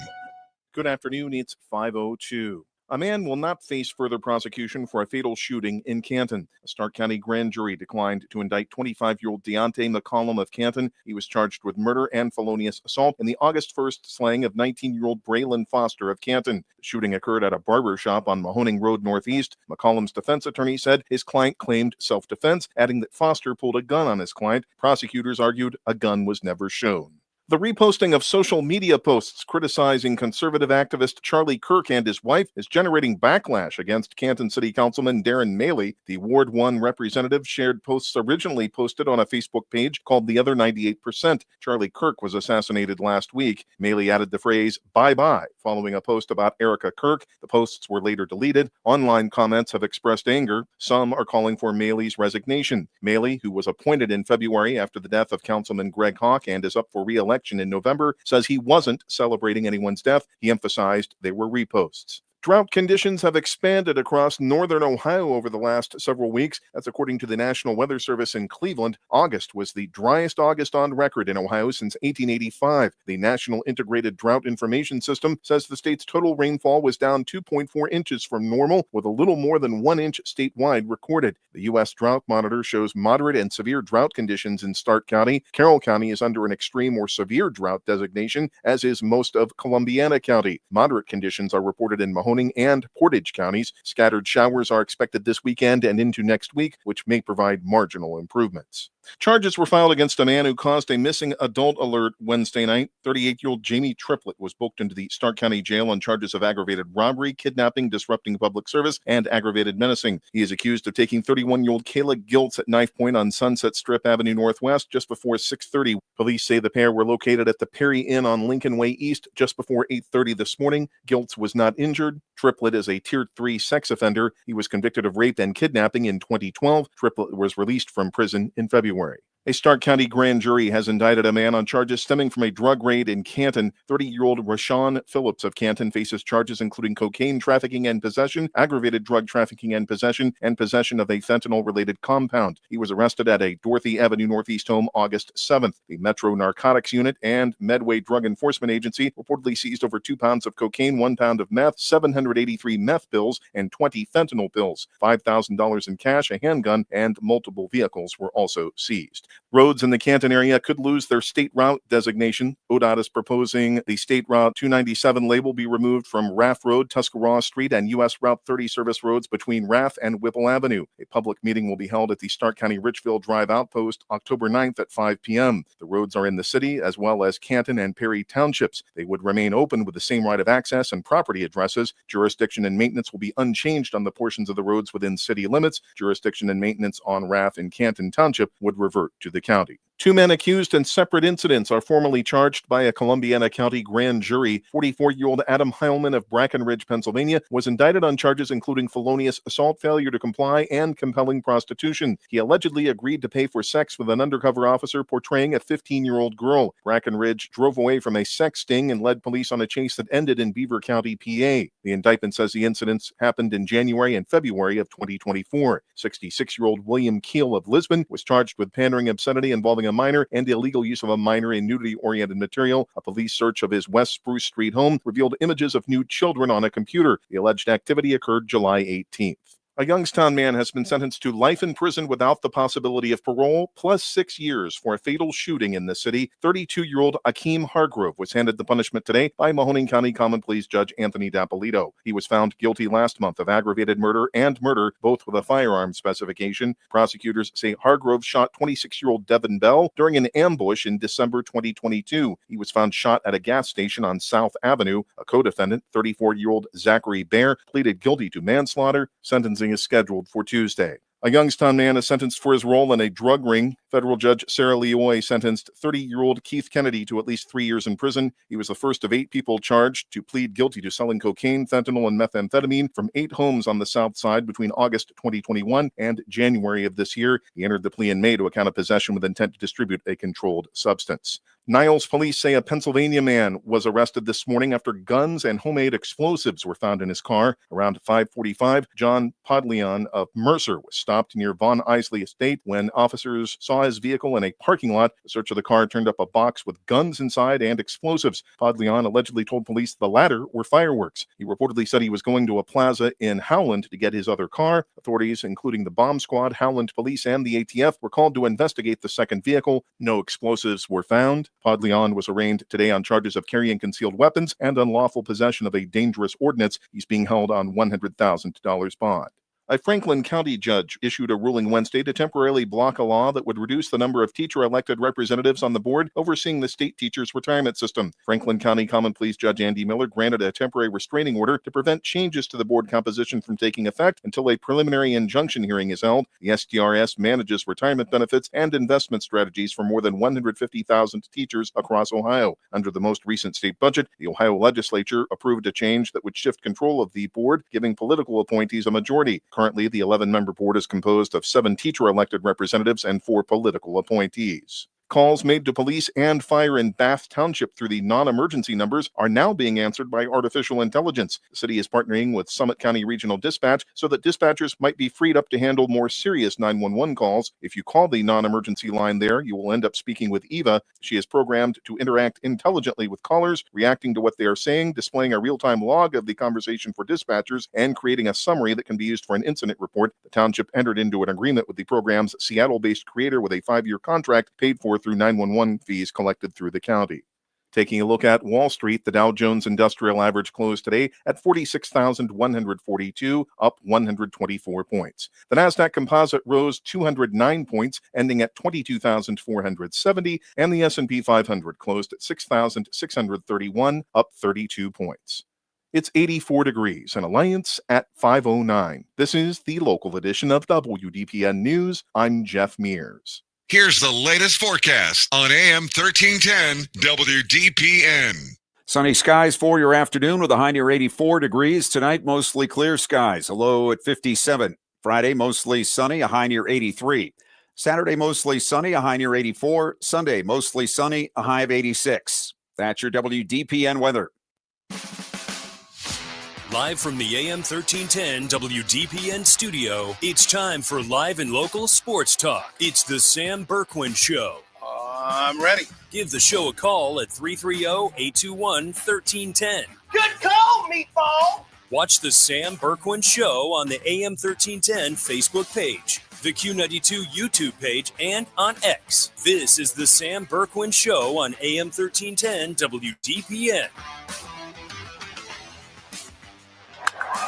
Good afternoon. It's 5:02. A man will not face further prosecution for a fatal shooting in Canton. A Stark County grand jury declined to indict 25-year-old Deontay McCollum of Canton. He was charged with murder and felonious assault in the August 1st slaying of 19-year-old Braylon Foster of Canton. The shooting occurred at a barber shop on Mahoning Road Northeast. McCollum's defense attorney said his client claimed self-defense, adding that Foster pulled a gun on his client. Prosecutors argued a gun was never shown. The reposting of social media posts criticizing conservative activist Charlie Kirk and his wife is generating backlash against Canton City Councilman Darren Maley. The Ward 1 representative shared posts originally posted on a Facebook page called The Other 98%. Charlie Kirk was assassinated last week. Maley added the phrase, "bye-bye," following a post about Erica Kirk. The posts were later deleted. Online comments have expressed anger. Some are calling for Maley's resignation. Maley, who was appointed in February after the death of Councilman Greg Hawk and is up for re-election in November, says he wasn't celebrating anyone's death. He emphasized they were reposts. Drought conditions have expanded across northern Ohio over the last several weeks. That's according to the National Weather Service in Cleveland. August was the driest August on record in Ohio since 1885. The National Integrated Drought Information System says the state's total rainfall was down 2.4 inches from normal, with a little more than 1 inch statewide recorded. The U.S. Drought Monitor shows moderate and severe drought conditions in Stark County. Carroll County is under an extreme or severe drought designation, as is most of Columbiana County. Moderate conditions are reported in Mahoning and Portage counties. Scattered showers are expected this weekend and into next week, which may provide marginal improvements. Charges were filed against a man who caused a missing adult alert Wednesday night. 38-year-old Jamie Triplett was booked into the Stark County Jail on charges of aggravated robbery, kidnapping, disrupting public service, and aggravated menacing. He is accused of taking 31-year-old Kayla Giltz at knife point on Sunset Strip Avenue Northwest just before 6:30. Police say the pair were located at the Perry Inn on Lincoln Way East just before 8:30 this morning. Giltz was not injured. Triplett is a Tier 3 sex offender. He was convicted of rape and kidnapping in 2012. Triplett was released from prison in February. A Stark County grand jury has indicted a man on charges stemming from a drug raid in Canton. 30-year-old Rashawn Phillips of Canton faces charges including cocaine trafficking and possession, aggravated drug trafficking and possession of a fentanyl-related compound. He was arrested at a Dorothy Avenue Northeast home August 7th. The Metro Narcotics Unit and Medway Drug Enforcement Agency reportedly seized over 2 pounds of cocaine, 1 pound of meth, 783 meth pills, and 20 fentanyl pills. $5,000 in cash, a handgun, and multiple vehicles were also seized. Roads in the Canton area could lose their state route designation. ODOT is proposing the State Route 297 label be removed from Raff Road, Tuscarawas Street, and U.S. Route 30 service roads between Raff and Whipple Avenue. A public meeting will be held at the Stark County Richville Drive Outpost October 9th at 5 p.m. The roads are in the city as well as Canton and Perry townships. They would remain open with the same right of access and property addresses. Jurisdiction and maintenance will be unchanged on the portions of the roads within city limits. Jurisdiction and maintenance on Raff and Canton Township would revert to the county. 2 men accused in separate incidents are formally charged by a Columbiana County grand jury. 44-year-old Adam Heilman of Brackenridge, Pennsylvania, was indicted on charges including felonious assault, failure to comply, and compelling prostitution. He allegedly agreed to pay for sex with an undercover officer portraying a 15-year-old girl. Brackenridge drove away from a sex sting and led police on a chase that ended in Beaver County, PA. The indictment says the incidents happened in January and February of 2024. 66-year-old William Keel of Lisbon was charged with pandering obscenity involving a minor and illegal use of a minor in nudity-oriented material. A police search of his West Spruce Street home revealed images of nude children on a computer. The alleged activity occurred July 18th. A Youngstown man has been sentenced to life in prison without the possibility of parole, plus 6 years for a fatal shooting in the city. 32-year-old Akeem Hargrove was handed the punishment today by Mahoning County Common Pleas Judge Anthony Dapolito. He was found guilty last month of aggravated murder and murder, both with a firearm specification. Prosecutors say Hargrove shot 26-year-old Devin Bell during an ambush in December 2022. He was found shot at a gas station on South Avenue. A co-defendant, 34-year-old Zachary Bear, pleaded guilty to manslaughter. Sentencing is scheduled for Tuesday. A Youngstown man is sentenced for his role in a drug ring. Federal Judge Sarah Leoy sentenced 30-year-old Keith Kennedy to at least 3 years in prison. He was the first of 8 people charged to plead guilty to selling cocaine, fentanyl, and methamphetamine from 8 homes on the South Side between August 2021 and January of this year. He entered the plea in May to a count of possession with intent to distribute a controlled substance. Niles police say a Pennsylvania man was arrested this morning after guns and homemade explosives were found in his car. Around 5:45, John Podleon of Mercer was stopped near Von Isley Estate when officers saw his vehicle in a parking lot. The search of the car turned up a box with guns inside and explosives. Podleon allegedly told police the latter were fireworks. He reportedly said he was going to a plaza in Howland to get his other car. Authorities, including the bomb squad, Howland police, and the ATF, were called to investigate the second vehicle. No explosives were found. Podleon was arraigned today on charges of carrying concealed weapons and unlawful possession of a dangerous ordinance. He's being held on $100,000 bond. A Franklin County judge issued a ruling Wednesday to temporarily block a law that would reduce the number of teacher-elected representatives on the board overseeing the state teachers' retirement system. Franklin County Common Pleas Judge Andy Miller granted a temporary restraining order to prevent changes to the board composition from taking effect until a preliminary injunction hearing is held. The STRS manages retirement benefits and investment strategies for more than 150,000 teachers across Ohio. Under the most recent state budget, the Ohio legislature approved a change that would shift control of the board, giving political appointees a majority. Currently, the 11-member board is composed of 7 teacher-elected representatives and 4 political appointees. Calls made to police and fire in Bath Township through the non-emergency numbers are now being answered by artificial intelligence. The city is partnering with Summit County Regional Dispatch so that dispatchers might be freed up to handle more serious 911 calls. If you call the non-emergency line there, you will end up speaking with Eva. She is programmed to interact intelligently with callers, reacting to what they are saying, displaying a real-time log of the conversation for dispatchers, and creating a summary that can be used for an incident report. The township entered into an agreement with the program's Seattle-based creator with a 5-year contract paid for through 911 fees collected through the county. Taking a look at Wall Street, the Dow Jones Industrial Average closed today at 46,142, up 124 points. The Nasdaq Composite rose 209 points, ending at 22,470, and the S&P 500 closed at 6,631, up 32 points. It's 84 degrees and Alliance at 509. This is the local edition of WDPN News. I'm Jeff Mears. Here's the latest forecast on AM 1310 WDPN. Sunny skies for your afternoon with a high near 84 degrees. Tonight, mostly clear skies, a low at 57. Friday, mostly sunny, a high near 83. Saturday, mostly sunny, a high near 84. Sunday, mostly sunny, a high of 86. That's your WDPN weather. Live from the AM 1310 WDPN studio, it's time for live and local sports talk. It's the Sam Bourquin Show. I'm ready. Give the show a call at 330-821-1310. Good call, meatball. Watch the Sam Bourquin Show on the AM 1310 Facebook page, the Q92 YouTube page, and on X. This is the Sam Bourquin Show on AM 1310 WDPN.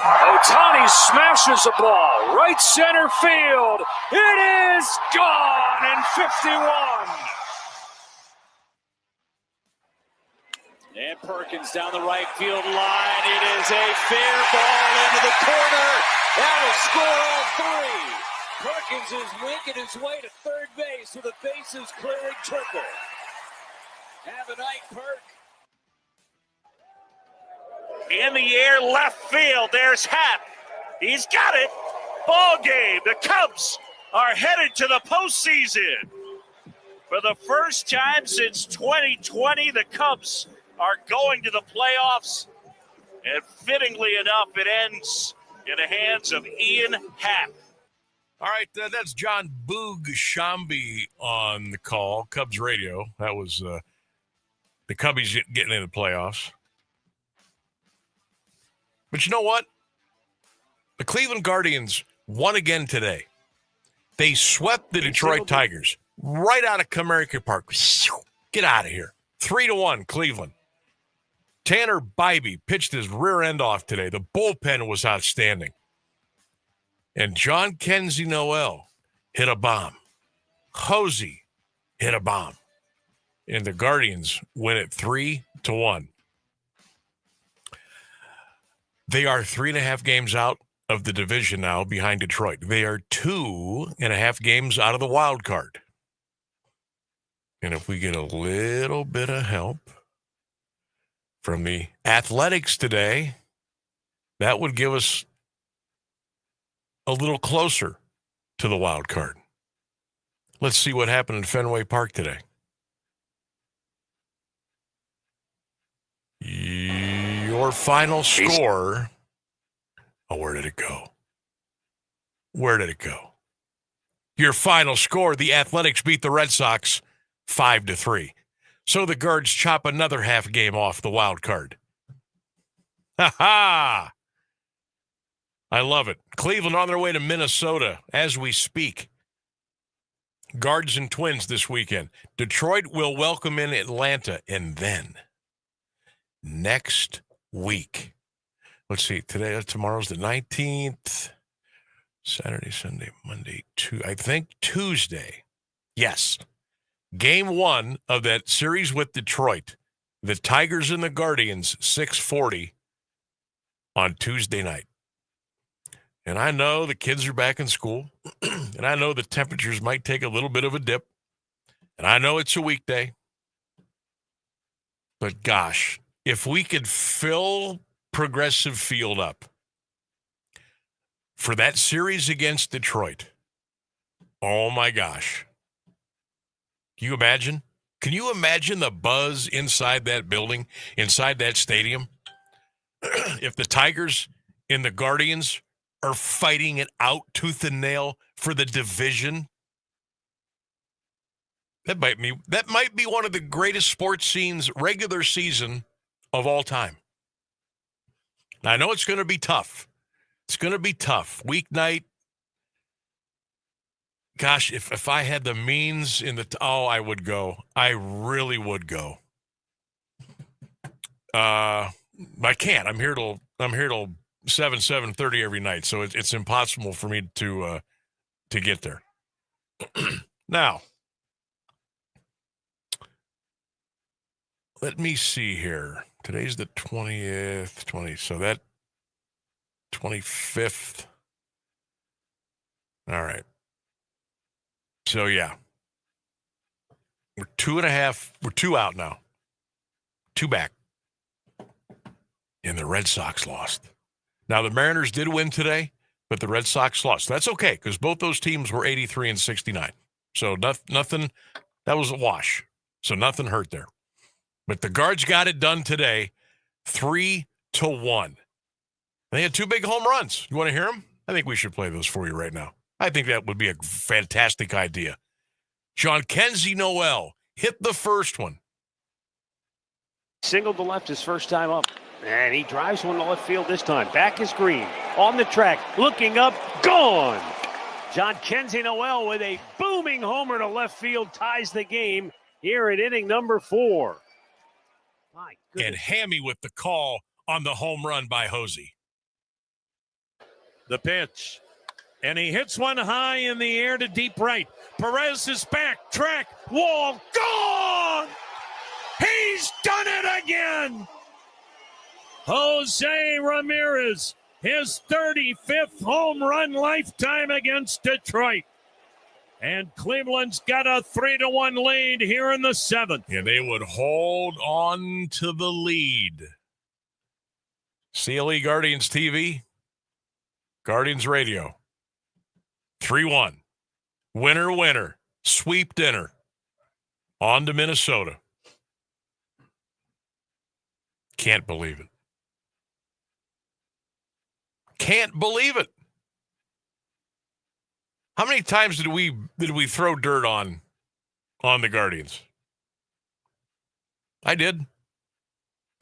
Ohtani smashes the ball right center field. It is gone in 51. And Perkins down the right field line. It is a fair ball into the corner. That'll score all 3. Perkins is winking his way to third base with a bases clearing triple. Have a night, Perk. In the air, left field. There's Happ. He's got it. Ball game. The Cubs are headed to the postseason. For the first time since 2020, the Cubs are going to the playoffs. And fittingly enough, it ends in the hands of Ian Happ. All right, that's John Boog Shambi on the call, Cubs radio. That was the Cubbies getting into the playoffs. But you know what? The Cleveland Guardians won again today. They swept the Detroit Tigers right out of Comerica Park. Get out of here. 3-1, Cleveland. Tanner Bybee pitched his rear end off today. The bullpen was outstanding. And John Kenzie Noel hit a bomb. Hosey hit a bomb. And the Guardians win it 3-1. They are 3.5 games out of the division now behind Detroit. They are 2.5 games out of the wild card. And if we get a little bit of help from the Athletics today, that would give us a little closer to the wild card. Let's see what happened in Fenway Park today. Your final score. Oh, where did it go? Where did it go? Your final score, the Athletics beat the Red Sox 5-3. So the Guards chop another half game off the wild card. Ha-ha! I love it. Cleveland on their way to Minnesota as we speak. Guards and Twins this weekend. Detroit will welcome in Atlanta. And then next week. Let's see. Tomorrow's the 19th. Saturday, Sunday, Monday, I think Tuesday. Yes. Game 1 of that series with Detroit. The Tigers and the Guardians, 6:40 on Tuesday night. And I know the kids are back in school, and I know the temperatures might take a little bit of a dip, and I know it's a weekday. But gosh, if we could fill Progressive Field up for that series against Detroit, oh my gosh. Can you imagine? Can you imagine the buzz inside that building, inside that stadium? If the Tigers and the Guardians are fighting it out tooth and nail for the division, that might be one of the greatest sports scenes regular season of all time. Now, I know it's going to be tough. It's going to be tough. Weeknight. Gosh, if I had the means I would go. I really would go. I can't. I'm here till 7:30 every night, so it's impossible for me to get there. Now, let me see here. Today's the 20th, so that 25th. All right. So, yeah. We're 2 out now. 2 back. And the Red Sox lost. Now, the Mariners did win today, but the Red Sox lost. That's okay, because both those teams were 83 and 69. So, nothing, that was a wash. So, nothing hurt there. But the Guards got it done today, 3-1. They had 2 big home runs. You want to hear them? I think we should play those for you right now. I think that would be a fantastic idea. John Kenzie Noel hit the first one. Single to left his first time up. And he drives one to left field this time. Back is Green. On the track. Looking up. Gone. John Kenzie Noel with a booming homer to left field ties the game here at inning number 4. My goodness. And Hammy with the call on the home run by Hosey. The pitch. And he hits one high in the air to deep right. Perez is back. Track. Wall. Gone! He's done it again! Jose Ramirez, his 35th home run lifetime against Detroit. And Cleveland's got a 3-1 lead here in the 7th. And they would hold on to the lead. CLE Guardians TV, Guardians Radio. 3-1. Winner, winner. Sweep dinner. On to Minnesota. Can't believe it. Can't believe it. How many times did we throw dirt on the Guardians? I did.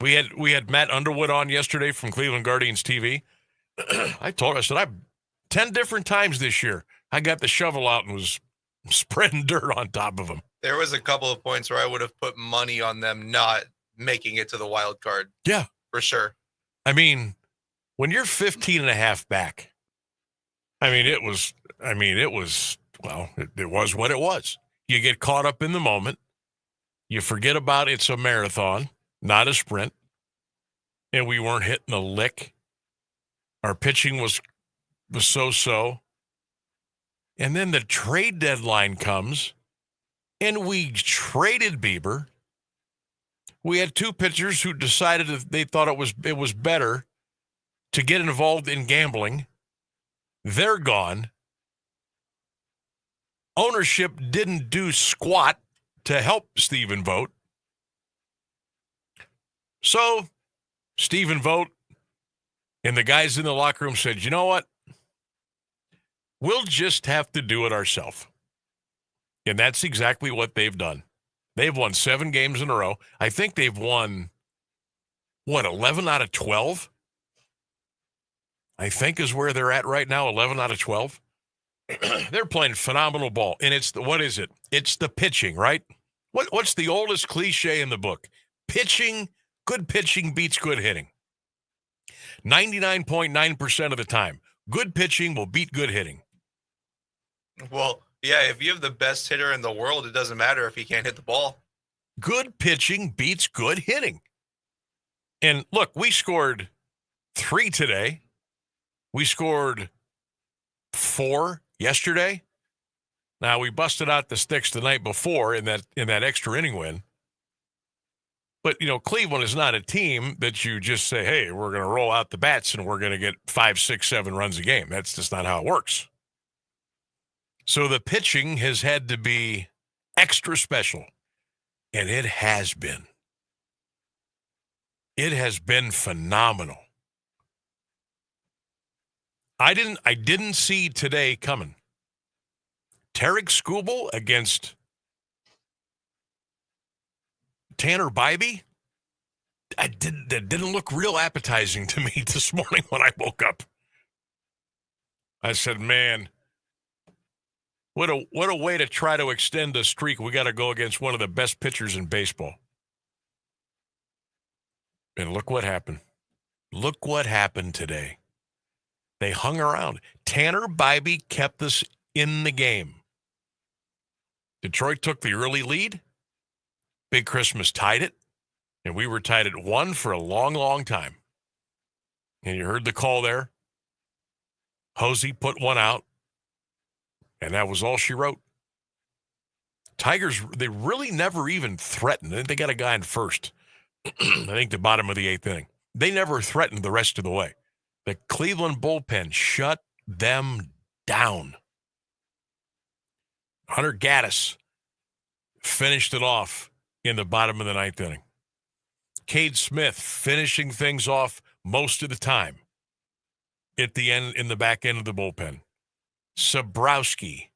We had Matt Underwood on yesterday from Cleveland Guardians TV. I said 10 different times this year I got the shovel out and was spreading dirt on top of them. There was a couple of points where I would have put money on them not making it to the wild card. Yeah. For sure. I mean, when you're 15 and a half back, it was what it was. You get caught up in the moment. You forget about it's a marathon, not a sprint. And we weren't hitting a lick. Our pitching was so-so. And then the trade deadline comes, and we traded Bieber. We had 2 pitchers who decided that they thought it was better to get involved in gambling. They're gone. Ownership didn't do squat to help Stephen Vogt. So Stephen Vogt and the guys in the locker room said, you know what? We'll just have to do it ourselves. And that's exactly what they've done. They've won 7 games in a row. I think they've won, 11 out of 12? I think is where they're at right now, 11 out of 12. They're playing phenomenal ball. And what is it? It's the pitching, right? What's the oldest cliche in the book? Good pitching beats good hitting. 99.9% of the time, Good pitching will beat good hitting. Well, yeah, if you have the best hitter in the world, it doesn't matter if he can't hit the ball. Good pitching beats good hitting. And look, we scored 3 today. We scored 4 yesterday. Now, we busted out the sticks the night before in that extra inning win. But, Cleveland is not a team that you just say, hey, we're going to roll out the bats and we're going to get 5, 6, 7 runs a game. That's just not how it works. So the pitching has had to be extra special, and it has been. It has been phenomenal. I didn't see today coming. Tarek Skubal against Tanner Bybee, that didn't look real appetizing to me this morning when I woke up. I said, man, what a way to try to extend a streak. We got to go against one of the best pitchers in baseball. And look what happened. Look what happened today. They hung around. Tanner Bybee kept us in the game. Detroit took the early lead. Big Christmas tied it. And we were tied at 1 for a long, long time. And you heard the call there. Hosey put one out. And that was all she wrote. Tigers, they really never even threatened. I think they got a guy in first. I think the bottom of the 8th inning. They never threatened the rest of the way. The Cleveland bullpen shut them down. Hunter Gaddis finished it off in the bottom of the 9th inning. Cade Smith finishing things off most of the time at the end, in the back end of the bullpen. Sabrowski.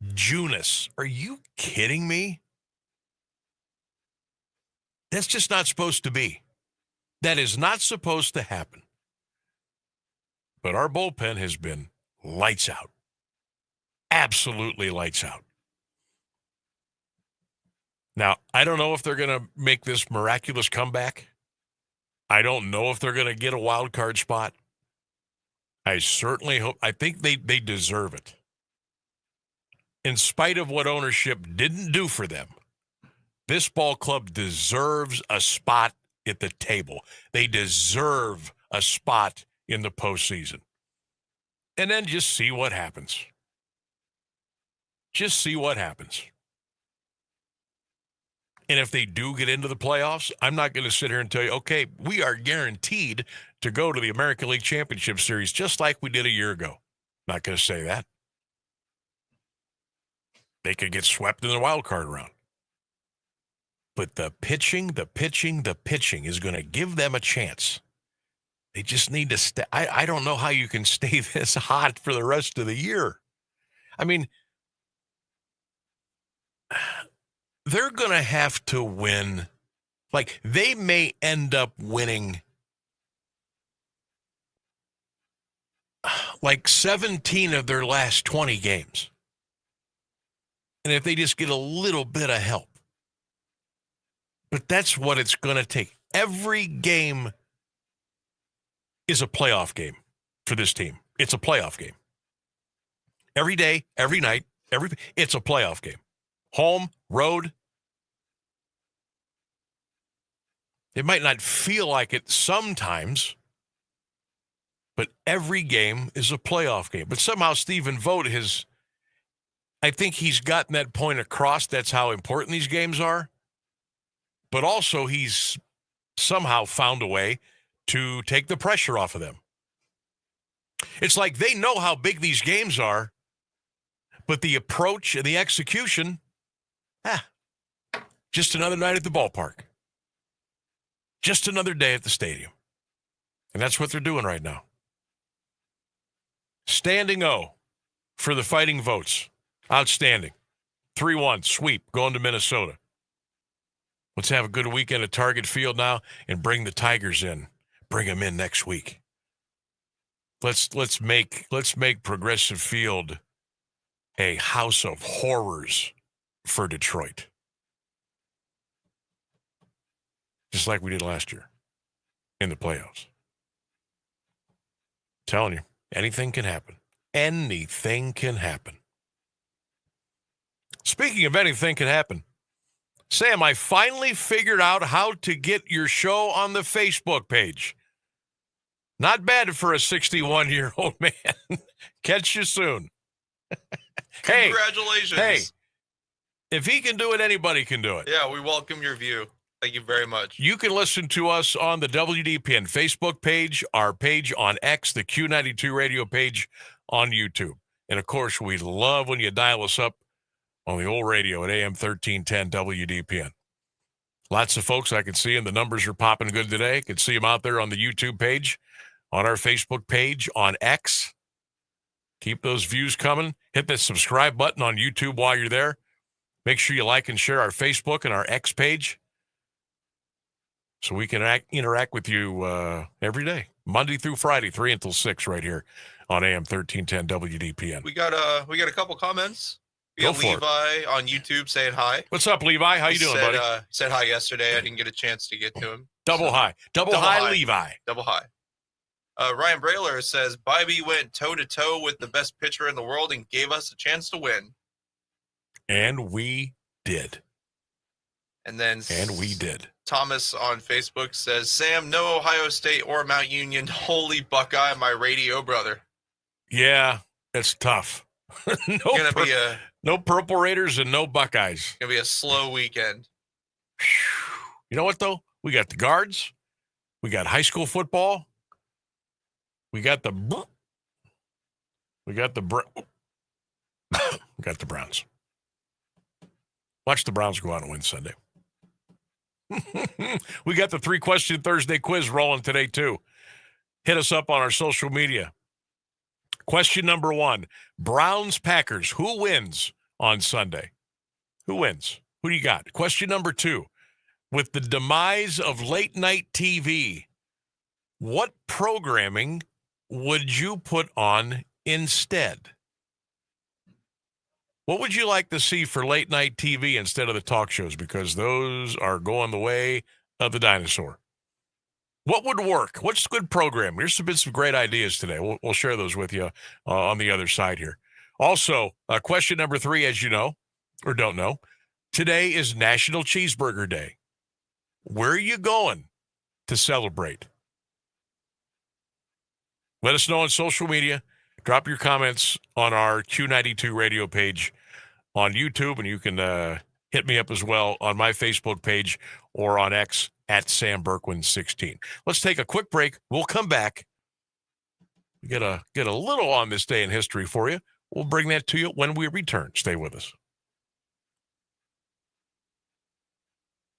Junis. Are you kidding me? That's just not supposed to be. That is not supposed to happen. But our bullpen has been lights out. Absolutely lights out. Now, I don't know if they're going to make this miraculous comeback. I don't know if they're going to get a wild card spot. I certainly hope. I think they deserve it. In spite of what ownership didn't do for them, this ball club deserves a spot at the table. They deserve a spot in the postseason. And then just see what happens. Just see what happens. And if they do get into the playoffs, I'm not going to sit here and tell you, okay, we are guaranteed to go to the American League Championship Series just like we did a year ago. Not going to say that. They could get swept in the wild card round. But the pitching is going to give them a chance. They just need to stay. I don't know how you can stay this hot for the rest of the year. I mean, they're going to have to win. Like, they may end up winning like 17 of their last 20 games. And if they just get a little bit of help. But that's what it's going to take. Every game is a playoff game for this team. It's a playoff game. Every day, every night, it's a playoff game. Home, road. It might not feel like it sometimes, but every game is a playoff game. But somehow Stephen Vogt I think he's gotten that point across. That's how important these games are. But also he's somehow found a way to take the pressure off of them. It's like they know how big these games are, but the approach and the execution, just another night at the ballpark. Just another day at the stadium. And that's what they're doing right now. Standing O for the Fighting Votes. Outstanding. 3-1 sweep going to Minnesota. Let's have a good weekend at Target Field now and bring the Tigers in. Bring them in next week. Let's make Progressive Field a house of horrors for Detroit. Just like we did last year in the playoffs. Telling you, anything can happen. Anything can happen. Speaking of anything can happen, Sam, I finally figured out how to get your show on the Facebook page. Not bad for a 61-year-old man. Catch you soon. Hey, congratulations. Hey, if he can do it, anybody can do it. Yeah, we welcome your view. Thank you very much. You can listen to us on the WDPN Facebook page, our page on X, the Q92 radio page on YouTube. And, of course, we love when you dial us up on the old radio at AM 1310 WDPN. Lots of folks I can see, and the numbers are popping good today. I can see them out there on the YouTube page, on our Facebook page, on X. Keep those views coming. Hit the subscribe button on YouTube while you're there. Make sure you like and share our Facebook and our X page so we can interact with you every day, Monday through Friday, 3 until 6 right here on AM 1310 WDPN. We got a couple comments. We got Levi on YouTube saying hi. What's up, Levi? How you doing, buddy? He said hi yesterday. I didn't get a chance to get to him. Double hi, Levi. Double hi. Ryan Brailer says, Bybee went toe-to-toe with the best pitcher in the world and gave us a chance to win. And we did. And we did. Thomas on Facebook says, Sam, no Ohio State or Mount Union. Holy Buckeye, my radio brother. Yeah, it's tough. No Purple Raiders and no Buckeyes. Gonna be a slow weekend. You know what, though? We got the guards. We got high school football. We got the Browns. Watch the Browns go out and win Sunday. We got the 3-question Thursday quiz rolling today, too. Hit us up on our social media. Question number 1, Browns-Packers. Who wins on Sunday? Who wins? Who do you got? Question number 2, with the demise of late-night TV, what programming would you put on instead? What would you like to see for late-night TV instead of the talk shows? Because those are going the way of the dinosaur. What would work? What's good programming? There's been some great ideas today. We'll share those with you on the other side here. Also, question number 3, as you know, or don't know, today is National Cheeseburger Day. Where are you going to celebrate? Let us know on social media. Drop your comments on our Q92 radio page on YouTube, and you can hit me up as well on my Facebook page or on X at Sam Bourquin 16. Let's take a quick break. We'll come back. Get a little on this day in history for you. We'll bring that to you when we return. Stay with us.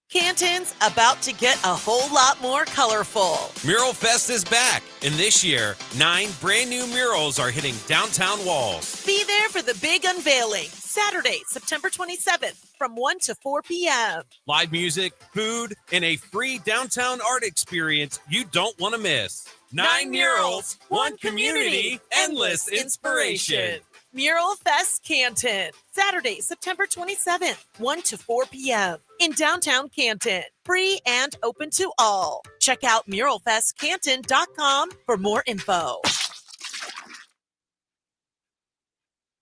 Canton's about to get a whole lot more colorful. Mural Fest is back, and this year, 9 brand new murals are hitting downtown walls. Be there for the big unveiling, Saturday, September 27th, from 1 to 4 p.m. Live music, food, and a free downtown art experience you don't want to miss. 9 murals, 1 community, endless inspiration. Mural Fest Canton, Saturday, September 27th, 1 to 4 p.m. in downtown Canton. Free and open to all. Check out muralfestcanton.com for more info.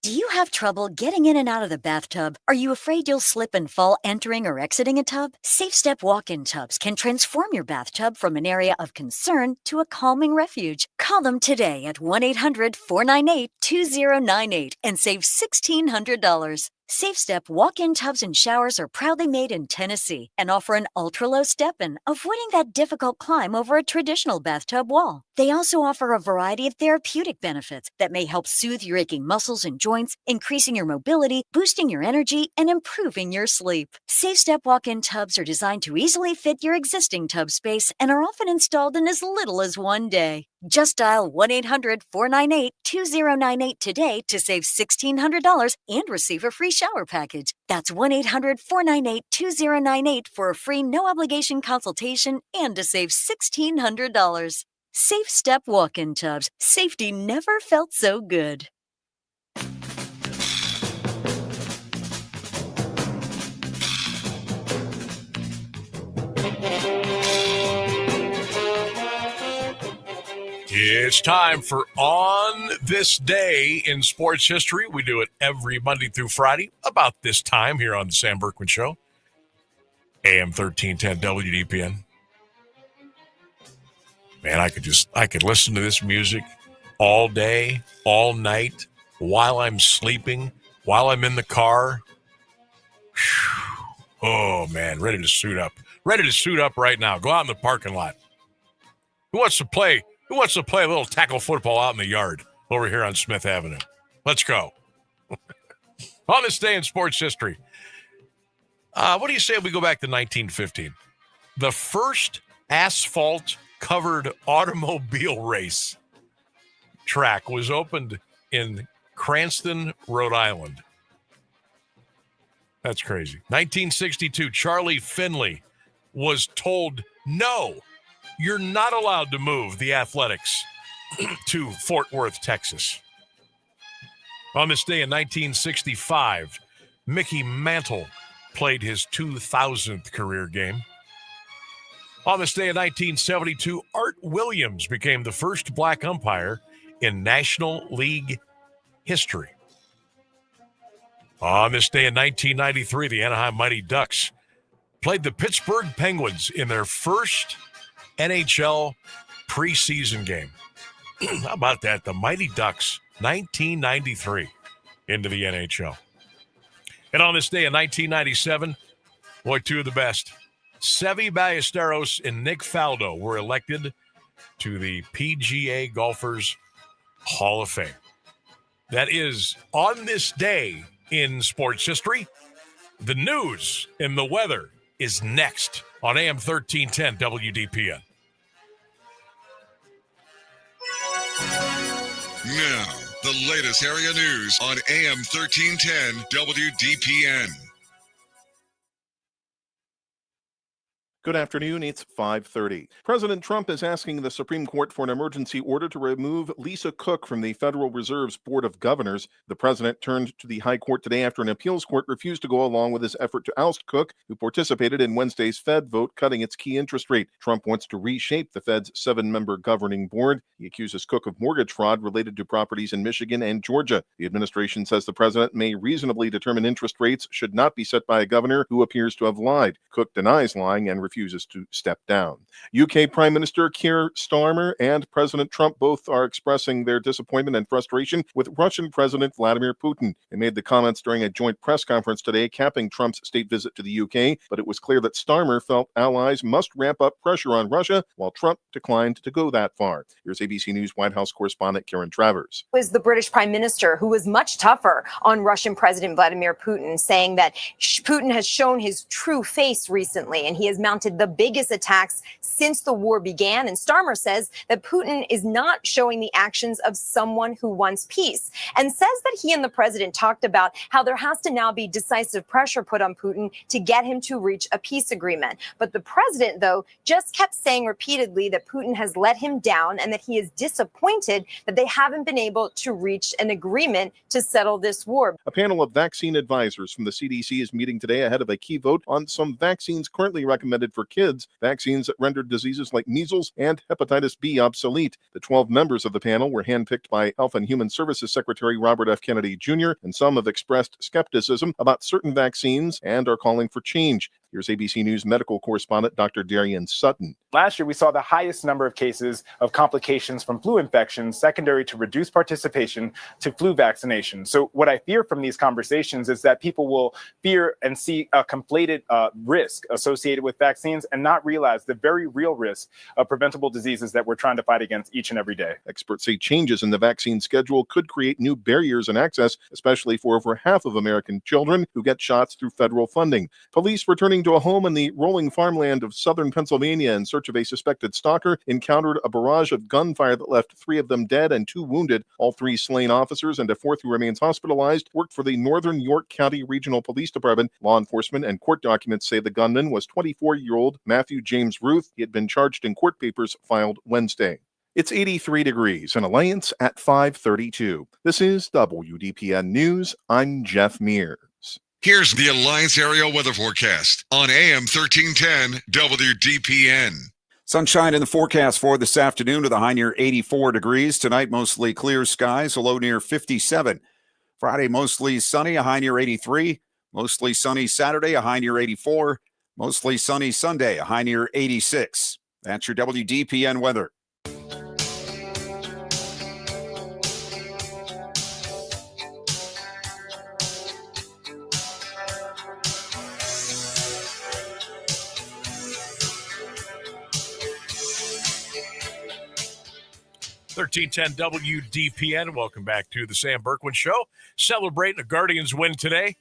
Do you have trouble getting in and out of the bathtub? Are you afraid you'll slip and fall entering or exiting a tub? Safe Step walk-in tubs can transform your bathtub from an area of concern to a calming refuge. Call them today at 1-800-498-2098 and save $1,600. Safe Step walk-in tubs and showers are proudly made in Tennessee and offer an ultra-low step-in, avoiding that difficult climb over a traditional bathtub wall. They also offer a variety of therapeutic benefits that may help soothe your aching muscles and joints, increasing your mobility, boosting your energy, and improving your sleep. Safe Step walk-in tubs are designed to easily fit your existing tub space and are often installed in as little as 1 day. Just dial 1-800-498-2098 today to save $1,600 and receive a free shower package. That's 1-800-498-2098 for a free no-obligation consultation and to save $1,600. Safe Step walk-in tubs. Safety never felt so good. It's time for On This Day in Sports History. We do it every Monday through Friday about this time here on the Sam Bourquin Show. AM 1310 WDPN. Man, I could listen to this music all day, all night, while I'm sleeping, while I'm in the car. Oh, man, ready to suit up. Ready to suit up right now. Go out in the parking lot. Who wants to play a little tackle football out in the yard over here on Smith Avenue? Let's go. On this day in sports history, what do you say we go back to 1915? The first asphalt-covered automobile race track was opened in Cranston, Rhode Island. That's crazy. 1962, Charlie Finley was told, no, you're not allowed to move the athletics to Fort Worth, Texas. On this day in 1965, Mickey Mantle played his 2000th career game. On this day in 1972, Art Williams became the first black umpire in National League history. On this day in 1993, the Anaheim Mighty Ducks played the Pittsburgh Penguins in their first NHL preseason game. How about that? The Mighty Ducks, 1993, into the NHL. And on this day in 1997, boy, two of the best. Seve Ballesteros and Nick Faldo were elected to the PGA Golfers Hall of Fame. That is on this day in sports history. The news and the weather is next on AM 1310 WDPN. Now, the latest area news on AM 1310 WDPN. Good afternoon. It's 5:30. President Trump is asking the Supreme Court for an emergency order to remove Lisa Cook from the Federal Reserve's Board of Governors. The president turned to the High Court today after an appeals court refused to go along with his effort to oust Cook, who participated in Wednesday's Fed vote cutting its key interest rate. Trump wants to reshape the Fed's 7-member governing board. He accuses Cook of mortgage fraud related to properties in Michigan and Georgia. The administration says the president may reasonably determine interest rates should not be set by a governor who appears to have lied. Cook denies lying and refuses to step down. UK Prime Minister Keir Starmer and President Trump both are expressing their disappointment and frustration with Russian President Vladimir Putin. They made the comments during a joint press conference today capping Trump's state visit to the UK, but it was clear that Starmer felt allies must ramp up pressure on Russia, while Trump declined to go that far. Here's ABC News White House correspondent Karen Travers. Was the British Prime Minister, who was much tougher on Russian President Vladimir Putin, saying that Putin has shown his true face recently and he has mounted the biggest attacks since the war began. And Starmer says that Putin is not showing the actions of someone who wants peace, and says that he and the president talked about how there has to now be decisive pressure put on Putin to get him to reach a peace agreement. But the president, though, just kept saying repeatedly that Putin has let him down and that he is disappointed that they haven't been able to reach an agreement to settle this war. A panel of vaccine advisors from the CDC is meeting today ahead of a key vote on some vaccines currently recommended for kids, vaccines that render diseases like measles and hepatitis B obsolete. The 12 members of the panel were handpicked by Health and Human Services Secretary Robert F. Kennedy Jr., and some have expressed skepticism about certain vaccines and are calling for change. Here's ABC News medical correspondent Dr. Darian Sutton. Last year, we saw the highest number of cases of complications from flu infections secondary to reduced participation to flu vaccination. So what I fear from these conversations is that people will fear and see a conflated risk associated with vaccines and not realize the very real risk of preventable diseases that we're trying to fight against each and every day. Experts say changes in the vaccine schedule could create new barriers in access, especially for over half of American children who get shots through federal funding. Police returning to a home in the rolling farmland of southern Pennsylvania in search of a suspected stalker encountered a barrage of gunfire that left 3 of them dead and 2 wounded. All 3 slain officers and a 4th who remains hospitalized worked for the Northern York County Regional Police Department. Law enforcement and court documents say the gunman was 24-year-old Matthew James Ruth. He had been charged in court papers filed Wednesday. It's 83 degrees in Alliance at 5:32. This is WDPN News. I'm Jeff Mears. Here's the Alliance Area Weather Forecast on AM 1310 WDPN. Sunshine in the forecast for this afternoon with a high near 84 degrees. Tonight, mostly clear skies, a low near 57. Friday, mostly sunny, a high near 83. Mostly sunny Saturday, a high near 84. Mostly sunny Sunday, a high near 86. That's your WDPN weather. $1310 WDPN. Welcome back to the Sam Bourquin Show. Celebrating the Guardians win today.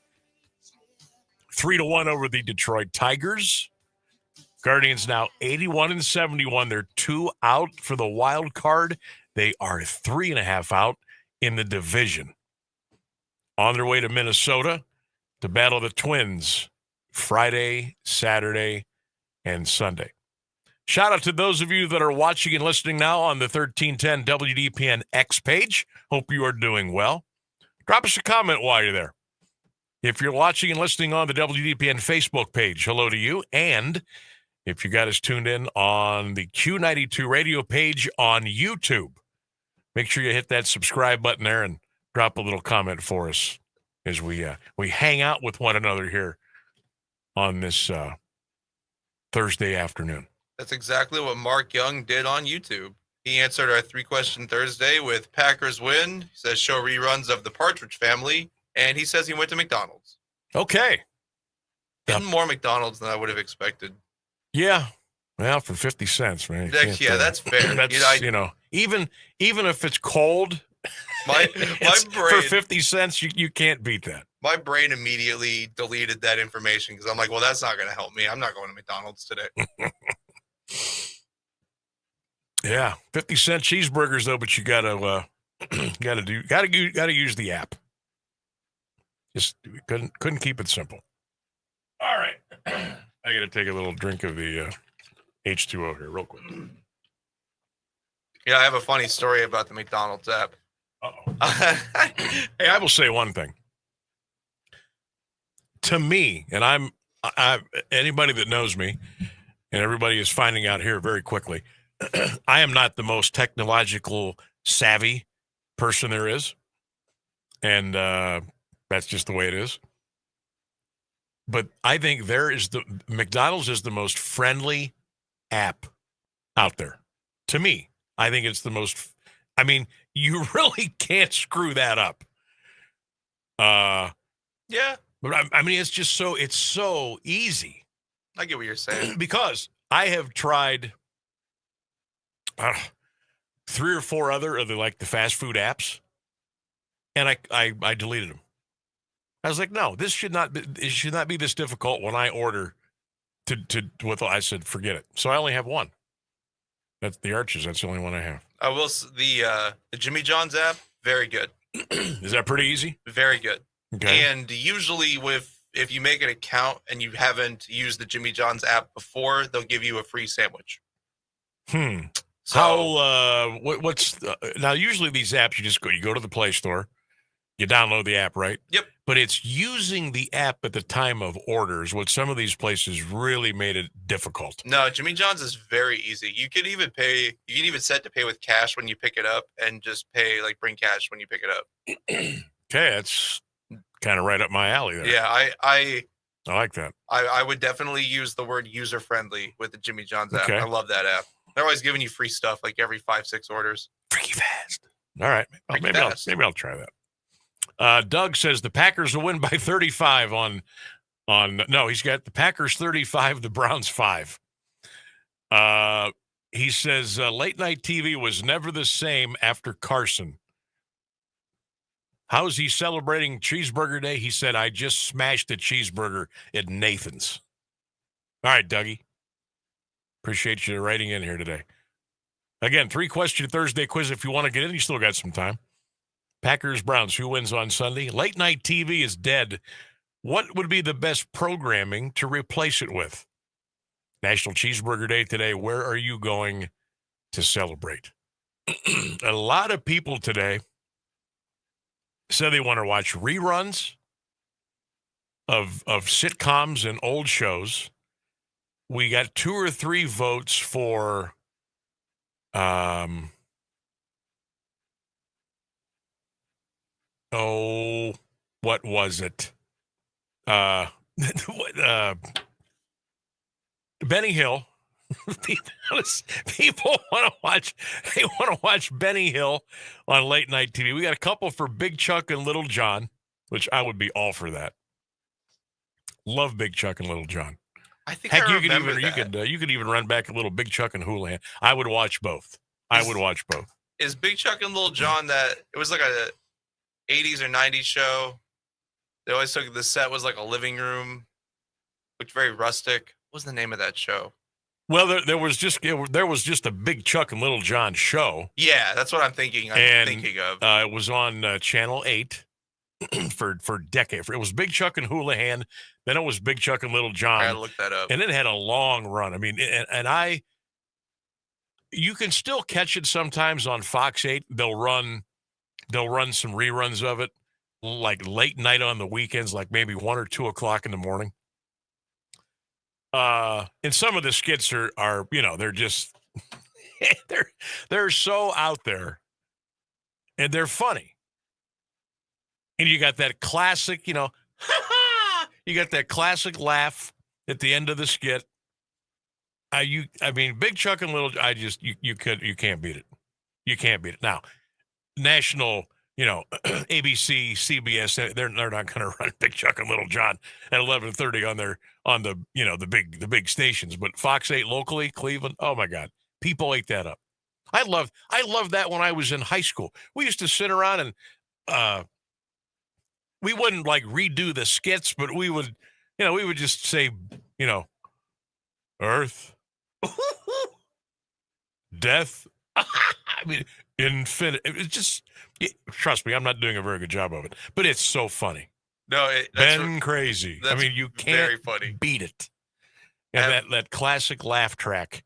3-1 over the Detroit Tigers. Guardians now 81-71. They're 2 out for the wild card. They are 3.5 out in the division. On their way to Minnesota to battle the Twins Friday, Saturday, and Sunday. Shout out to those of you that are watching and listening now on the 1310 WDPN X page. Hope you are doing well. Drop us a comment while you're there. If you're watching and listening on the WDPN Facebook page, hello to you. And if you got us tuned in on the Q92 radio page on YouTube, make sure you hit that subscribe button there and drop a little comment for us as we hang out with one another here on this Thursday afternoon. That's exactly what Mark Young did on YouTube. He answered our 3-question Thursday with Packers win. He says show reruns of the Partridge Family, and he says he went to McDonald's. Okay. Getting more McDonald's than I would have expected. Yeah. Well, for 50 cents, man. That's fair. That's, even if it's cold, my brain, for 50 cents, you can't beat that. My brain immediately deleted that information because I'm like, well, that's not going to help me. I'm not going to McDonald's today. Yeah, 50-cent cheeseburgers though, but you gotta use the app. Just couldn't keep it simple. All right, I gotta take a little drink of the H2O here real quick. Yeah, I have a funny story about the McDonald's app. Hey, I will say one thing. To me, and I anybody that knows me, and everybody is finding out here very quickly, I am not the most technological savvy person there is. And that's just the way it is. But I think McDonald's is the most friendly app out there. To me, I think it's the most, you really can't screw that up. Yeah. But it's so easy. I get what you're saying. Because I have tried 3 or 4 other of the fast food apps, and I deleted them. I was like, no, it should not be this difficult when I order I said, forget it. So I only have one. That's the Arches. That's the only one I have. I will. The Jimmy John's app, very good. Is that pretty easy? Very good. Okay. And usually if you make an account and you haven't used the Jimmy John's app before, they'll give you a free sandwich. So, now usually these apps, you go to the Play Store, you download the app, right? Yep. But it's using the app at the time of orders, what some of these places really made it difficult. No, Jimmy John's is very easy. You can even set to pay with cash when you pick it up and just pay, bring cash when you pick it up. Okay, that's kind of right up my alley there. Yeah, I like that. I would definitely use the word user friendly with the Jimmy John's app. Okay. I love that app. They're always giving you free stuff every 5-6 orders. Pretty fast. All right. Maybe I'll try that. Doug says the Packers will win by 35 no, he's got the Packers 35, the Browns 5. He says late night TV was never the same after Carson. How is he celebrating Cheeseburger Day? He said, I just smashed a cheeseburger at Nathan's. All right, Dougie. Appreciate you writing in here today. Again, 3-question Thursday quiz. If you want to get in, you still got some time. Packers, Browns, who wins on Sunday? Late night TV is dead. What would be the best programming to replace it with? National Cheeseburger Day today. Where are you going to celebrate? A lot of people today said they want to watch reruns of sitcoms and old shows. we got 2 or 3 votes for what was it? Benny Hill. People want to watch. They want to watch Benny Hill on late night TV. We got a couple for Big Chuck and Little John, which I would be all for that. Love Big Chuck and Little John. I think Heck, I you could remember even that. you could even run back a little Big Chuck and Houlihan. I would watch both. I would watch both. Is Big Chuck and Little John that it was like a 80s or 90s show? They always took the set was like a living room, looked very rustic. What was the name of that show? Well, there was just a Big Chuck and Little John show. Yeah, that's what I'm thinking. Thinking of. It was on Channel 8 for decades. It was Big Chuck and Houlihan. Then it was Big Chuck and Little John. I gotta look that up. And it had a long run. I mean, you can still catch it sometimes on Fox 8. They'll run some reruns of it, like late night on the weekends, like maybe 1 or 2 o'clock in the morning. And some of the skits are they're just they're so out there, and they're funny. And you got that classic, you got that classic laugh at the end of the skit. Big Chuck and Little, you can't beat it. You can't beat it. Now, national, ABC, CBS, they're not going to run Big Chuck and Little John at 11:30 on the big stations. But Fox 8 locally, Cleveland, oh my God, people ate that up. I loved that when I was in high school. We used to sit around and we wouldn't like redo the skits, but we would just say, Earth, death. I mean, infinite. It's just, trust me, I'm not doing a very good job of it, but it's so funny. No, Ben crazy. I mean, you can't very funny. beat it. And that classic laugh track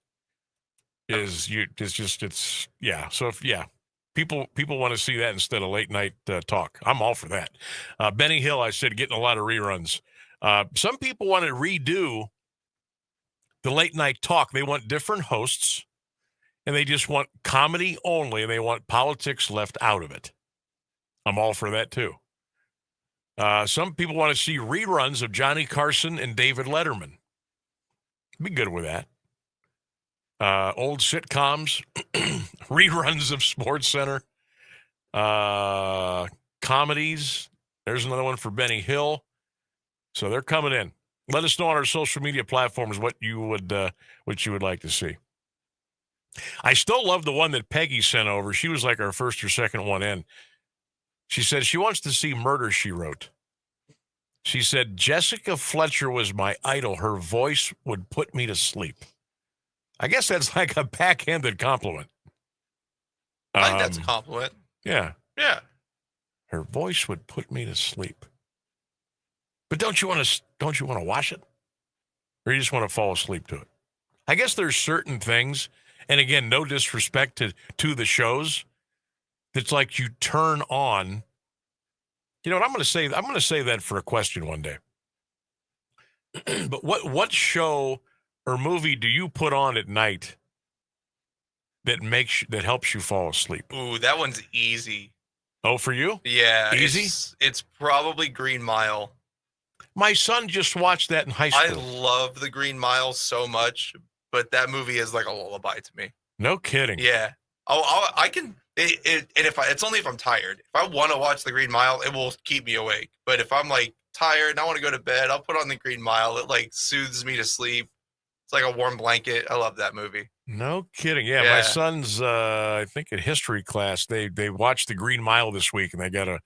is So if people want to see that instead of late night talk, I'm all for that. Benny Hill, I said, getting a lot of reruns. Some people want to redo the late night talk. They want different hosts, and they just want comedy only, and they want politics left out of it. I'm all for that too. Some people want to see reruns of Johnny Carson and David Letterman. Be good with that. Old sitcoms, reruns of Sports Center, comedies. There's another one for Benny Hill. So they're coming in. Let us know on our social media platforms what you would like to see. I still love the one that Peggy sent over. She was like our first or second one in. She said she wants to see Murder, She Wrote. She said, Jessica Fletcher was my idol. Her voice would put me to sleep. I guess that's like a backhanded compliment. I think that's a compliment. Yeah. Yeah. Her voice would put me to sleep. But don't you want to watch it? Or you just want to fall asleep to it? I guess there's certain things, and again, no disrespect to the shows, that's like you turn on. You know what I'm going to say? I'm going to say that for a question one day. But what show or movie do you put on at night that helps you fall asleep? Ooh, that one's easy. Oh, for you? Yeah. Easy? It's probably Green Mile. My son just watched that in high school. I love the Green Mile so much, but that movie is like a lullaby to me. No kidding. Yeah. I can. It's only if I'm tired. If I want to watch the Green Mile, it will keep me awake. But if I'm like tired and I want to go to bed, I'll put on the Green Mile. It like soothes me to sleep. It's like a warm blanket. I love that movie. No kidding. Yeah. My son's I think in history class they watched the Green Mile this week, and they got a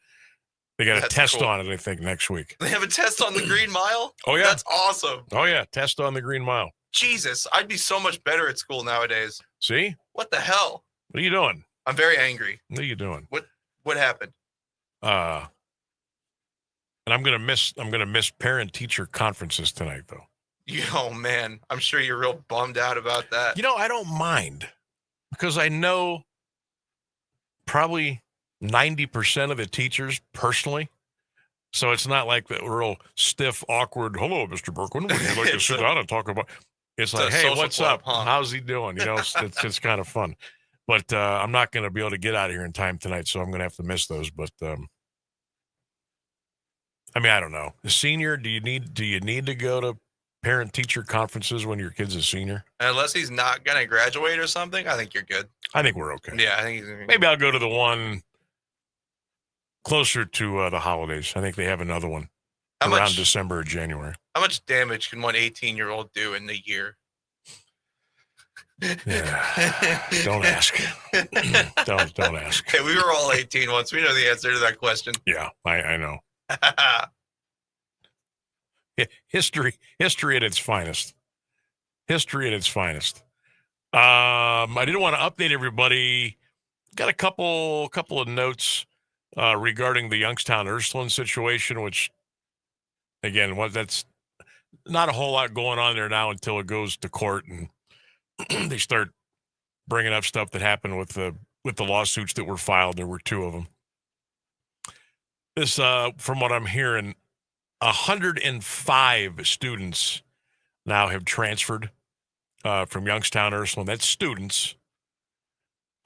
test on it, I think, next week. They have a test on the Green Mile? Oh yeah. That's awesome. Oh yeah, test on the Green Mile. Jesus, I'd be so much better at school nowadays. See? What the hell? What are you doing? I'm very angry. What are you doing? What happened? And I'm gonna miss parent teacher conferences tonight though. Oh man, I'm sure you're real bummed out about that. I don't mind, because I know probably 90% of the teachers personally. So it's not like the real stiff, awkward, hello, Mr. Bourquin, would you like to sit down and talk about? It's It's like, a hey, social what's club, up? huh? How's he doing? It's kind of fun. But I'm not going to be able to get out of here in time tonight, so I'm going to have to miss those. But I mean, I don't know. A senior, do you need to go to parent-teacher conferences when your kid's a senior? Unless he's not going to graduate or something, I think you're good. I think we're okay. Yeah, I think he's Maybe I'll go to the one closer to the holidays. I think they have another one around December or January. How much damage can one 18-year-old do in a year? Yeah, don't ask. don't ask. Hey, we were all 18 once. We know the answer to that question. Yeah, I know. History at its finest. History at its finest. I didn't want to update everybody. Got a couple of notes regarding the Youngstown Ursuline situation, which, again, that's not a whole lot going on there now until it goes to court and they start bringing up stuff that happened with the lawsuits that were filed. There were 2 of them. This, from what I'm hearing, 105 students now have transferred from Youngstown Ursuline. That's students.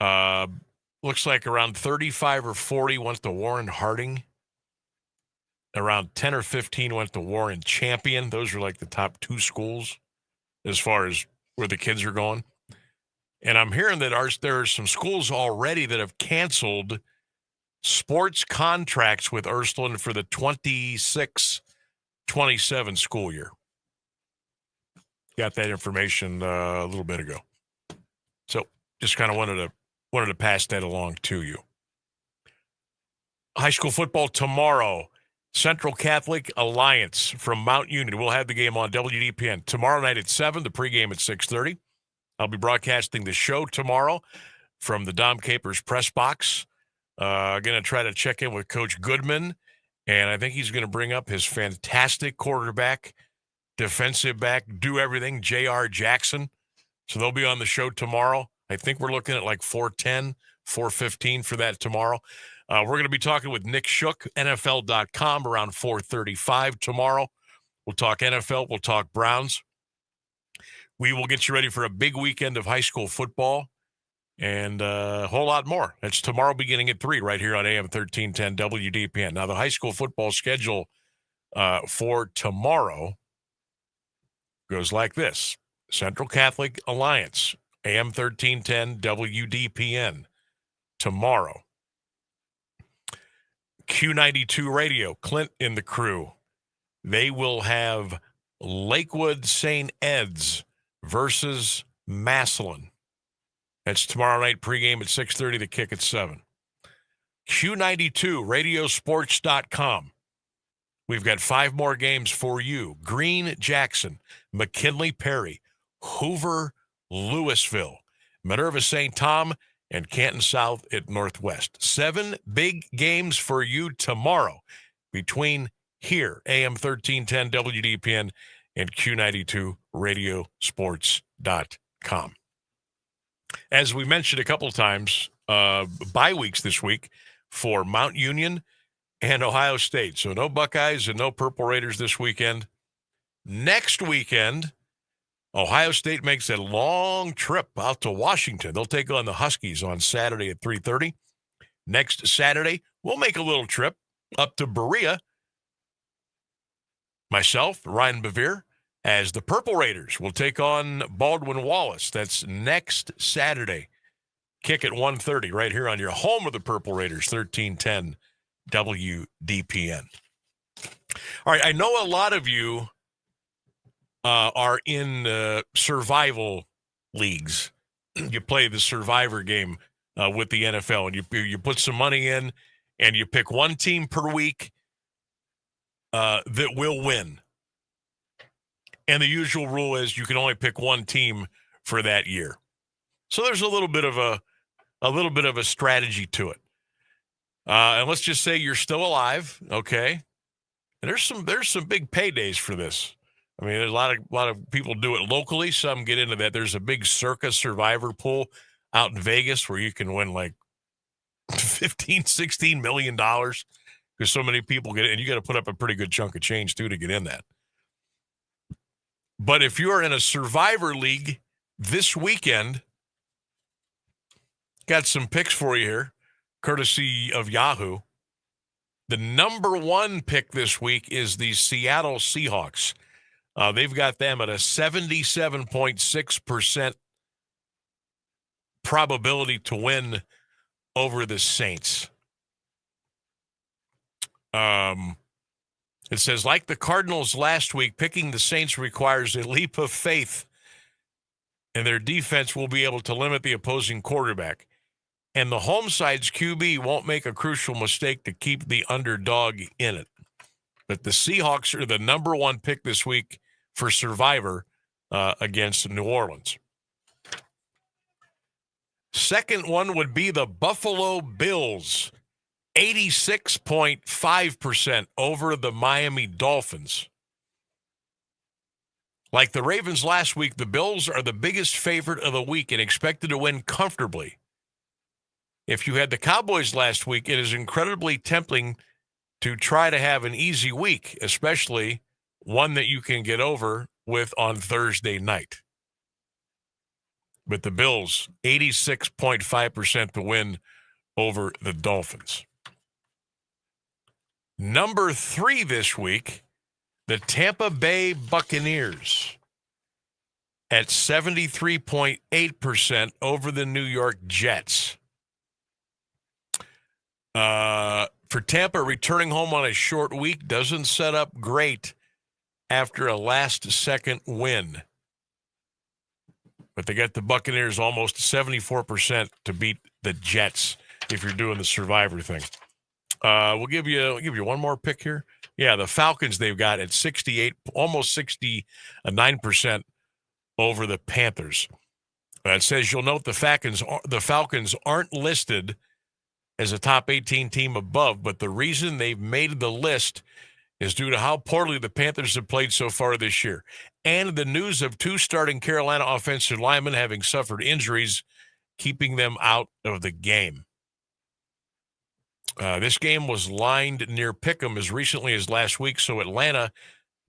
Looks like around 35 or 40 went to Warren Harding. Around 10 or 15 went to Warren Champion. Those are like the top 2 schools as far as where the kids are going. And I'm hearing that there are some schools already that have canceled sports contracts with Ursuline for the 26-27 school year. Got that information a little bit ago. So just kind of wanted to pass that along to you. High school football tomorrow. Central Catholic Alliance from Mount Union. We'll have the game on WDPN tomorrow night at 7, the pregame at 6:30. I'll be broadcasting the show tomorrow from the Dom Capers press box. Going to try to check in with Coach Goodman, and I think he's going to bring up his fantastic quarterback, defensive back, do everything, J.R. Jackson. So they'll be on the show tomorrow. I think we're looking at like 4:10, 4:15 for that tomorrow. We're going to be talking with Nick Shook, NFL.com, around 4:35 tomorrow. We'll talk NFL. We'll talk Browns. We will get you ready for a big weekend of high school football and a whole lot more. That's tomorrow beginning at 3 right here on AM 1310 WDPN. Now, the high school football schedule for tomorrow goes like this. Central Catholic Alliance, AM 1310 WDPN. Tomorrow. Q92 Radio, Clint and the crew. They will have Lakewood St. Ed's versus Massillon. That's tomorrow night, pregame at 6:30, the kick at 7. Q92, radiosports.com. We've got 5 more games for you. Green Jackson, McKinley Perry, Hoover Louisville, Minerva St. Tom, and Canton South at Northwest. 7 big games for you tomorrow between here, AM 1310 WDPN and Q92 radiosports.com. As we mentioned a couple times, bye weeks this week for Mount Union and Ohio State. So no Buckeyes and no Purple Raiders this weekend. Next weekend, Ohio State makes a long trip out to Washington. They'll take on the Huskies on Saturday at 3:30. Next Saturday, we'll make a little trip up to Berea. Myself, Ryan Bevere, as the Purple Raiders will take on Baldwin Wallace. That's next Saturday. Kick at 1:30 right here on your home of the Purple Raiders, 1310 WDPN. All right, I know a lot of you are in survival leagues. You play the survivor game with the NFL, and you put some money in, and you pick one team per week that will win. And the usual rule is you can only pick one team for that year. So there's a little bit of a strategy to it. And let's just say you're still alive, okay? And there's some big paydays for this. I mean, there's a lot of people do it locally. Some get into that. There's a big Circa Survivor pool out in Vegas where you can win like $15, $16 million because so many people get it. And you got to put up a pretty good chunk of change, too, to get in that. But if you're in a Survivor League this weekend, got some picks for you here, courtesy of Yahoo. The number one pick this week is the Seattle Seahawks. They've got them at a 77.6% probability to win over the Saints. It says, like the Cardinals last week, picking the Saints requires a leap of faith, and their defense will be able to limit the opposing quarterback. And the home side's QB won't make a crucial mistake to keep the underdog in it. But the Seahawks are the number one pick this week for Survivor against New Orleans. Second one would be the Buffalo Bills, 86.5% over the Miami Dolphins. Like the Ravens last week, the Bills are the biggest favorite of the week and expected to win comfortably. If you had the Cowboys last week, it is incredibly tempting to try to have an easy week, especially one that you can get over with on Thursday night. But the Bills, 86.5% to win over the Dolphins. Number 3 this week, the Tampa Bay Buccaneers at 73.8% over the New York Jets. For Tampa, returning home on a short week doesn't set up great after a last-second win. But they got the Buccaneers almost 74% to beat the Jets if you're doing the Survivor thing. We'll give you one more pick here. Yeah, the Falcons they've got at 68, almost 69% over the Panthers. It says you'll note the Falcons aren't listed as a top 18 team above, but the reason they've made the list is due to how poorly the Panthers have played so far this year, and the news of 2 starting Carolina offensive linemen having suffered injuries, keeping them out of the game. This game was lined near Pick'em as recently as last week, so Atlanta,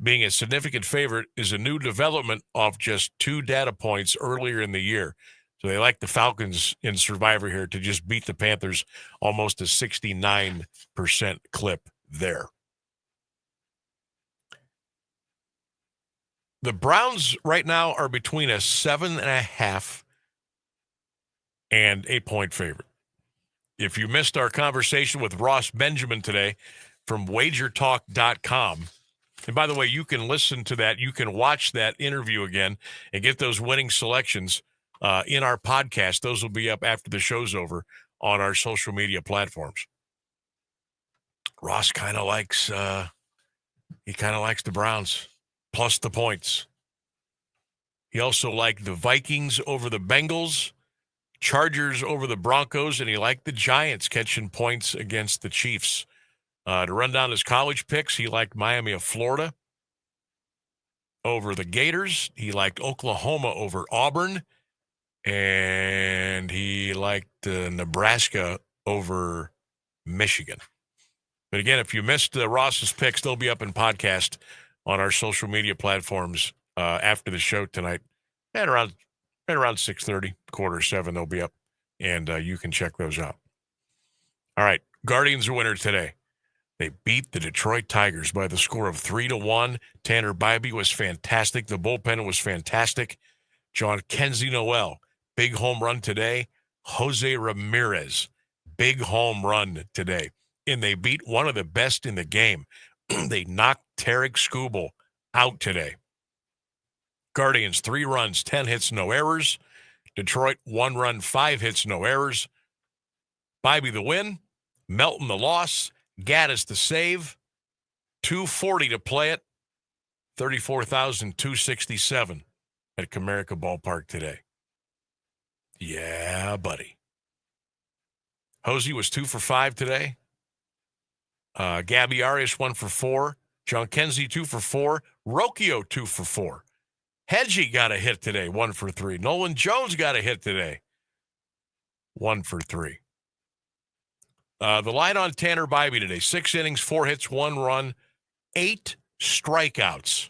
being a significant favorite, is a new development off just 2 data points earlier in the year. So they like the Falcons in Survivor here to just beat the Panthers almost a 69% clip there. The Browns right now are between a 7.5 and 8-point favorite. If you missed our conversation with Ross Benjamin today from WagerTalk.com, and by the way, you can listen to that. You can watch that interview again and get those winning selections in our podcast. Those will be up after the show's over on our social media platforms. Ross kind of likes the Browns plus the points. He also liked the Vikings over the Bengals, Chargers over the Broncos, and he liked the Giants catching points against the Chiefs. To run down his college picks, he liked Miami of Florida over the Gators. He liked Oklahoma over Auburn. And he liked Nebraska over Michigan. But again, if you missed Ross's picks, they'll be up in podcast on our social media platforms after the show tonight. At around 6:30, 6:45, they'll be up, and you can check those out. All right, Guardians are winner today. They beat the Detroit Tigers by the score of 3-1. Tanner Bybee was fantastic. The bullpen was fantastic. John Kenzie Noel, big home run today. Jose Ramirez, big home run today. And they beat one of the best in the game. They knocked Tarek Skubal out today. Guardians, 3 runs, 10 hits, no errors. Detroit, 1 run, 5 hits, no errors. Bybee the win. Melton the loss. Gaddis the save. 240 to play it. 34,267 at Comerica Ballpark today. Yeah, buddy. Hosey was 2 for 5 today. Gabby Arias 1 for 4. John Kenzie 2 for 4. Rocchio 2 for 4. Hedgie got a hit today, 1 for 3. Nolan Jones got a hit today, 1 for 3. The line on Tanner Bybee today, 6 innings, 4 hits, 1 run, 8 strikeouts.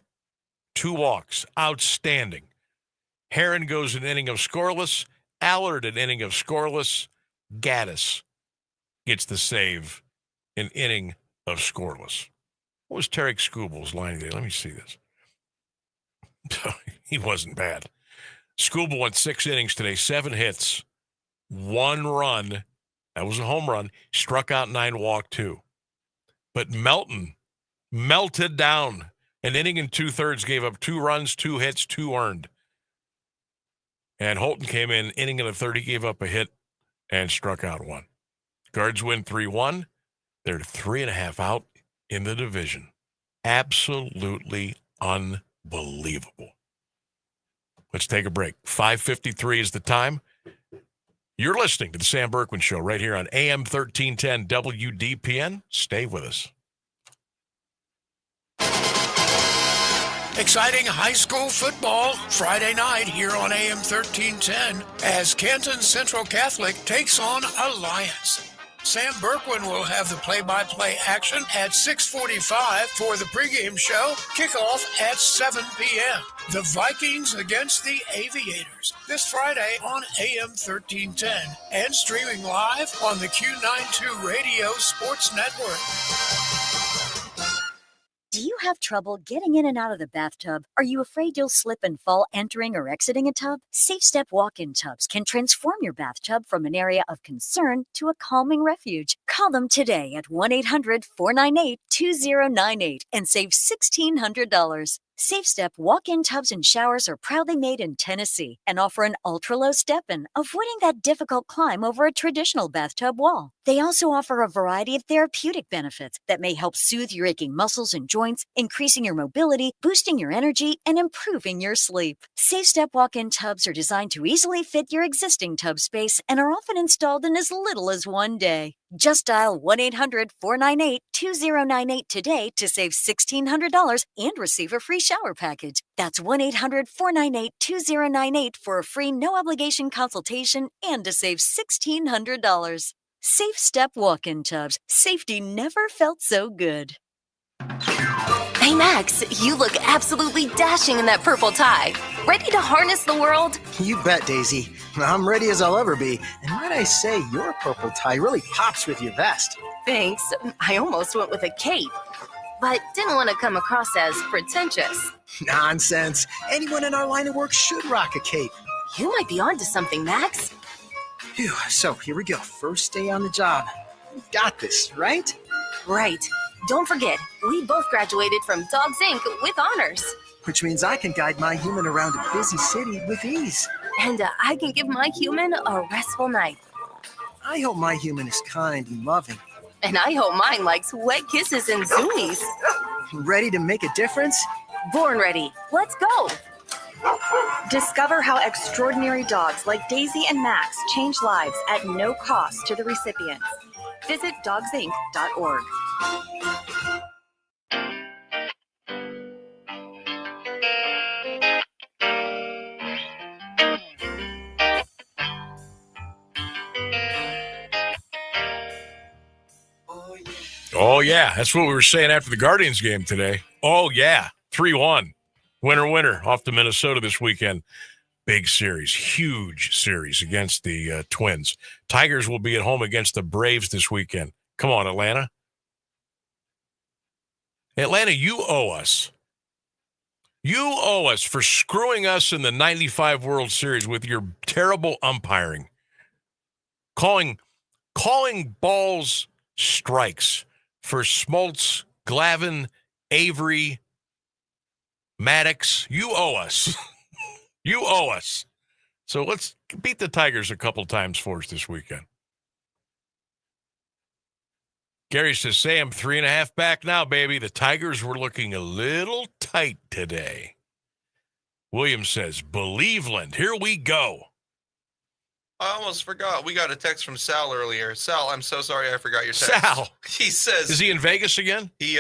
2 walks. Outstanding. Heron goes an inning of scoreless. Allard an inning of scoreless. Gaddis gets the save, an inning of scoreless. What was Tarek Skubal's line today? Let me see this. He wasn't bad. Skubal went 6 innings today, 7 hits, 1 run. That was a home run. Struck out 9, walked 2. But Melton melted down. An inning and 2/3, gave up 2 runs, 2 hits, 2 earned. And Holton came in, inning and a third. He gave up a hit and struck out 1. Guards win 3-1. They're 3.5 out in the division. Absolutely unbelievable. Let's take a break. 5:53 is the time. You're listening to the Sam Bourquin Show right here on AM 1310 WDPN. Stay with us. Exciting high school football Friday night here on AM 1310 as Canton Central Catholic takes on Alliance. Sam Bourquin will have the play-by-play action at 6:45 for the pregame show. Kickoff at 7 p.m. The Vikings against the Aviators this Friday on AM 1310 and streaming live on the Q92 Radio Sports Network. Do you have trouble getting in and out of the bathtub? Are you afraid you'll slip and fall entering or exiting a tub? Safe Step walk-in tubs can transform your bathtub from an area of concern to a calming refuge. Call them today at 1-800-498-2098 and save $1,600. Safe Step walk-in tubs and showers are proudly made in Tennessee and offer an ultra-low step-in, avoiding that difficult climb over a traditional bathtub wall. They also offer a variety of therapeutic benefits that may help soothe your aching muscles and joints, increasing your mobility, boosting your energy, and improving your sleep. Safe Step walk-in tubs are designed to easily fit your existing tub space and are often installed in as little as 1 day. Just dial 1-800-498-2098 today to save $1,600 and receive a free shower package. That's 1-800-498-2098 for a free no-obligation consultation and to save $1,600. Safe Step walk-in tubs. Safety never felt so good. Hey, Max, you look absolutely dashing in that purple tie. Ready to harness the world? You bet, Daisy. I'm ready as I'll ever be. And might I say, your purple tie really pops with your vest. Thanks. I almost went with a cape, but didn't want to come across as pretentious. Nonsense. Anyone in our line of work should rock a cape. You might be onto something, Max. Phew, so here we go. First day on the job. We've got this, right? Right. Don't forget, we both graduated from Dogs Inc. with honors. Which means I can guide my human around a busy city with ease. And I can give my human a restful night. I hope my human is kind and loving. And I hope mine likes wet kisses and zoomies. Ready to make a difference? Born ready. Let's go. Discover how extraordinary dogs like Daisy and Max change lives at no cost to the recipients. Visit dogsinc.org. Oh, yeah. That's what we were saying after the Guardians game today. Oh, yeah. 3-1. Winner off to Minnesota this weekend. Big series, huge series against the Twins. Tigers will be at home against the Braves this weekend. Come on, Atlanta. Atlanta, you owe us. You owe us for screwing us in the 95 World Series with your terrible umpiring. Calling balls strikes for Smoltz, Glavine, Avery, Maddox. You owe us. You owe us. So let's beat the Tigers a couple times for us this weekend. Gary says, Sam, 3.5 back now, baby. The Tigers were looking a little tight today. William says, Believeland, here we go. I almost forgot. We got a text from Sal earlier. Sal, I'm so sorry I forgot your text. Sal. He says... Is he in Vegas again? He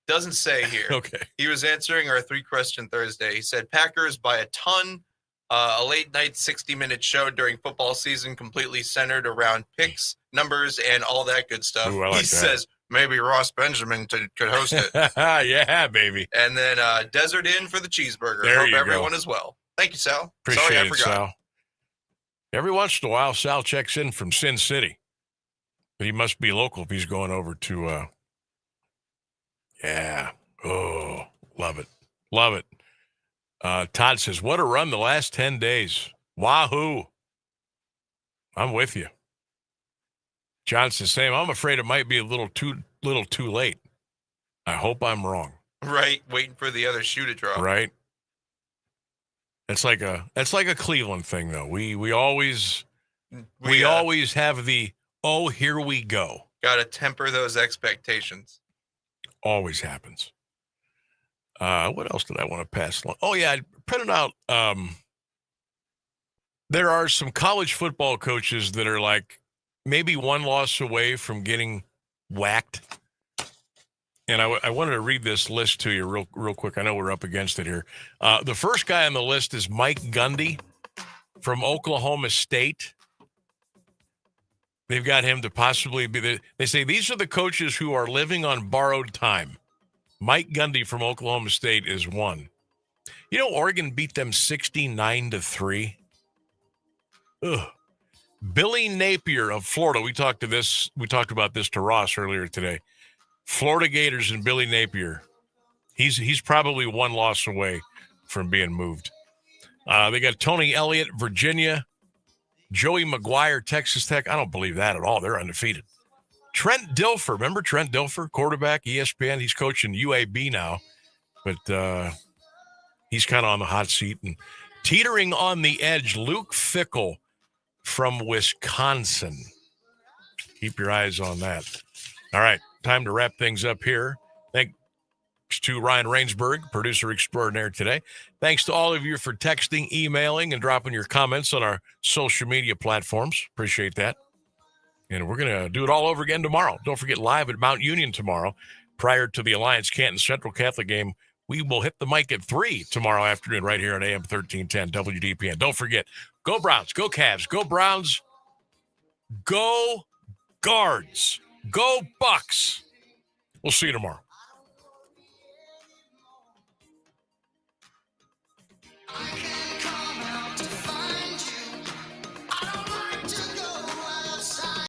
doesn't say here. Okay. He was answering our 3-question Thursday. He said, Packers by a ton. A late-night 60-minute show during football season completely centered around picks, numbers, and all that good stuff. Ooh, I like he that. says, Maybe Ross Benjamin could host it. Yeah, baby. And then Desert Inn for the cheeseburger. There Hope you everyone go. is well. Thank you, Sal. Appreciate Sorry I it, forgot. Sal. Every once in a while, Sal checks in from Sin City. But he must be local if he's going over to, yeah. Oh, love it. Love it. Todd says, what a run the last 10 days. Wahoo. I'm with you. Johnson's saying, I'm afraid it might be a little too late. I hope I'm wrong. Right, waiting for the other shoe to drop. Right. That's like a Cleveland thing, though. We always have the here we go. Got to temper those expectations. Always happens. What else did I want to pass along? Oh yeah, I printed out. There are some college football coaches that are like maybe one loss away from getting whacked. And I wanted to read this list to you real quick. I know we're up against it here. The first guy on the list is Mike Gundy from Oklahoma State. They've got him to possibly be they say these are the coaches who are living on borrowed time. Mike Gundy from Oklahoma State is one. You know, Oregon beat them 69-3. Ugh. Billy Napier of Florida. We talked about this to Ross earlier today. Florida Gators and Billy Napier. He's probably one loss away from being moved. They got Tony Elliott, Virginia. Joey McGuire, Texas Tech. I don't believe that at all. They're undefeated. Trent Dilfer. Remember Trent Dilfer, quarterback, ESPN? He's coaching UAB now, but he's kind of on the hot seat. And teetering on the edge, Luke Fickell from Wisconsin. Keep your eyes on that. All right, time to wrap things up here. Thanks to Ryan Rainsberg, producer extraordinaire today. Thanks to all of you for texting, emailing, and dropping your comments on our social media platforms. Appreciate that. And we're going to do it all over again tomorrow. Don't forget, live at Mount Union tomorrow, prior to the Alliance Canton Central Catholic game. We will hit the mic at 3 tomorrow afternoon right here on AM 1310 WDPN. Don't forget, go Browns, go Cavs, go Browns, go Guards, go Bucks. We'll see you tomorrow.